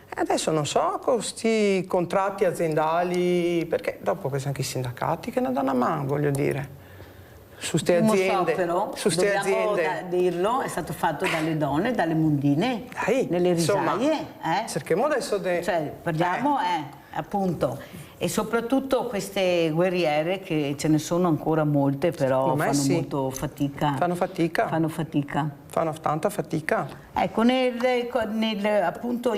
E adesso non so, con questi contratti aziendali, perché dopo questi anche i sindacati che ne danno a mano, voglio dire. Su ste aziende, però, dobbiamo dirlo, è stato fatto dalle donne, dalle mondine, nelle risaie. Cerchiamo adesso di... Cioè, parliamo, appunto, e soprattutto queste guerriere, che ce ne sono ancora molte, però fanno molto fatica. Fanno fatica? Fanno fatica. Fanno tanta fatica. Ecco, appunto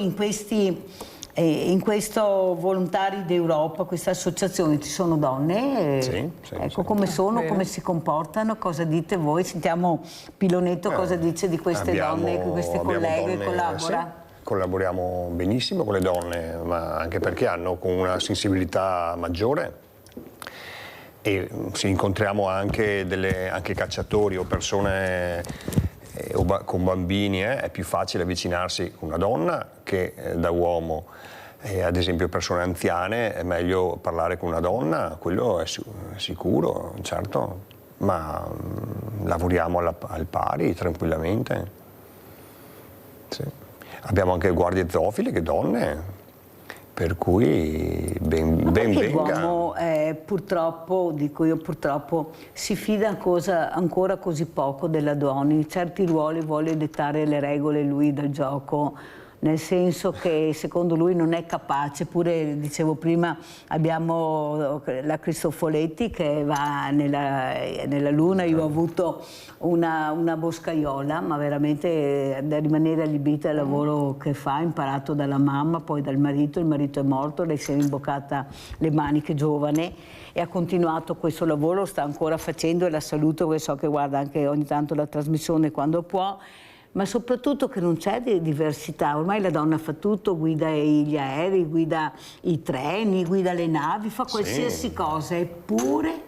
in questo Volontari d'Europa, questa associazione, ci sono donne? Sì, ecco, come sono, bene. Come si comportano, cosa dite voi? Sentiamo Pilonetto cosa dice di queste donne, queste colleghe, collabora? Sì, collaboriamo benissimo con le donne, ma anche perché hanno una sensibilità maggiore. E se incontriamo anche cacciatori o persone con bambini, è più facile avvicinarsi con una donna che da uomo. Ad esempio persone anziane è meglio parlare con una donna, quello è sicuro, certo, ma lavoriamo al pari tranquillamente. Sì. Abbiamo anche guardie zoofile, che donne, per cui ben venga. L'uomo purtroppo, dico io purtroppo, si fida ancora così poco della donna, in certi ruoli vuole dettare le regole lui del gioco, nel senso che secondo lui non è capace. Pure, dicevo prima, abbiamo la Cristofoletti che va nella Luna. Io ho avuto una boscaiola, ma veramente da rimanere allibita al lavoro che fa, ha imparato dalla mamma, poi dal marito. Il marito è morto, lei si è imboccata le maniche giovane e ha continuato questo lavoro, lo sta ancora facendo, e la saluto, perché so che guarda anche ogni tanto la trasmissione quando può. Ma soprattutto che non c'è diversità, ormai la donna fa tutto, guida gli aerei, guida i treni, guida le navi, fa qualsiasi cosa, eppure,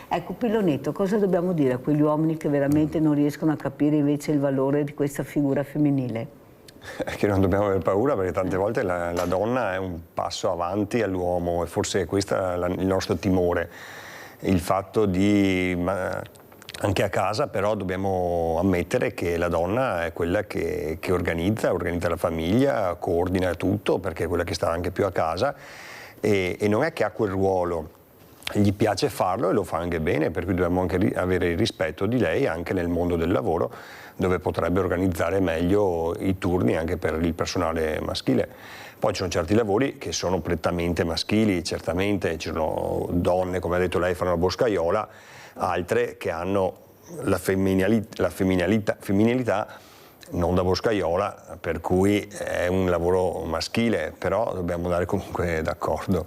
ecco Pilonetto, cosa dobbiamo dire a quegli uomini che veramente non riescono a capire invece il valore di questa figura femminile? Che non dobbiamo avere paura, perché tante volte la donna è un passo avanti all'uomo, e forse questo è il nostro timore, il fatto di... Anche a casa però dobbiamo ammettere che la donna è quella che organizza la famiglia, coordina tutto, perché è quella che sta anche più a casa, e non è che ha quel ruolo, gli piace farlo e lo fa anche bene, per cui dobbiamo anche avere il rispetto di lei anche nel mondo del lavoro, dove potrebbe organizzare meglio i turni anche per il personale maschile. Poi ci sono certi lavori che sono prettamente maschili, certamente ci sono donne, come ha detto lei, fanno la boscaiola, altre che hanno la femminilità non da boscaiola, per cui è un lavoro maschile, però dobbiamo andare comunque d'accordo.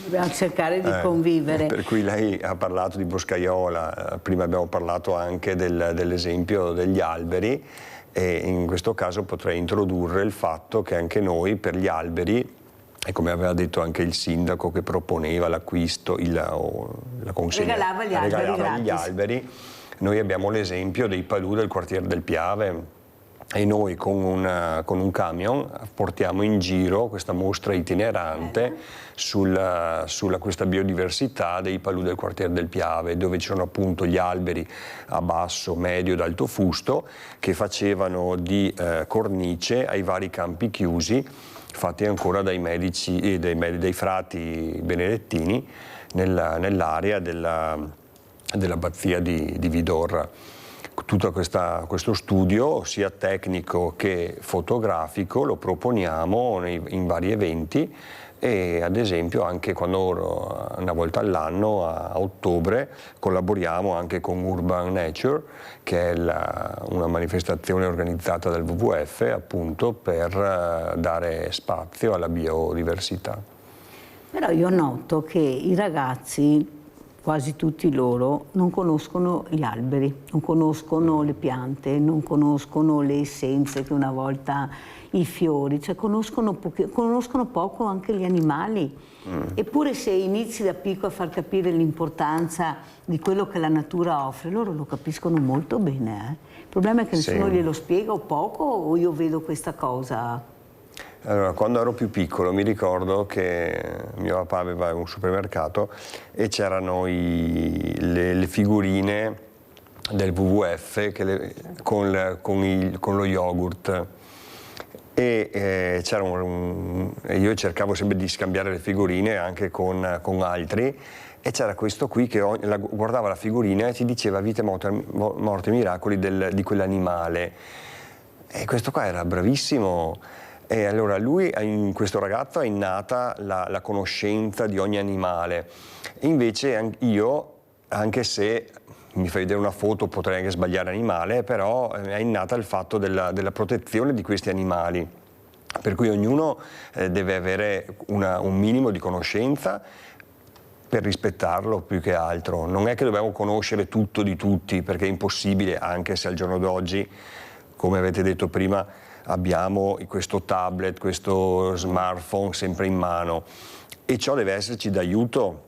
Dobbiamo cercare di convivere. Per cui lei ha parlato di boscaiola, prima abbiamo parlato anche dell'esempio degli alberi, e in questo caso potrei introdurre il fatto che anche noi per gli alberi e come aveva detto anche il sindaco che proponeva l'acquisto, la consegna, regalava gli alberi, noi abbiamo l'esempio dei palù del quartiere del Piave, e noi con un camion portiamo in giro questa mostra itinerante sulla questa biodiversità dei palù del quartiere del Piave, dove ci sono appunto gli alberi a basso, medio ed alto fusto che facevano di cornice ai vari campi chiusi fatti ancora dai medici e dei frati benedettini nell'area dell'abbazia di Vidorra. Tutto questo studio, sia tecnico che fotografico, lo proponiamo in vari eventi, e ad esempio anche quando una volta all'anno, a ottobre, collaboriamo anche con Urban Nature, che è una manifestazione organizzata dal WWF appunto per dare spazio alla biodiversità. Però io noto che i ragazzi, quasi tutti loro, non conoscono gli alberi, non conoscono le piante, non conoscono le essenze che una volta, i fiori, cioè conoscono poco anche gli animali. Eppure se inizi da piccolo a far capire l'importanza di quello che la natura offre, loro lo capiscono molto bene. Il problema è che nessuno glielo spiega o poco, o io vedo questa cosa. Allora, quando ero più piccolo mi ricordo che mio papà aveva un supermercato e c'erano le figurine del WWF con lo yogurt, e io cercavo sempre di scambiare le figurine anche con altri, e c'era questo qui che guardava la figurina e ti diceva vite, morte, miracoli di quell'animale, e questo qua era bravissimo. E allora in questo ragazzo è innata la conoscenza di ogni animale. E invece io, anche se mi fai vedere una foto, potrei anche sbagliare animale, però è innata il fatto della protezione di questi animali. Per cui ognuno deve avere un minimo di conoscenza per rispettarlo più che altro. Non è che dobbiamo conoscere tutto di tutti, perché è impossibile, anche se al giorno d'oggi, come avete detto prima, abbiamo questo tablet, questo smartphone sempre in mano, e ciò deve esserci d'aiuto,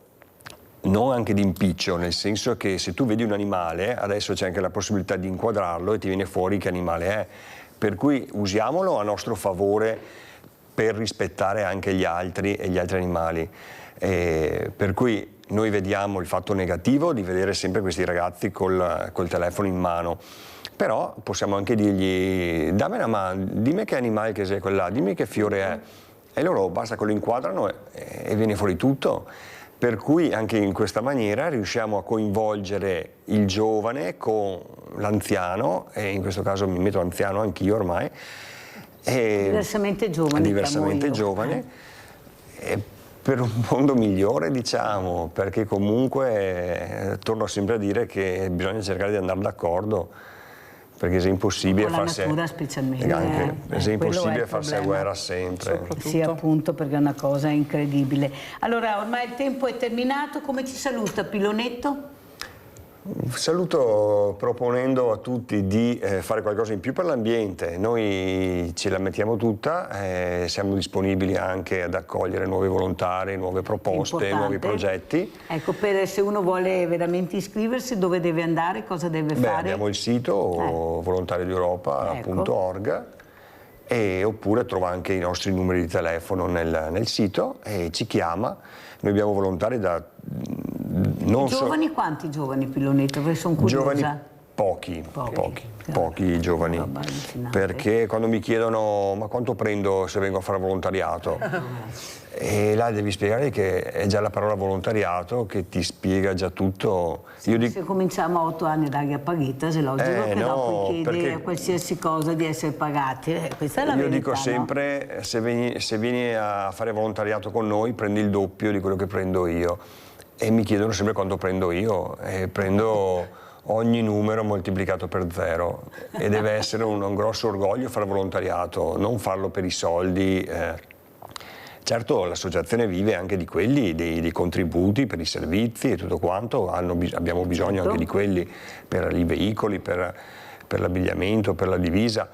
non anche di impiccio, nel senso che se tu vedi un animale, adesso c'è anche la possibilità di inquadrarlo e ti viene fuori che animale è, per cui usiamolo a nostro favore per rispettare anche gli altri e gli altri animali. Per cui noi vediamo il fatto negativo di vedere sempre questi ragazzi col telefono in mano, però possiamo anche dirgli dammi una mano, dimmi che animale che sei quella, dimmi che fiore è, e loro basta che lo inquadrano e viene fuori tutto. Per cui anche in questa maniera riusciamo a coinvolgere il giovane con l'anziano, e in questo caso mi metto anziano anch'io ormai, diversamente giovane, per un mondo migliore, diciamo, perché comunque torno sempre a dire che bisogna cercare di andare d'accordo, perché se è impossibile farsi guerra sempre. Sì, appunto, perché è una cosa incredibile. Allora, ormai il tempo è terminato, come ci saluta Pilonetto? Saluto proponendo a tutti di fare qualcosa in più per l'ambiente. Noi ce la mettiamo tutta, siamo disponibili anche ad accogliere nuovi volontari, nuove proposte, nuovi progetti. Ecco, se uno vuole veramente iscriversi, dove deve andare, cosa deve fare? Abbiamo il sito volontariodireuropa.org, oppure trova anche i nostri numeri di telefono nel sito e ci chiama. Noi abbiamo volontari da giovani, quanti giovani Pilonetto? Perché sono curiosa. Giovani pochi giovani, perché quando mi chiedono ma quanto prendo se vengo a fare volontariato, e là devi spiegare che è già la parola volontariato che ti spiega già tutto. Se cominciamo a 8 anni a dargli a paghetta, se logico che dopo chiede a qualsiasi cosa di essere pagati. Questa è la verità. Io dico sempre, se vieni a fare volontariato con noi, prendi il doppio di quello che prendo io. E mi chiedono sempre quanto prendo io, e prendo ogni numero moltiplicato per 0, e deve essere un grosso orgoglio fare volontariato, non farlo per i soldi. Certo, l'associazione vive anche di quelli, dei contributi per i servizi e tutto quanto, abbiamo bisogno anche di quelli per i veicoli, per l'abbigliamento, per la divisa.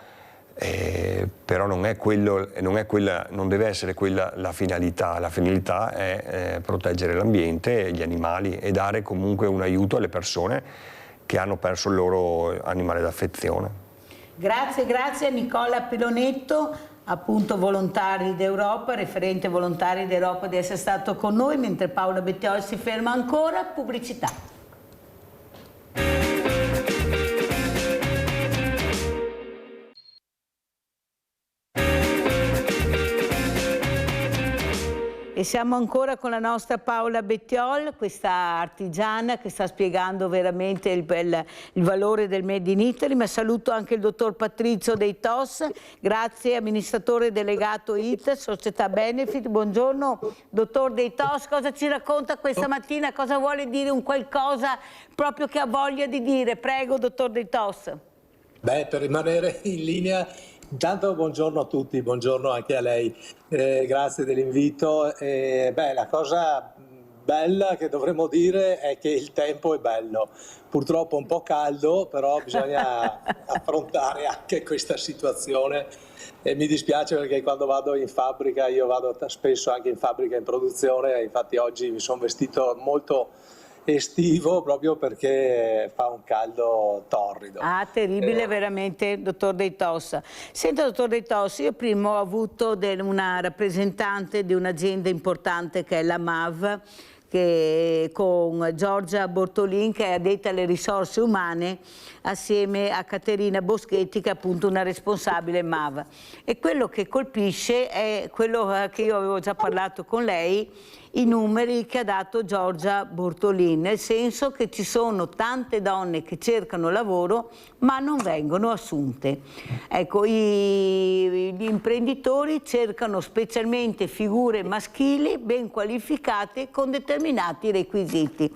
Però non deve essere quella la finalità è proteggere l'ambiente e gli animali e dare comunque un aiuto alle persone che hanno perso il loro animale d'affezione. Grazie a Nicola Pilonetto, appunto Volontari d'Europa, referente Volontari d'Europa, di essere stato con noi, mentre Paola Bettiol si ferma ancora. Pubblicità. E siamo ancora con la nostra Paola Bettiol, questa artigiana che sta spiegando veramente il valore del Made in Italy, ma saluto anche il dottor Patrizio Dei Tos, grazie, amministratore delegato IT, Società Benefit. Buongiorno dottor Dei Tos, cosa ci racconta questa mattina, cosa vuole dire, un qualcosa proprio che ha voglia di dire? Prego dottor Dei Tos. Beh, per rimanere in linea, intanto buongiorno a tutti, buongiorno anche a lei, grazie dell'invito. La cosa bella che dovremmo dire è che il tempo è bello, purtroppo un po' caldo, però bisogna affrontare anche questa situazione e mi dispiace perché quando vado in fabbrica, io vado spesso anche in fabbrica in produzione, infatti oggi mi sono vestito molto estivo proprio perché fa un caldo torrido. Ah, terribile veramente, dottor Dei Tos. Senta, dottor Dei Tos, io prima ho avuto una rappresentante di un'azienda importante che è la MAV, con Giorgia Bortolin, che è addetta alle risorse umane, assieme a Caterina Boschetti, che è appunto una responsabile MAV. E quello che colpisce è quello che io avevo già parlato con lei, i numeri che ha dato Giorgia Bortolin, nel senso che ci sono tante donne che cercano lavoro ma non vengono assunte. Ecco, gli imprenditori cercano specialmente figure maschili ben qualificate con determinati requisiti.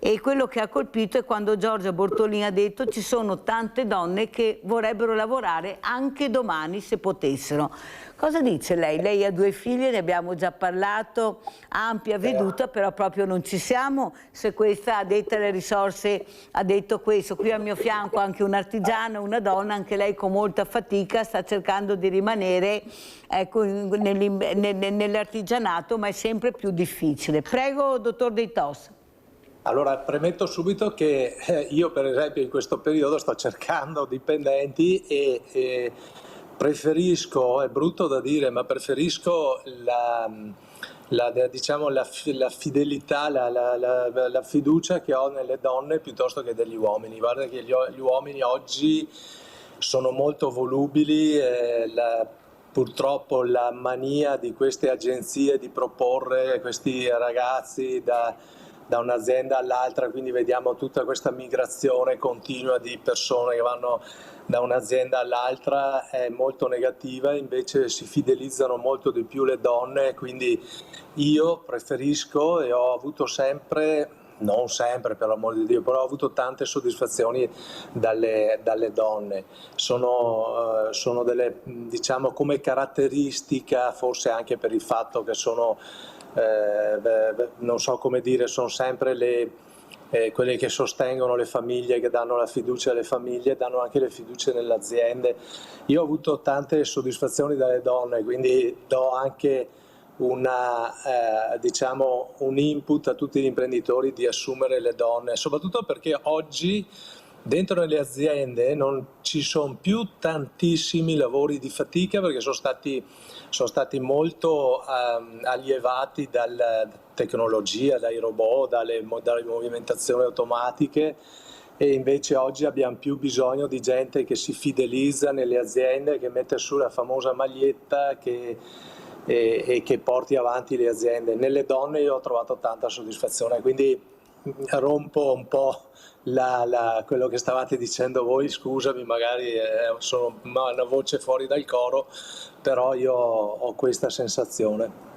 E quello che ha colpito è quando Giorgia Bortolin ha detto ci sono tante donne che vorrebbero lavorare anche domani se potessero. Cosa dice lei? Lei ha 2 figlie, ne abbiamo già parlato, ampia veduta, però proprio non ci siamo. Se questa addetta alle risorse ha detto questo, qui al mio fianco anche un'artigiana, una donna, anche lei con molta fatica sta cercando di rimanere, ecco, nell'artigianato, ma è sempre più difficile. Prego, dottor Dei Tos. Allora, premetto subito che io per esempio in questo periodo sto cercando dipendenti e preferisco, è brutto da dire, ma preferisco la fidelità, la fiducia che ho nelle donne piuttosto che degli uomini. Guarda che gli uomini oggi sono molto volubili, purtroppo la mania di queste agenzie di proporre questi ragazzi da un'azienda all'altra, quindi vediamo tutta questa migrazione continua di persone che vanno da un'azienda all'altra, è molto negativa, invece si fidelizzano molto di più le donne, quindi io preferisco e ho avuto sempre, non sempre per l'amor di Dio, però ho avuto tante soddisfazioni dalle donne. Sono delle, diciamo, come caratteristica, forse anche per il fatto che sono non so come dire, sono sempre quelle che sostengono le famiglie, che danno la fiducia alle famiglie, danno anche le fiducie nelle aziende. Io ho avuto tante soddisfazioni dalle donne, quindi do anche diciamo, un input a tutti gli imprenditori di assumere le donne, soprattutto perché oggi dentro le aziende non ci sono più tantissimi lavori di fatica perché sono stati molto allevati dalla tecnologia, dai robot, dalle movimentazioni automatiche, e invece oggi abbiamo più bisogno di gente che si fidelizza nelle aziende, che mette su la famosa maglietta e che porti avanti le aziende. Nelle donne io ho trovato tanta soddisfazione, quindi rompo un po' quello che stavate dicendo voi, scusami, magari sono una voce fuori dal coro, però io ho questa sensazione.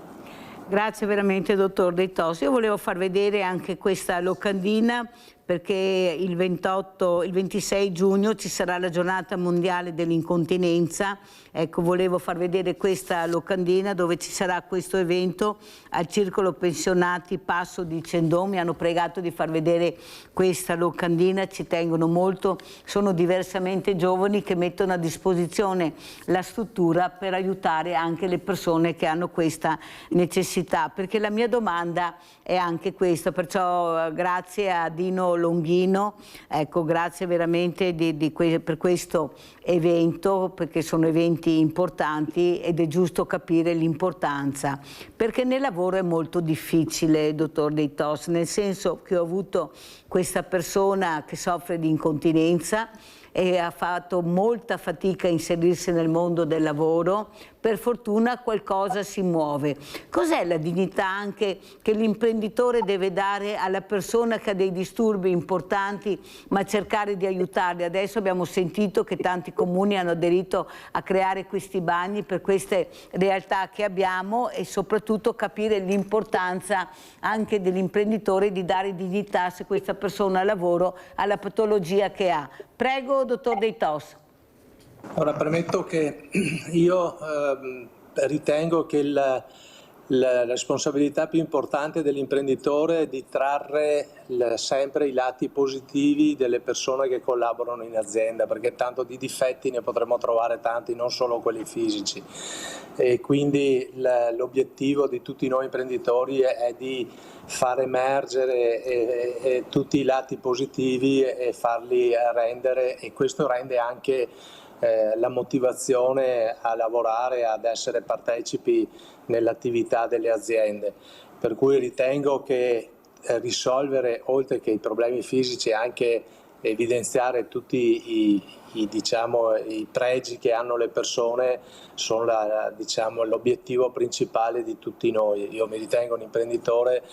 Grazie veramente, dottor Dei Tos. Io volevo far vedere anche questa locandina perché il 26 giugno ci sarà la giornata mondiale dell'incontinenza. Ecco, volevo far vedere questa locandina dove ci sarà questo evento al Circolo Pensionati Passo di Cendon. Mi hanno pregato di far vedere questa locandina, ci tengono molto, sono diversamente giovani che mettono a disposizione la struttura per aiutare anche le persone che hanno questa necessità, perché la mia domanda è anche questa, perciò grazie a Dino Longhino, ecco, grazie veramente per questo evento, perché sono eventi importanti ed è giusto capire l'importanza, perché nel lavoro è molto difficile, dottor Deitos, nel senso che ho avuto questa persona che soffre di incontinenza e ha fatto molta fatica a inserirsi nel mondo del lavoro. Per fortuna qualcosa si muove. Cos'è la dignità anche che l'imprenditore deve dare alla persona che ha dei disturbi importanti, ma cercare di aiutarli? Adesso abbiamo sentito che tanti comuni hanno aderito a creare questi bagni per queste realtà che abbiamo, e soprattutto capire l'importanza anche dell'imprenditore di dare dignità se questa persona ha lavoro alla patologia che ha. Prego, dottor Deitos. Ora, premetto che io ritengo che la responsabilità più importante dell'imprenditore è di trarre sempre i lati positivi delle persone che collaborano in azienda, perché tanto di difetti ne potremo trovare tanti, non solo quelli fisici. E quindi l'obiettivo di tutti noi imprenditori è di far emergere tutti i lati positivi e farli rendere, e questo rende anche la motivazione a lavorare, ad essere partecipi nell'attività delle aziende. Per cui ritengo che risolvere, oltre che i problemi fisici, anche evidenziare tutti i pregi che hanno le persone sono l'obiettivo principale di tutti noi. Io mi ritengo un imprenditore,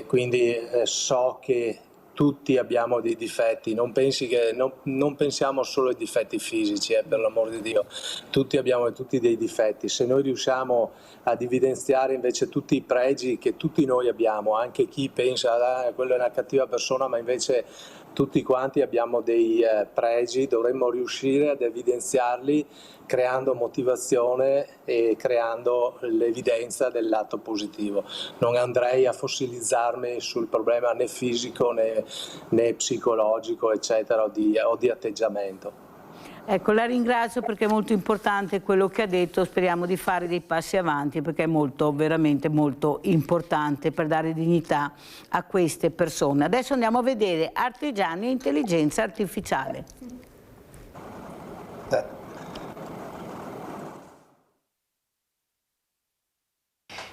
quindi so che tutti abbiamo dei difetti, non pensiamo solo ai difetti fisici, per l'amor di Dio, tutti abbiamo dei difetti. Se noi riusciamo ad evidenziare invece tutti i pregi che tutti noi abbiamo, anche chi pensa quella è una cattiva persona, ma invece tutti quanti abbiamo dei pregi, dovremmo riuscire ad evidenziarli creando motivazione e creando l'evidenza del lato positivo. Non andrei a fossilizzarmi sul problema né fisico né psicologico, eccetera, o di atteggiamento. Ecco, la ringrazio perché è molto importante quello che ha detto, speriamo di fare dei passi avanti perché è veramente molto importante per dare dignità a queste persone. Adesso andiamo a vedere artigiani e intelligenza artificiale.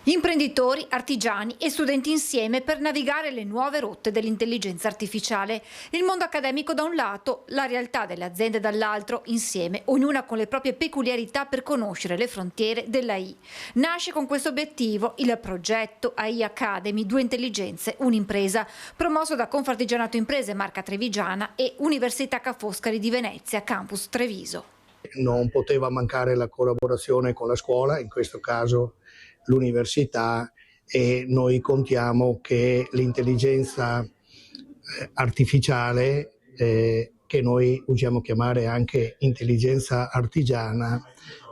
Imprenditori, artigiani e studenti insieme per navigare le nuove rotte dell'intelligenza artificiale. Il mondo accademico da un lato, la realtà delle aziende dall'altro, insieme, ognuna con le proprie peculiarità per conoscere le frontiere dell'AI. Nasce con questo obiettivo il progetto AI Academy, 2 intelligenze, un'impresa, promosso da Confartigianato Imprese Marca Trevigiana e Università Ca' Foscari di Venezia, Campus Treviso. Non poteva mancare la collaborazione con la scuola, in questo caso l'università, e noi contiamo che l'intelligenza artificiale, che noi usiamo chiamare anche intelligenza artigiana,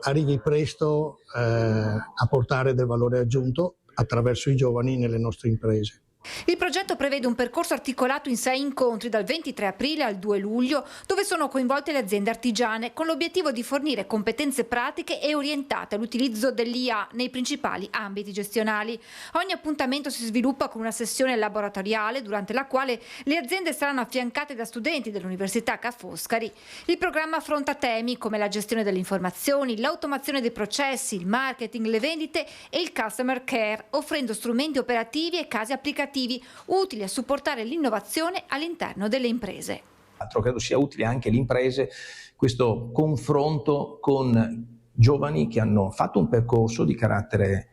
arrivi presto a portare del valore aggiunto attraverso i giovani nelle nostre imprese. Il progetto prevede un percorso articolato in 6 incontri dal 23 aprile al 2 luglio, dove sono coinvolte le aziende artigiane, con l'obiettivo di fornire competenze pratiche e orientate all'utilizzo dell'IA nei principali ambiti gestionali. Ogni appuntamento si sviluppa con una sessione laboratoriale, durante la quale le aziende saranno affiancate da studenti dell'Università Ca' Foscari. Il programma affronta temi come la gestione delle informazioni, l'automazione dei processi, il marketing, le vendite e il customer care, offrendo strumenti operativi e casi applicativi utili a supportare l'innovazione all'interno delle imprese. Credo sia utile anche alle imprese questo confronto con giovani che hanno fatto un percorso di carattere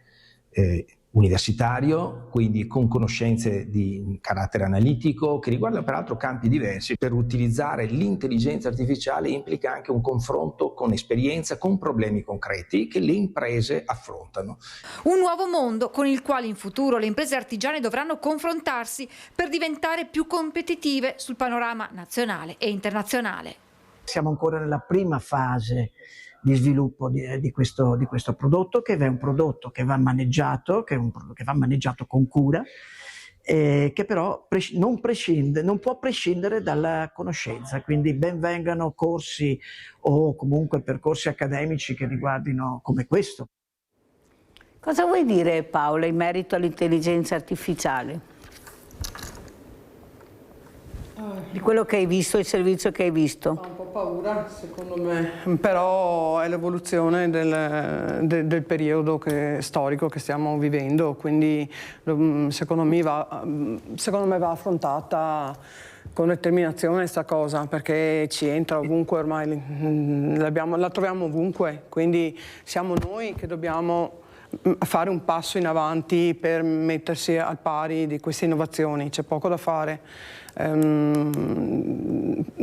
universitario, quindi con conoscenze di carattere analitico, che riguardano peraltro campi diversi. Per utilizzare l'intelligenza artificiale implica anche un confronto con esperienza, con problemi concreti che le imprese affrontano. Un nuovo mondo con il quale in futuro le imprese artigiane dovranno confrontarsi per diventare più competitive sul panorama nazionale e internazionale. Siamo ancora nella prima fase di sviluppo di questo prodotto, che è un prodotto che va maneggiato, che va maneggiato con cura, che però non può prescindere dalla conoscenza, quindi ben vengano corsi o comunque percorsi accademici che riguardino come questo. Cosa vuoi dire, Paola, in merito all'intelligenza artificiale? Di quello che hai visto, il servizio che hai visto? Ho un po' paura, secondo me, però è l'evoluzione del periodo storico che stiamo vivendo, quindi secondo me va affrontata con determinazione questa cosa, perché ci entra ovunque ormai, la troviamo ovunque, quindi siamo noi che dobbiamo fare un passo in avanti per mettersi al pari di queste innovazioni, c'è poco da fare.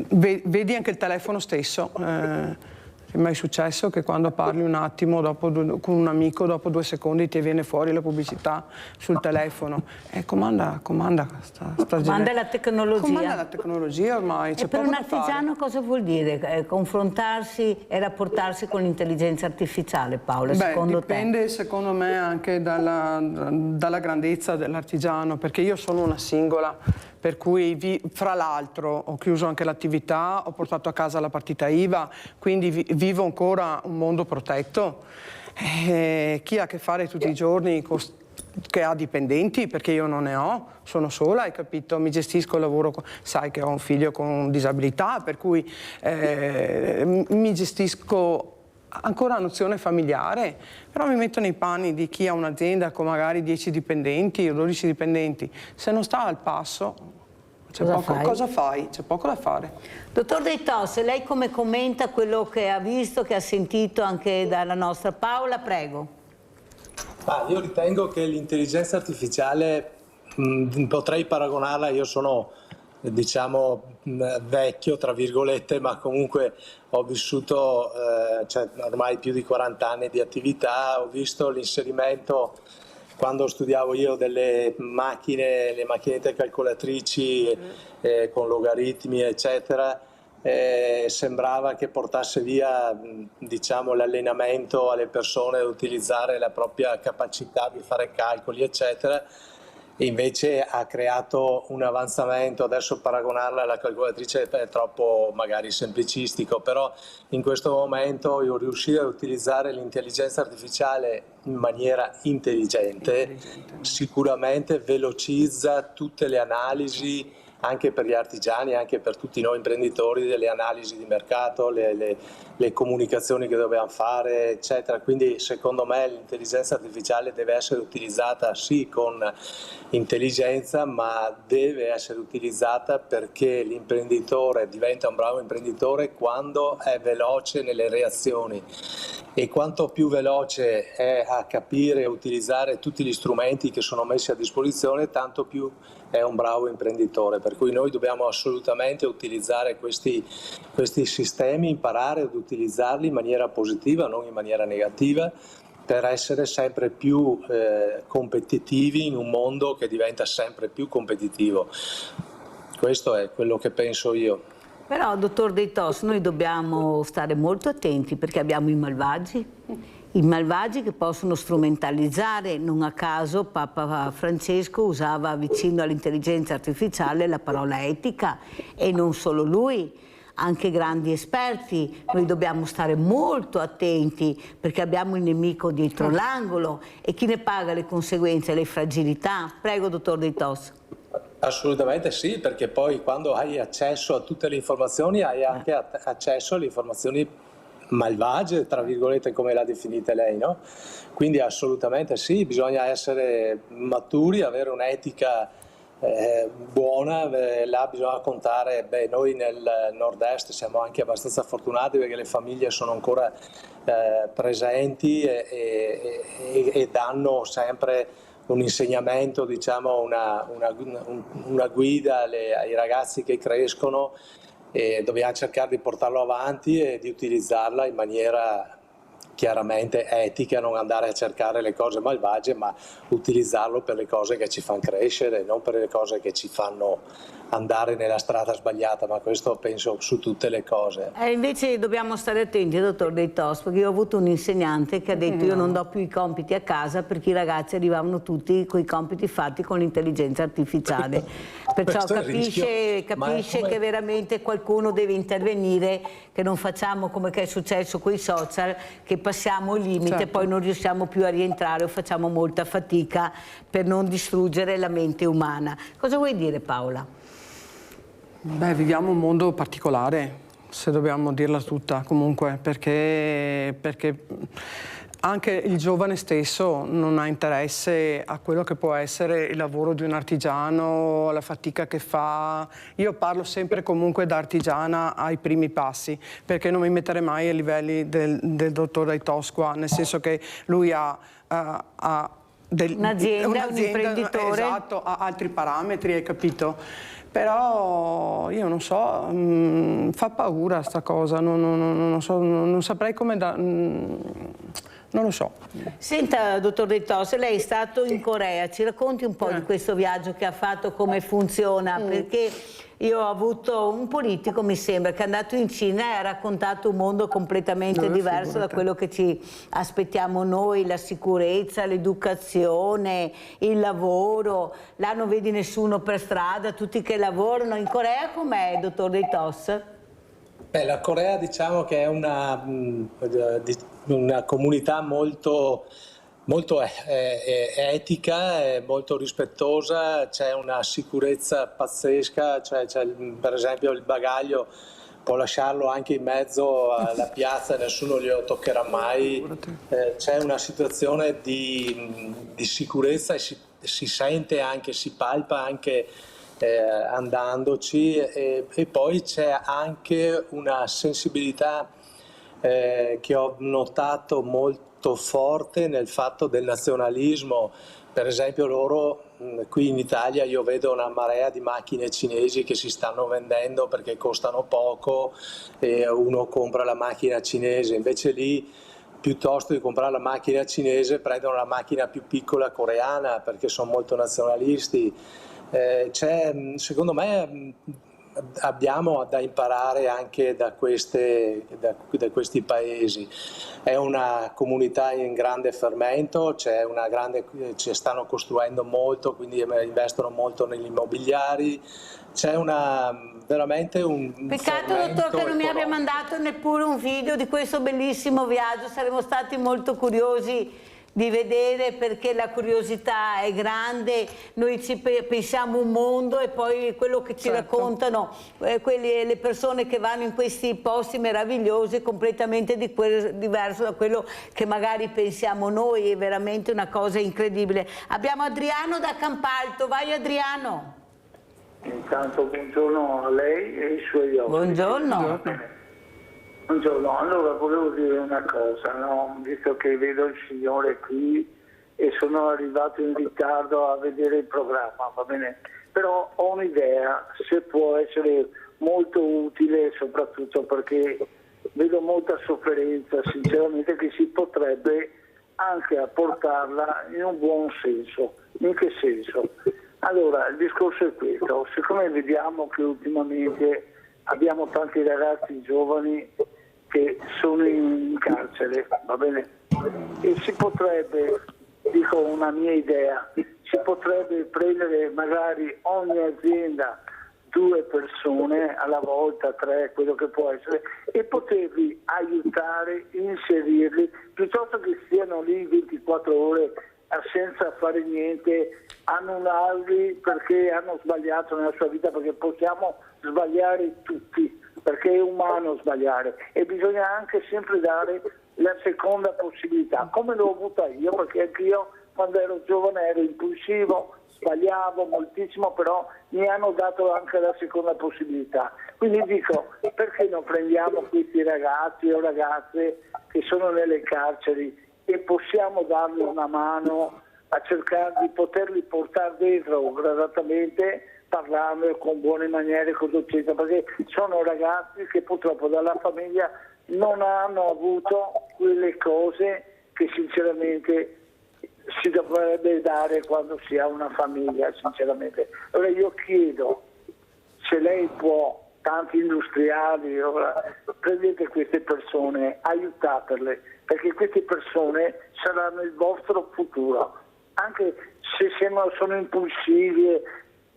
Vedi anche il telefono stesso, è mai successo che quando parli un attimo con un amico, dopo 2 secondi ti viene fuori la pubblicità sul telefono? Comanda la tecnologia. Comanda la tecnologia ormai. E per un artigiano cosa vuol dire confrontarsi e rapportarsi con l'intelligenza artificiale, Paola, secondo te? Dipende secondo me anche dalla grandezza dell'artigiano, perché io sono una singola, per cui fra l'altro ho chiuso anche l'attività, ho portato a casa la partita IVA, quindi vivo ancora un mondo protetto. Chi ha a che fare tutti i giorni che ha dipendenti, perché io non ne ho, sono sola, hai capito? Mi gestisco il lavoro, sai che ho un figlio con disabilità, per cui mi gestisco ancora la nozione familiare, però mi metto nei panni di chi ha un'azienda con magari 10 dipendenti o 12 dipendenti. Se non sta al passo, cosa fai? C'è poco da fare. Dottor De Tos, lei come commenta quello che ha visto, che ha sentito anche dalla nostra Paola? Prego. Io ritengo che l'intelligenza artificiale, potrei paragonarla, io sono diciamo vecchio tra virgolette, ma comunque ho vissuto ormai più di 40 anni di attività, ho visto l'inserimento quando studiavo io delle macchine, le macchinette calcolatrici con logaritmi eccetera, sembrava che portasse via diciamo l'allenamento alle persone ad utilizzare la propria capacità di fare calcoli eccetera. E invece ha creato un avanzamento. Adesso paragonarla alla calcolatrice è troppo magari semplicistico, però in questo momento io riuscire ad utilizzare l'intelligenza artificiale in maniera intelligente sicuramente velocizza tutte le analisi, anche per gli artigiani, anche per tutti noi imprenditori, delle analisi di mercato, le comunicazioni che dobbiamo fare, eccetera. Quindi secondo me l'intelligenza artificiale deve essere utilizzata sì con intelligenza, ma deve essere utilizzata perché l'imprenditore diventa un bravo imprenditore quando è veloce nelle reazioni, e quanto più veloce è a capire e utilizzare tutti gli strumenti che sono messi a disposizione, tanto più è un bravo imprenditore. Per cui noi dobbiamo assolutamente utilizzare questi sistemi, imparare ad utilizzarli in maniera positiva, non in maniera negativa, per essere sempre più competitivi in un mondo che diventa sempre più competitivo. Questo è quello che penso io. Però, dottor De Tos, noi dobbiamo stare molto attenti perché abbiamo i malvagi che possono strumentalizzare. Non a caso Papa Francesco usava vicino all'intelligenza artificiale la parola etica, e non solo lui, anche grandi esperti. Noi dobbiamo stare molto attenti perché abbiamo il nemico dietro l'angolo, e chi ne paga le conseguenze, le fragilità? Prego, dottor De Tos. Assolutamente sì, perché poi quando hai accesso a tutte le informazioni hai anche accesso alle informazioni malvagie, tra virgolette, come l'ha definita lei, no? Quindi assolutamente sì, bisogna essere maturi, avere un'etica buona, là bisogna contare. Noi nel nord-est siamo anche abbastanza fortunati perché le famiglie sono ancora presenti e danno sempre un insegnamento, diciamo, una guida ai ragazzi che crescono, e dobbiamo cercare di portarlo avanti e di utilizzarla in maniera chiaramente etica, non andare a cercare le cose malvagie, ma utilizzarlo per le cose che ci fanno crescere, non per le cose che ci fanno andare nella strada sbagliata, ma questo penso su tutte le cose. Invece dobbiamo stare attenti, dottor De Tos, perché io ho avuto un insegnante che ha detto io non do più i compiti a casa perché i ragazzi arrivavano tutti con i compiti fatti con l'intelligenza artificiale. Perciò capisce che veramente qualcuno deve intervenire, che non facciamo come che è successo con i social, che passiamo il limite e poi non riusciamo più a rientrare o facciamo molta fatica per non distruggere la mente umana. Cosa vuoi dire, Paola? Beh, viviamo un mondo particolare, se dobbiamo dirla tutta comunque, perché anche il giovane stesso non ha interesse a quello che può essere il lavoro di un artigiano, la fatica che fa. Io parlo sempre comunque da artigiana ai primi passi, perché non mi metterei mai ai livelli del dottor De Tos qua, nel senso che lui ha un'azienda, un imprenditore. Esatto, ha altri parametri, hai capito? Però io non so, fa paura sta cosa, non so, non saprei come non lo so. Senta, dottor De Tos, lei è stato in Corea, ci racconti un po' di questo viaggio che ha fatto, come funziona, perché io ho avuto un politico, mi sembra, che è andato in Cina e ha raccontato un mondo completamente diverso da quello che ci aspettiamo noi, la sicurezza, l'educazione, il lavoro. Là non vedi nessuno per strada, tutti che lavorano. In Corea com'è, dottor De Tos? Beh, la Corea diciamo che è una comunità molto etica, molto rispettosa, c'è una sicurezza pazzesca, per esempio il bagaglio può lasciarlo anche in mezzo alla piazza e nessuno glielo toccherà mai, c'è una situazione di sicurezza e si sente anche, si palpa anche andandoci, e poi c'è anche una sensibilità che ho notato molto forte nel fatto del nazionalismo. Per esempio loro qui in Italia io vedo una marea di macchine cinesi che si stanno vendendo perché costano poco e uno compra la macchina cinese, invece lì piuttosto di comprare la macchina cinese prendono la macchina più piccola coreana perché sono molto nazionalisti. Secondo me abbiamo da imparare anche da questi paesi. È una comunità in grande fermento, ci stanno costruendo molto, quindi investono molto negli immobiliari. C'è veramente un peccato, dottor, che non mi abbia mandato neppure un video di questo bellissimo viaggio, saremmo stati molto curiosi di vedere, perché la curiosità è grande, noi ci pensiamo un mondo e poi quello che ci raccontano le persone che vanno in questi posti meravigliosi è completamente diverso da quello che magari pensiamo noi, è veramente una cosa incredibile. Abbiamo Adriano da Campalto, vai Adriano. Intanto buongiorno a lei e ai suoi ospiti. Buongiorno. Buongiorno, allora volevo dire una cosa, no? Visto che vedo il signore qui e sono arrivato in ritardo a vedere il programma, va bene? Però ho un'idea, se può essere molto utile, soprattutto perché vedo molta sofferenza, sinceramente, che si potrebbe anche apportarla in un buon senso. In che senso? Allora, il discorso è questo, siccome vediamo che ultimamente abbiamo tanti ragazzi giovani che sono in carcere, va bene? E si potrebbe, dico una mia idea, si potrebbe prendere magari ogni azienda 2 persone alla volta, 3, quello che può essere, e poterli aiutare, inserirli, piuttosto che stiano lì 24 ore senza fare niente, annullarli perché hanno sbagliato nella sua vita, perché possiamo sbagliare tutti, perché è umano sbagliare, e bisogna anche sempre dare la seconda possibilità, come l'ho avuta io, perché anch'io quando ero giovane ero impulsivo, sbagliavo moltissimo, però mi hanno dato anche la seconda possibilità. Quindi dico, perché non prendiamo questi ragazzi o ragazze che sono nelle carceri e possiamo dargli una mano a cercare di poterli portare dentro gradatamente, parlando con buone maniere, con docenti, perché sono ragazzi che purtroppo dalla famiglia non hanno avuto quelle cose che sinceramente si dovrebbe dare quando si ha una famiglia, sinceramente. Allora io chiedo, se lei può, tanti industriali, prendete queste persone, aiutatele, perché queste persone saranno il vostro futuro. Anche se sono impulsivi,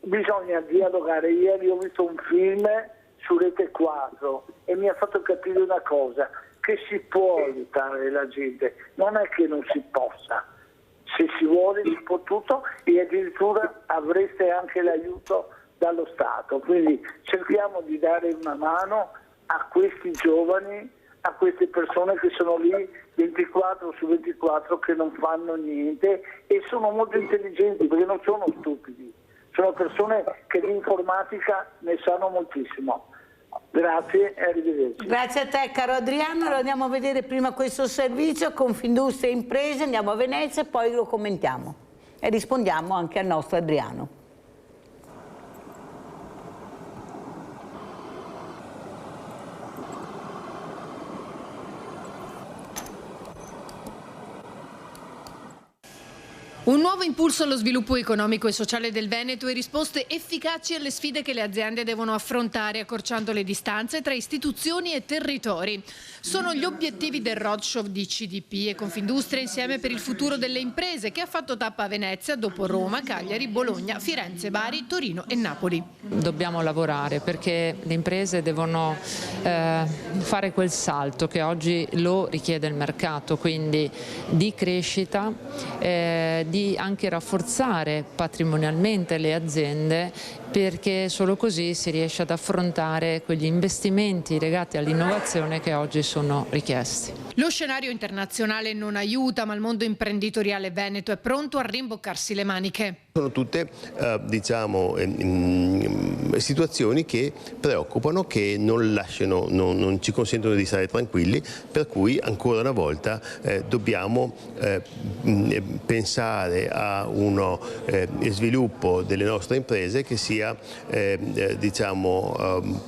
bisogna dialogare. Ieri ho visto un film su Rete 4 e mi ha fatto capire una cosa, che si può aiutare la gente, non è che non si possa. Se si vuole si può tutto, e addirittura avreste anche l'aiuto dallo Stato. Quindi cerchiamo di dare una mano a questi giovani, a queste persone che sono lì 24 su 24, che non fanno niente e sono molto intelligenti, perché non sono stupidi, sono persone che di informatica ne sanno moltissimo. Grazie e arrivederci. Grazie a te caro Adriano. Allora andiamo a vedere prima questo servizio, Confindustria e Imprese, andiamo a Venezia e poi lo commentiamo e rispondiamo anche al nostro Adriano. Un nuovo impulso allo sviluppo economico e sociale del Veneto e risposte efficaci alle sfide che le aziende devono affrontare, accorciando le distanze tra istituzioni e territori. Sono gli obiettivi del roadshow di CDP e Confindustria insieme per il futuro delle imprese, che ha fatto tappa a Venezia dopo Roma, Cagliari, Bologna, Firenze, Bari, Torino e Napoli. Dobbiamo lavorare perché le imprese devono fare quel salto che oggi lo richiede il mercato, quindi di crescita, di anche rafforzare patrimonialmente le aziende, perché solo così si riesce ad affrontare quegli investimenti legati all'innovazione che oggi sono richiesti. Lo scenario internazionale non aiuta, ma il mondo imprenditoriale veneto è pronto a rimboccarsi le maniche. Sono tutte situazioni che preoccupano, che non ci consentono di stare tranquilli, per cui ancora una volta dobbiamo pensare a uno sviluppo delle nostre imprese che sia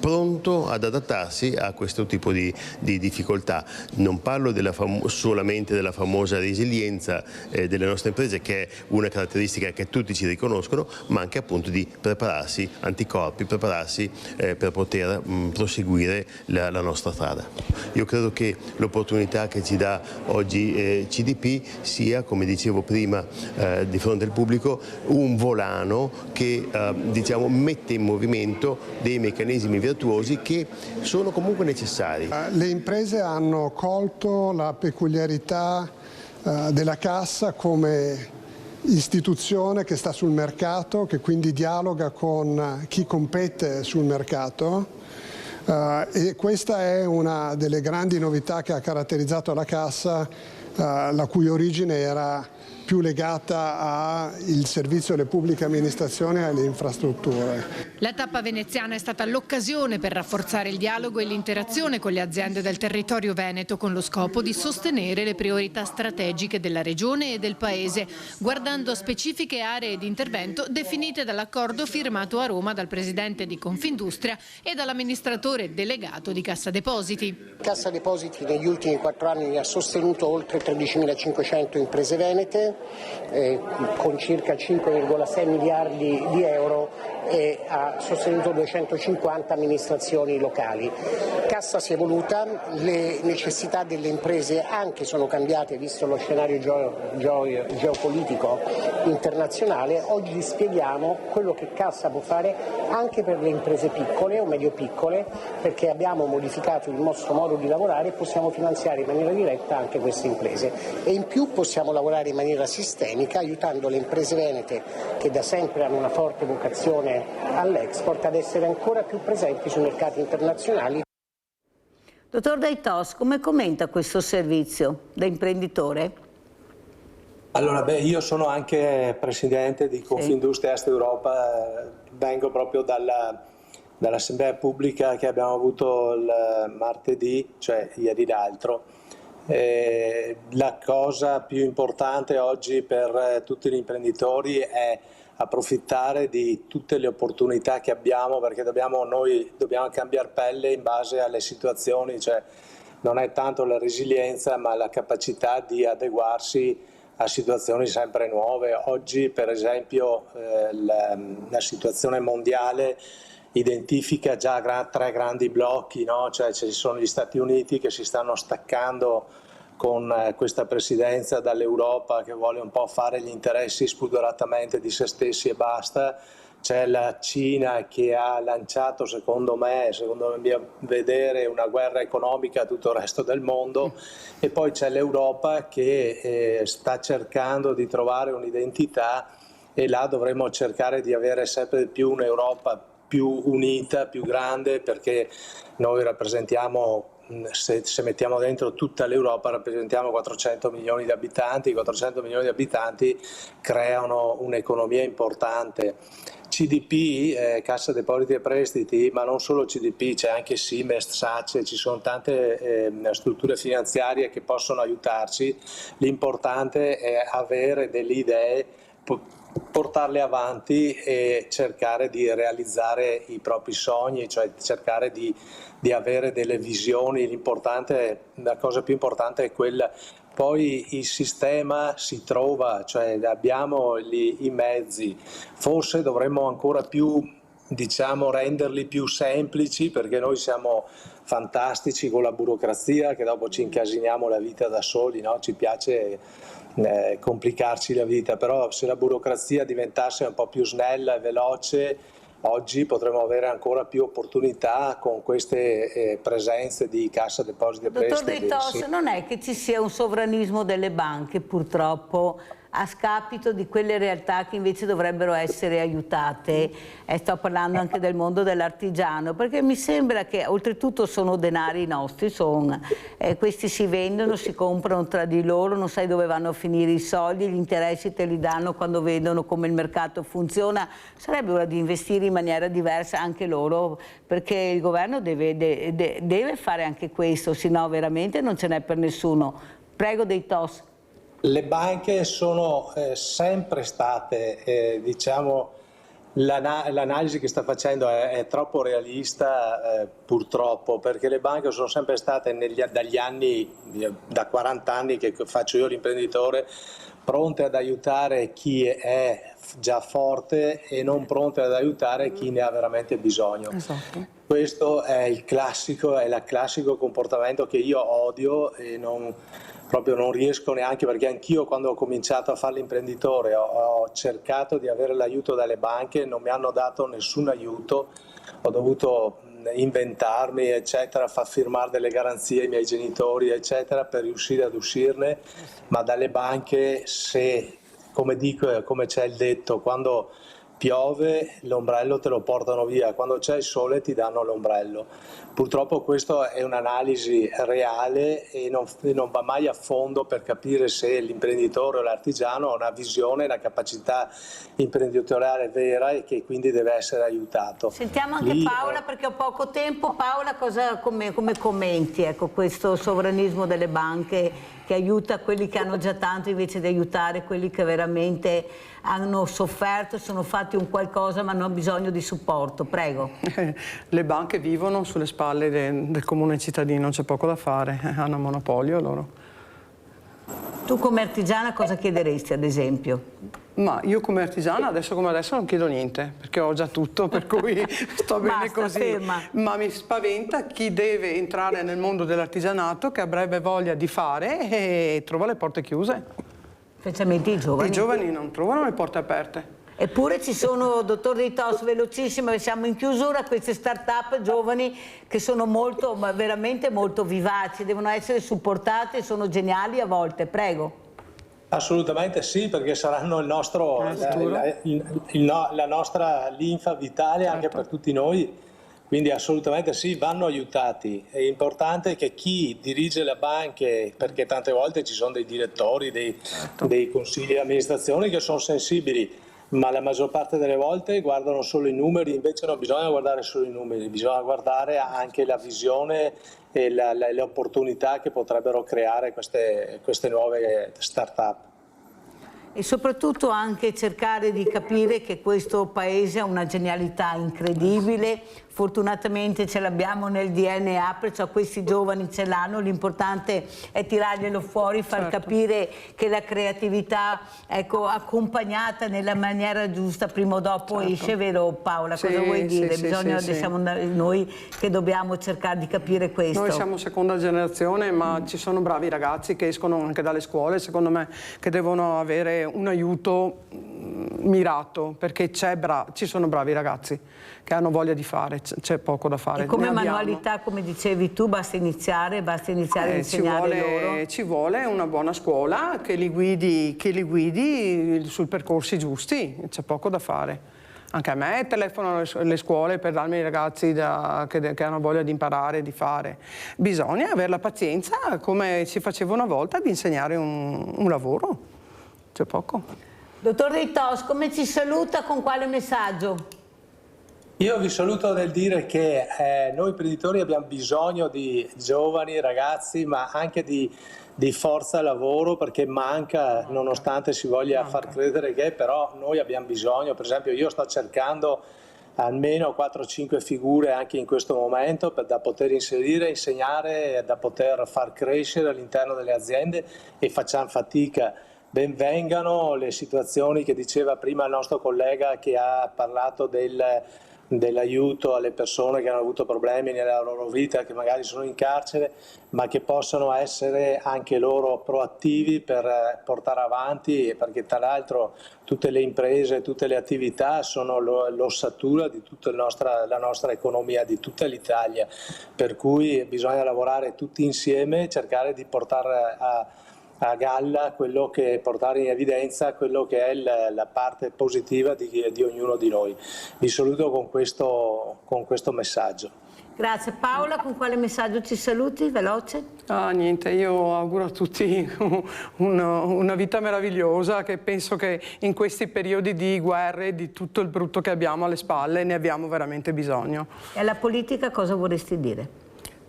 pronto ad adattarsi a questo tipo di difficoltà. Non parlo solamente della famosa resilienza delle nostre imprese, che è una caratteristica che tutti ci riconoscono, ma anche appunto di prepararsi, anticorpi, prepararsi per poter proseguire la nostra strada. Io credo che l'opportunità che ci dà oggi CDP sia, come dicevo prima di fronte al pubblico, un volano che mette in movimento dei meccanismi virtuosi che sono comunque necessari. Le imprese hanno colto la peculiarità della Cassa come istituzione che sta sul mercato, che quindi dialoga con chi compete sul mercato, e questa è una delle grandi novità che ha caratterizzato la Cassa, la cui origine era più legata al servizio alle pubbliche amministrazioni e alle infrastrutture. La tappa veneziana è stata l'occasione per rafforzare il dialogo e l'interazione con le aziende del territorio veneto, con lo scopo di sostenere le priorità strategiche della regione e del paese, guardando a specifiche aree di intervento definite dall'accordo firmato a Roma dal presidente di Confindustria e dall'amministratore delegato di Cassa Depositi. Cassa Depositi negli ultimi 4 anni ha sostenuto oltre 13.500 imprese venete, con circa 5,6 miliardi di euro, e ha sostenuto 250 amministrazioni locali. Cassa si è evoluta, le necessità delle imprese anche sono cambiate visto lo scenario geopolitico internazionale. Oggi spieghiamo quello che Cassa può fare anche per le imprese piccole o medio-piccole, perché abbiamo modificato il nostro modo di lavorare e possiamo finanziare in maniera diretta anche queste imprese, e in più possiamo lavorare in maniera sistemica aiutando le imprese venete, che da sempre hanno una forte vocazione all'export, ad essere ancora più presenti sui mercati internazionali. Dottor Daitos, come commenta questo servizio da imprenditore? Allora, io sono anche presidente di Confindustria Est Europa, vengo proprio dall'assemblea pubblica che abbiamo avuto il martedì, cioè ieri l'altro, La cosa più importante oggi per tutti gli imprenditori è approfittare di tutte le opportunità che abbiamo, perché noi dobbiamo cambiare pelle in base alle situazioni, cioè non è tanto la resilienza ma la capacità di adeguarsi a situazioni sempre nuove. Oggi per esempio la situazione mondiale identifica già 3 grandi blocchi, no? Cioè ci sono gli Stati Uniti che si stanno staccando con questa presidenza dall'Europa, che vuole un po' fare gli interessi spudoratamente di se stessi e basta. C'è la Cina che ha lanciato, secondo mio vedere, una guerra economica a tutto il resto del mondo, e poi c'è l'Europa che sta cercando di trovare un'identità, e là dovremo cercare di avere sempre più un'Europa più unita, più grande, perché noi rappresentiamo, se mettiamo dentro tutta l'Europa, rappresentiamo 400 milioni di abitanti. I 400 milioni di abitanti creano un'economia importante. CDP, Cassa Depositi e Prestiti, ma non solo CDP, c'è anche Simest, SACE, ci sono tante strutture finanziarie che possono aiutarci. L'importante è avere delle idee, portarle avanti e cercare di realizzare i propri sogni, cioè cercare di avere delle visioni. La cosa più importante è quella. Poi il sistema si trova, cioè abbiamo i mezzi, forse dovremmo ancora più, renderli più semplici, perché noi siamo fantastici con la burocrazia, che dopo ci incasiniamo la vita da soli, no? Ci piace complicarci la vita, però se la burocrazia diventasse un po' più snella e veloce, oggi potremmo avere ancora più opportunità con queste presenze di Cassa Depositi e Prestiti. Dottor De Tos, non è che ci sia un sovranismo delle banche, purtroppo, a scapito di quelle realtà che invece dovrebbero essere aiutate, e sto parlando anche del mondo dell'artigiano, perché mi sembra che oltretutto sono denari nostri, questi si vendono, si comprano tra di loro, non sai dove vanno a finire i soldi, gli interessi te li danno quando vedono come il mercato funziona. Sarebbe ora di investire in maniera diversa anche loro, perché il governo deve fare anche questo, se no veramente non ce n'è per nessuno. Prego De Tos. Le banche sono sempre state, l'analisi che sta facendo è troppo realista, purtroppo, perché le banche sono sempre state da 40 anni che faccio io l'imprenditore, pronte ad aiutare chi è già forte e non pronte ad aiutare chi ne ha veramente bisogno. Esatto. Questo è il classico comportamento che io odio e proprio non riesco neanche, perché anch'io quando ho cominciato a fare l'imprenditore ho cercato di avere l'aiuto dalle banche, non mi hanno dato nessun aiuto, ho dovuto inventarmi, eccetera, far firmare delle garanzie ai miei genitori, eccetera, per riuscire ad uscirne, ma dalle banche, come c'è il detto, quando piove l'ombrello te lo portano via, quando c'è il sole ti danno l'ombrello. Purtroppo questa è un'analisi reale e non va mai a fondo per capire se l'imprenditore o l'artigiano ha una visione, una capacità imprenditoriale vera e che quindi deve essere aiutato. Sentiamo anche Paola, perché ho poco tempo. Paola, come commenti questo sovranismo delle banche che aiuta quelli che hanno già tanto invece di aiutare quelli che veramente hanno sofferto, sono fatti un qualcosa ma hanno bisogno di supporto? Prego. Le banche vivono sulle spalle del comune cittadino, c'è poco da fare, hanno monopolio loro. Tu come artigiana cosa chiederesti, ad esempio? Ma io come artigiana adesso come adesso non chiedo niente, perché ho già tutto, per cui sto bene così. Ferma. Ma mi spaventa chi deve entrare nel mondo dell'artigianato, che avrebbe voglia di fare e trova le porte chiuse. Specialmente i giovani. I giovani non trovano le porte aperte. Eppure ci sono, dottor De Tos, velocissimo, siamo in chiusura, queste start-up giovani che sono veramente molto vivaci, devono essere supportate, sono geniali a volte. Prego. Assolutamente sì, perché saranno la nostra linfa vitale anche per tutti noi, quindi assolutamente sì, vanno aiutati. È importante che chi dirige le banche, perché tante volte ci sono dei direttori, dei consigli di amministrazione che sono sensibili, ma la maggior parte delle volte guardano solo i numeri, invece non bisogna guardare solo i numeri, bisogna guardare anche la visione e le opportunità che potrebbero creare queste nuove start-up. E soprattutto anche cercare di capire che questo paese ha una genialità incredibile, fortunatamente ce l'abbiamo nel DNA, perciò questi giovani ce l'hanno, l'importante è tirarglielo fuori, far capire che la creatività, ecco, accompagnata nella maniera giusta prima o dopo esce, vero Paola? Cosa vuoi dire? Siamo noi che dobbiamo cercare di capire questo. Noi siamo seconda generazione, ma ci sono bravi ragazzi che escono anche dalle scuole, secondo me, che devono avere un aiuto mirato, perché ci sono bravi ragazzi che hanno voglia di fare, c'è poco da fare. E come manualità, come dicevi tu, basta iniziare a insegnare loro? Ci vuole una buona scuola che li guidi sui percorsi giusti, c'è poco da fare. Anche a me telefonano le scuole per darmi i ragazzi che hanno voglia di imparare, di fare. Bisogna avere la pazienza, come si faceva una volta, di insegnare un lavoro, c'è poco. Dottor Ritos, come ci saluta, con quale messaggio? Io vi saluto nel dire che noi imprenditori abbiamo bisogno di giovani, ragazzi, ma anche di forza lavoro, perché manca, nonostante si voglia far credere che, però noi abbiamo bisogno. Per esempio io sto cercando almeno 4-5 figure anche in questo momento da poter inserire, insegnare, da poter far crescere all'interno delle aziende, e facciamo fatica. Ben vengano le situazioni che diceva prima il nostro collega che ha parlato dell'aiuto alle persone che hanno avuto problemi nella loro vita, che magari sono in carcere, ma che possono essere anche loro proattivi per portare avanti, perché tra l'altro tutte le imprese, tutte le attività sono l'ossatura di tutta la nostra economia, di tutta l'Italia, per cui bisogna lavorare tutti insieme, cercare di portare a galla portare in evidenza quello che è la parte positiva di ognuno di noi. Vi saluto con questo messaggio. Grazie. Paola, con quale messaggio ci saluti? Veloce? Niente, io auguro a tutti una vita meravigliosa, che penso che in questi periodi di guerre, di tutto il brutto che abbiamo alle spalle, ne abbiamo veramente bisogno. E alla politica cosa vorresti dire?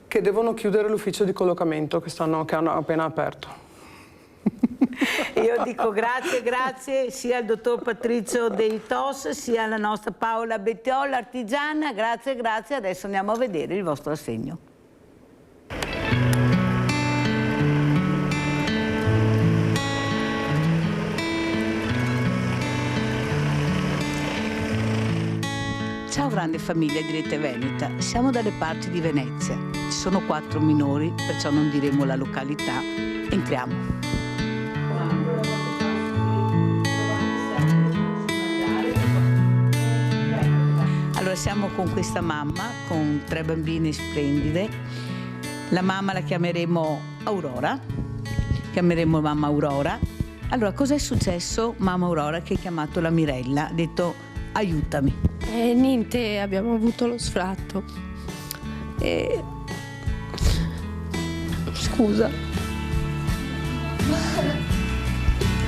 Che devono chiudere l'ufficio di collocamento che hanno appena aperto. Io dico grazie sia al dottor Patrizio De Ritos sia alla nostra Paola Bettiola, artigiana, grazie, adesso andiamo a vedere il vostro assegno. Ciao grande famiglia di Rete Veneta, siamo dalle parti di Venezia, ci sono 4 minori, perciò non diremo la località, entriamo. Allora siamo con questa mamma, con 3 bambine splendide. La mamma la chiameremo Aurora, chiameremo mamma Aurora. Allora, cos'è successo, mamma Aurora, che hai chiamato la Mirella? Ha detto aiutami. Niente, abbiamo avuto lo sfratto. Scusa.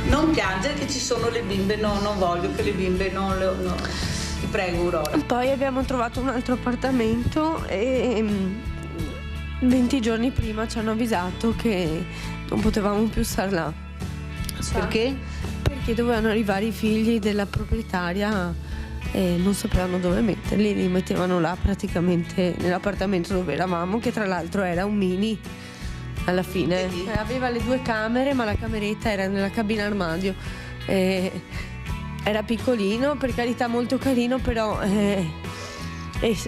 Non piangere che ci sono le bimbe, no, non voglio che le bimbe no. Ti prego, Aurora. Poi abbiamo trovato un altro appartamento e 20 giorni prima ci hanno avvisato che non potevamo più stare là. Perché? Perché dovevano arrivare i figli della proprietaria e non sapevano dove metterli, li mettevano là praticamente nell'appartamento dove eravamo, che tra l'altro era un mini alla fine. Aveva le 2 camere, ma la cameretta era nella cabina armadio. Era piccolino, per carità molto carino, però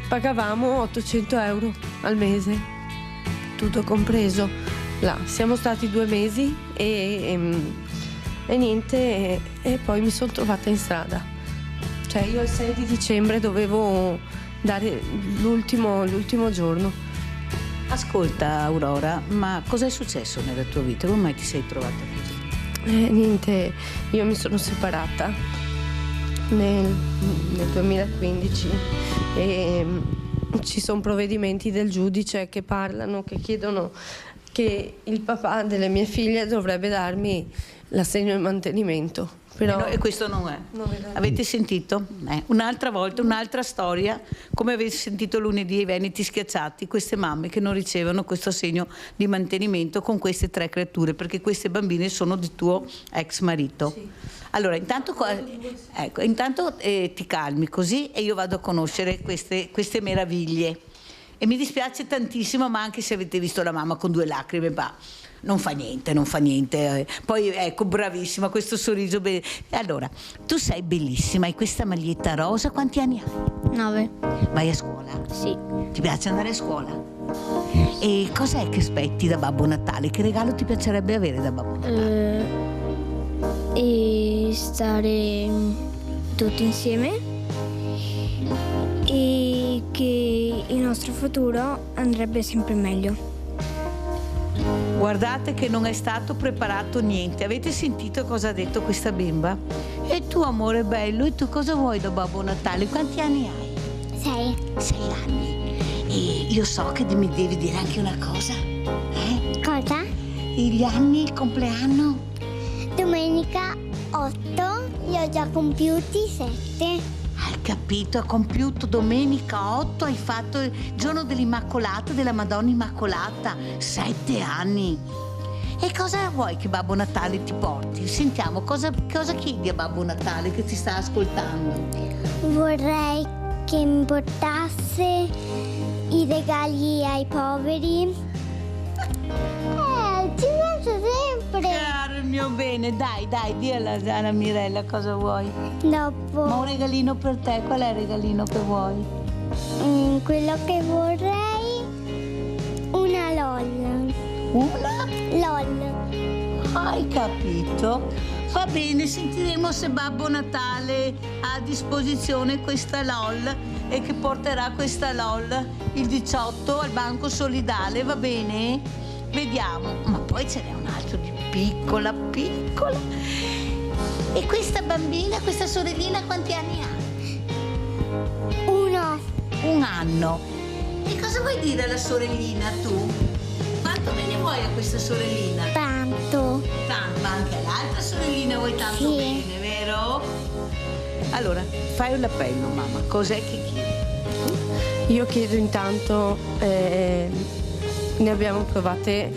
pagavamo 800 euro al mese, tutto compreso. Là siamo stati 2 mesi e niente, e poi mi sono trovata in strada. Cioè io il 6 di dicembre dovevo dare l'ultimo giorno. Ascolta Aurora, ma cos'è successo nella tua vita? Come mai ti sei trovata così? Niente, io mi sono separata nel 2015 e ci sono provvedimenti del giudice che parlano, che chiedono che il papà delle mie figlie dovrebbe darmi l'assegno di mantenimento. Però e questo non è. Avete sentito? Un'altra volta, un'altra storia, come avete sentito lunedì ai Veneti Schiacciati, queste mamme che non ricevono questo assegno di mantenimento con queste 3 creature, perché queste bambine sono di tuo ex marito. Sì. Allora, intanto ti calmi così e io vado a conoscere queste meraviglie. E mi dispiace tantissimo, ma anche se avete visto la mamma con 2 lacrime, non fa niente. Poi ecco, bravissima, questo sorriso. Allora, tu sei bellissima, hai questa maglietta rosa, quanti anni hai? 9. Vai a scuola? Sì. Ti piace andare a scuola? E cos'è che aspetti da Babbo Natale? Che regalo ti piacerebbe avere da Babbo Natale? E stare tutti insieme e che il nostro futuro andrebbe sempre meglio. Guardate che non è stato preparato niente. Avete sentito cosa ha detto questa bimba? E tu, amore bello, e tu cosa vuoi da Babbo Natale? Quanti anni hai? 6 anni. E io so che mi devi dire anche una cosa. Cosa? Gli anni, il compleanno? Domenica 8, io ho già compiuti 7. Hai capito, ha compiuto domenica 8, hai fatto il giorno dell'Immacolata, della Madonna Immacolata, 7 anni. E cosa vuoi che Babbo Natale ti porti? Sentiamo, cosa chiedi a Babbo Natale che ti sta ascoltando? Vorrei che mi portasse i regali ai poveri. Ci penso sempre. Caro il mio bene, dai, di alla Mirella cosa vuoi. Dopo. Ma un regalino per te, qual è il regalino che vuoi? Quello che vorrei, una LOL. Una? LOL. Hai capito? Va bene, sentiremo se Babbo Natale ha a disposizione questa LOL e che porterà questa LOL il 18 al Banco Solidale, va bene? Vediamo, ma poi ce n'è un altro di piccola. E questa bambina, questa sorellina, quanti anni ha? 1. 1 anno. E cosa vuoi dire alla sorellina tu? Quanto bene vuoi a questa sorellina? Tanto. Ma anche all'altra sorellina vuoi tanto bene, vero? Allora, fai un appello, mamma. Cos'è che chiedi? Io chiedo intanto, ne abbiamo provate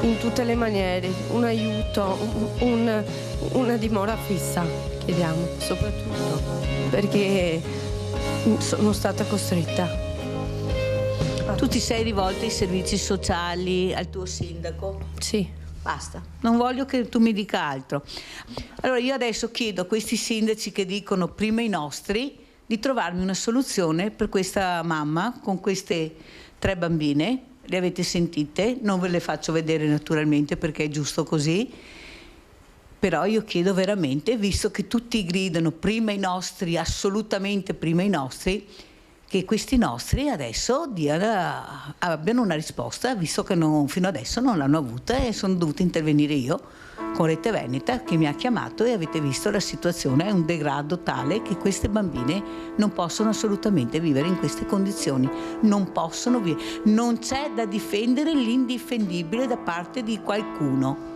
in tutte le maniere, un aiuto, una dimora fissa, chiediamo, soprattutto, perché sono stata costretta. Tu ti sei rivolta ai servizi sociali, al tuo sindaco? Sì. Basta, non voglio che tu mi dica altro. Allora io adesso chiedo a questi sindaci che dicono prima i nostri di trovarmi una soluzione per questa mamma con queste 3 bambine. Le avete sentite? Non ve le faccio vedere naturalmente perché è giusto così. Però io chiedo veramente, visto che tutti gridano prima i nostri, assolutamente prima i nostri, che questi nostri adesso abbiano una risposta, visto che fino adesso non l'hanno avuta e sono dovuta intervenire io con Rete Veneta che mi ha chiamato e avete visto la situazione, è un degrado tale che queste bambine non possono assolutamente vivere in queste condizioni, non possono vivere, non c'è da difendere l'indifendibile da parte di qualcuno.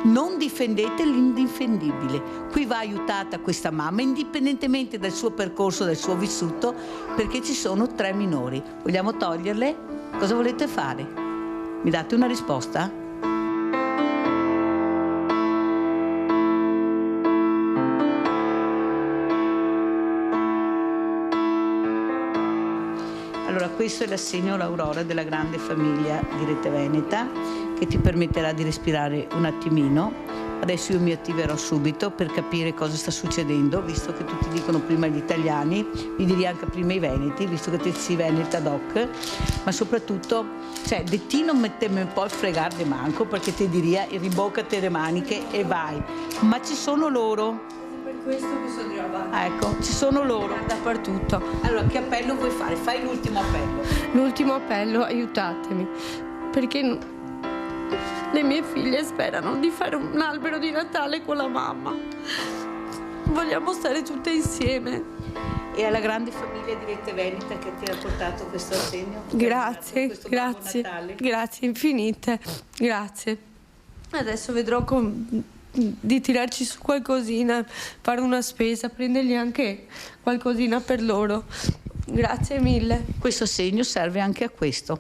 Non difendete l'indifendibile. Qui va aiutata questa mamma, indipendentemente dal suo percorso, dal suo vissuto, perché ci sono 3 minori. Vogliamo toglierle? Cosa volete fare? Mi date una risposta? Allora, questo è l'assegno l'Aurora della grande famiglia di Rete Veneta, che ti permetterà di respirare un attimino. Adesso io mi attiverò subito per capire cosa sta succedendo, visto che tutti dicono prima gli italiani, mi direi anche prima i veneti, visto che te si veneta doc, ma soprattutto, di ti non mettemi un po' a fregare manco, perché ti diria riboccate le maniche e vai. Ma ci sono loro. Per questo che sono già avanti. Ecco, ci sono loro. Dappertutto. Allora, che appello vuoi fare? Fai l'ultimo appello. L'ultimo appello, aiutatemi, perché le mie figlie sperano di fare un albero di Natale con la mamma. Vogliamo stare tutte insieme. e alla grande famiglia di Rete Veneta che ti ha portato questo assegno. Grazie, grazie infinite, grazie. Adesso vedrò di tirarci su qualcosina, fare una spesa, prendergli anche qualcosina per loro. Grazie mille. Questo assegno serve anche a questo.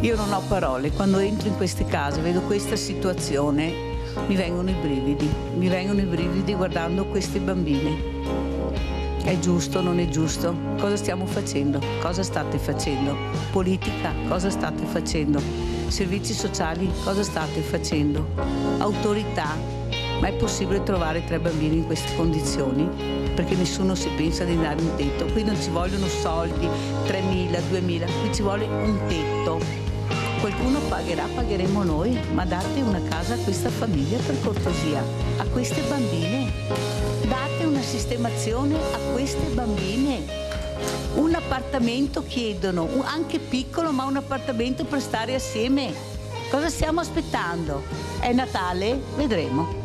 Io non ho parole, quando entro in queste case, vedo questa situazione, mi vengono i brividi guardando questi bambini. È giusto, non è giusto? Cosa stiamo facendo? Cosa state facendo? Politica, cosa state facendo? Servizi sociali, cosa state facendo? Autorità, ma è possibile trovare 3 bambini in queste condizioni? Perché nessuno si pensa di dare un tetto. Qui non ci vogliono soldi, 3.000, 2.000, qui ci vuole un tetto. Qualcuno pagherà, pagheremo noi, ma date una casa a questa famiglia per cortesia, a queste bambine. Date una sistemazione a queste bambine. Un appartamento chiedono, anche piccolo, ma un appartamento per stare assieme. Cosa stiamo aspettando? È Natale? Vedremo.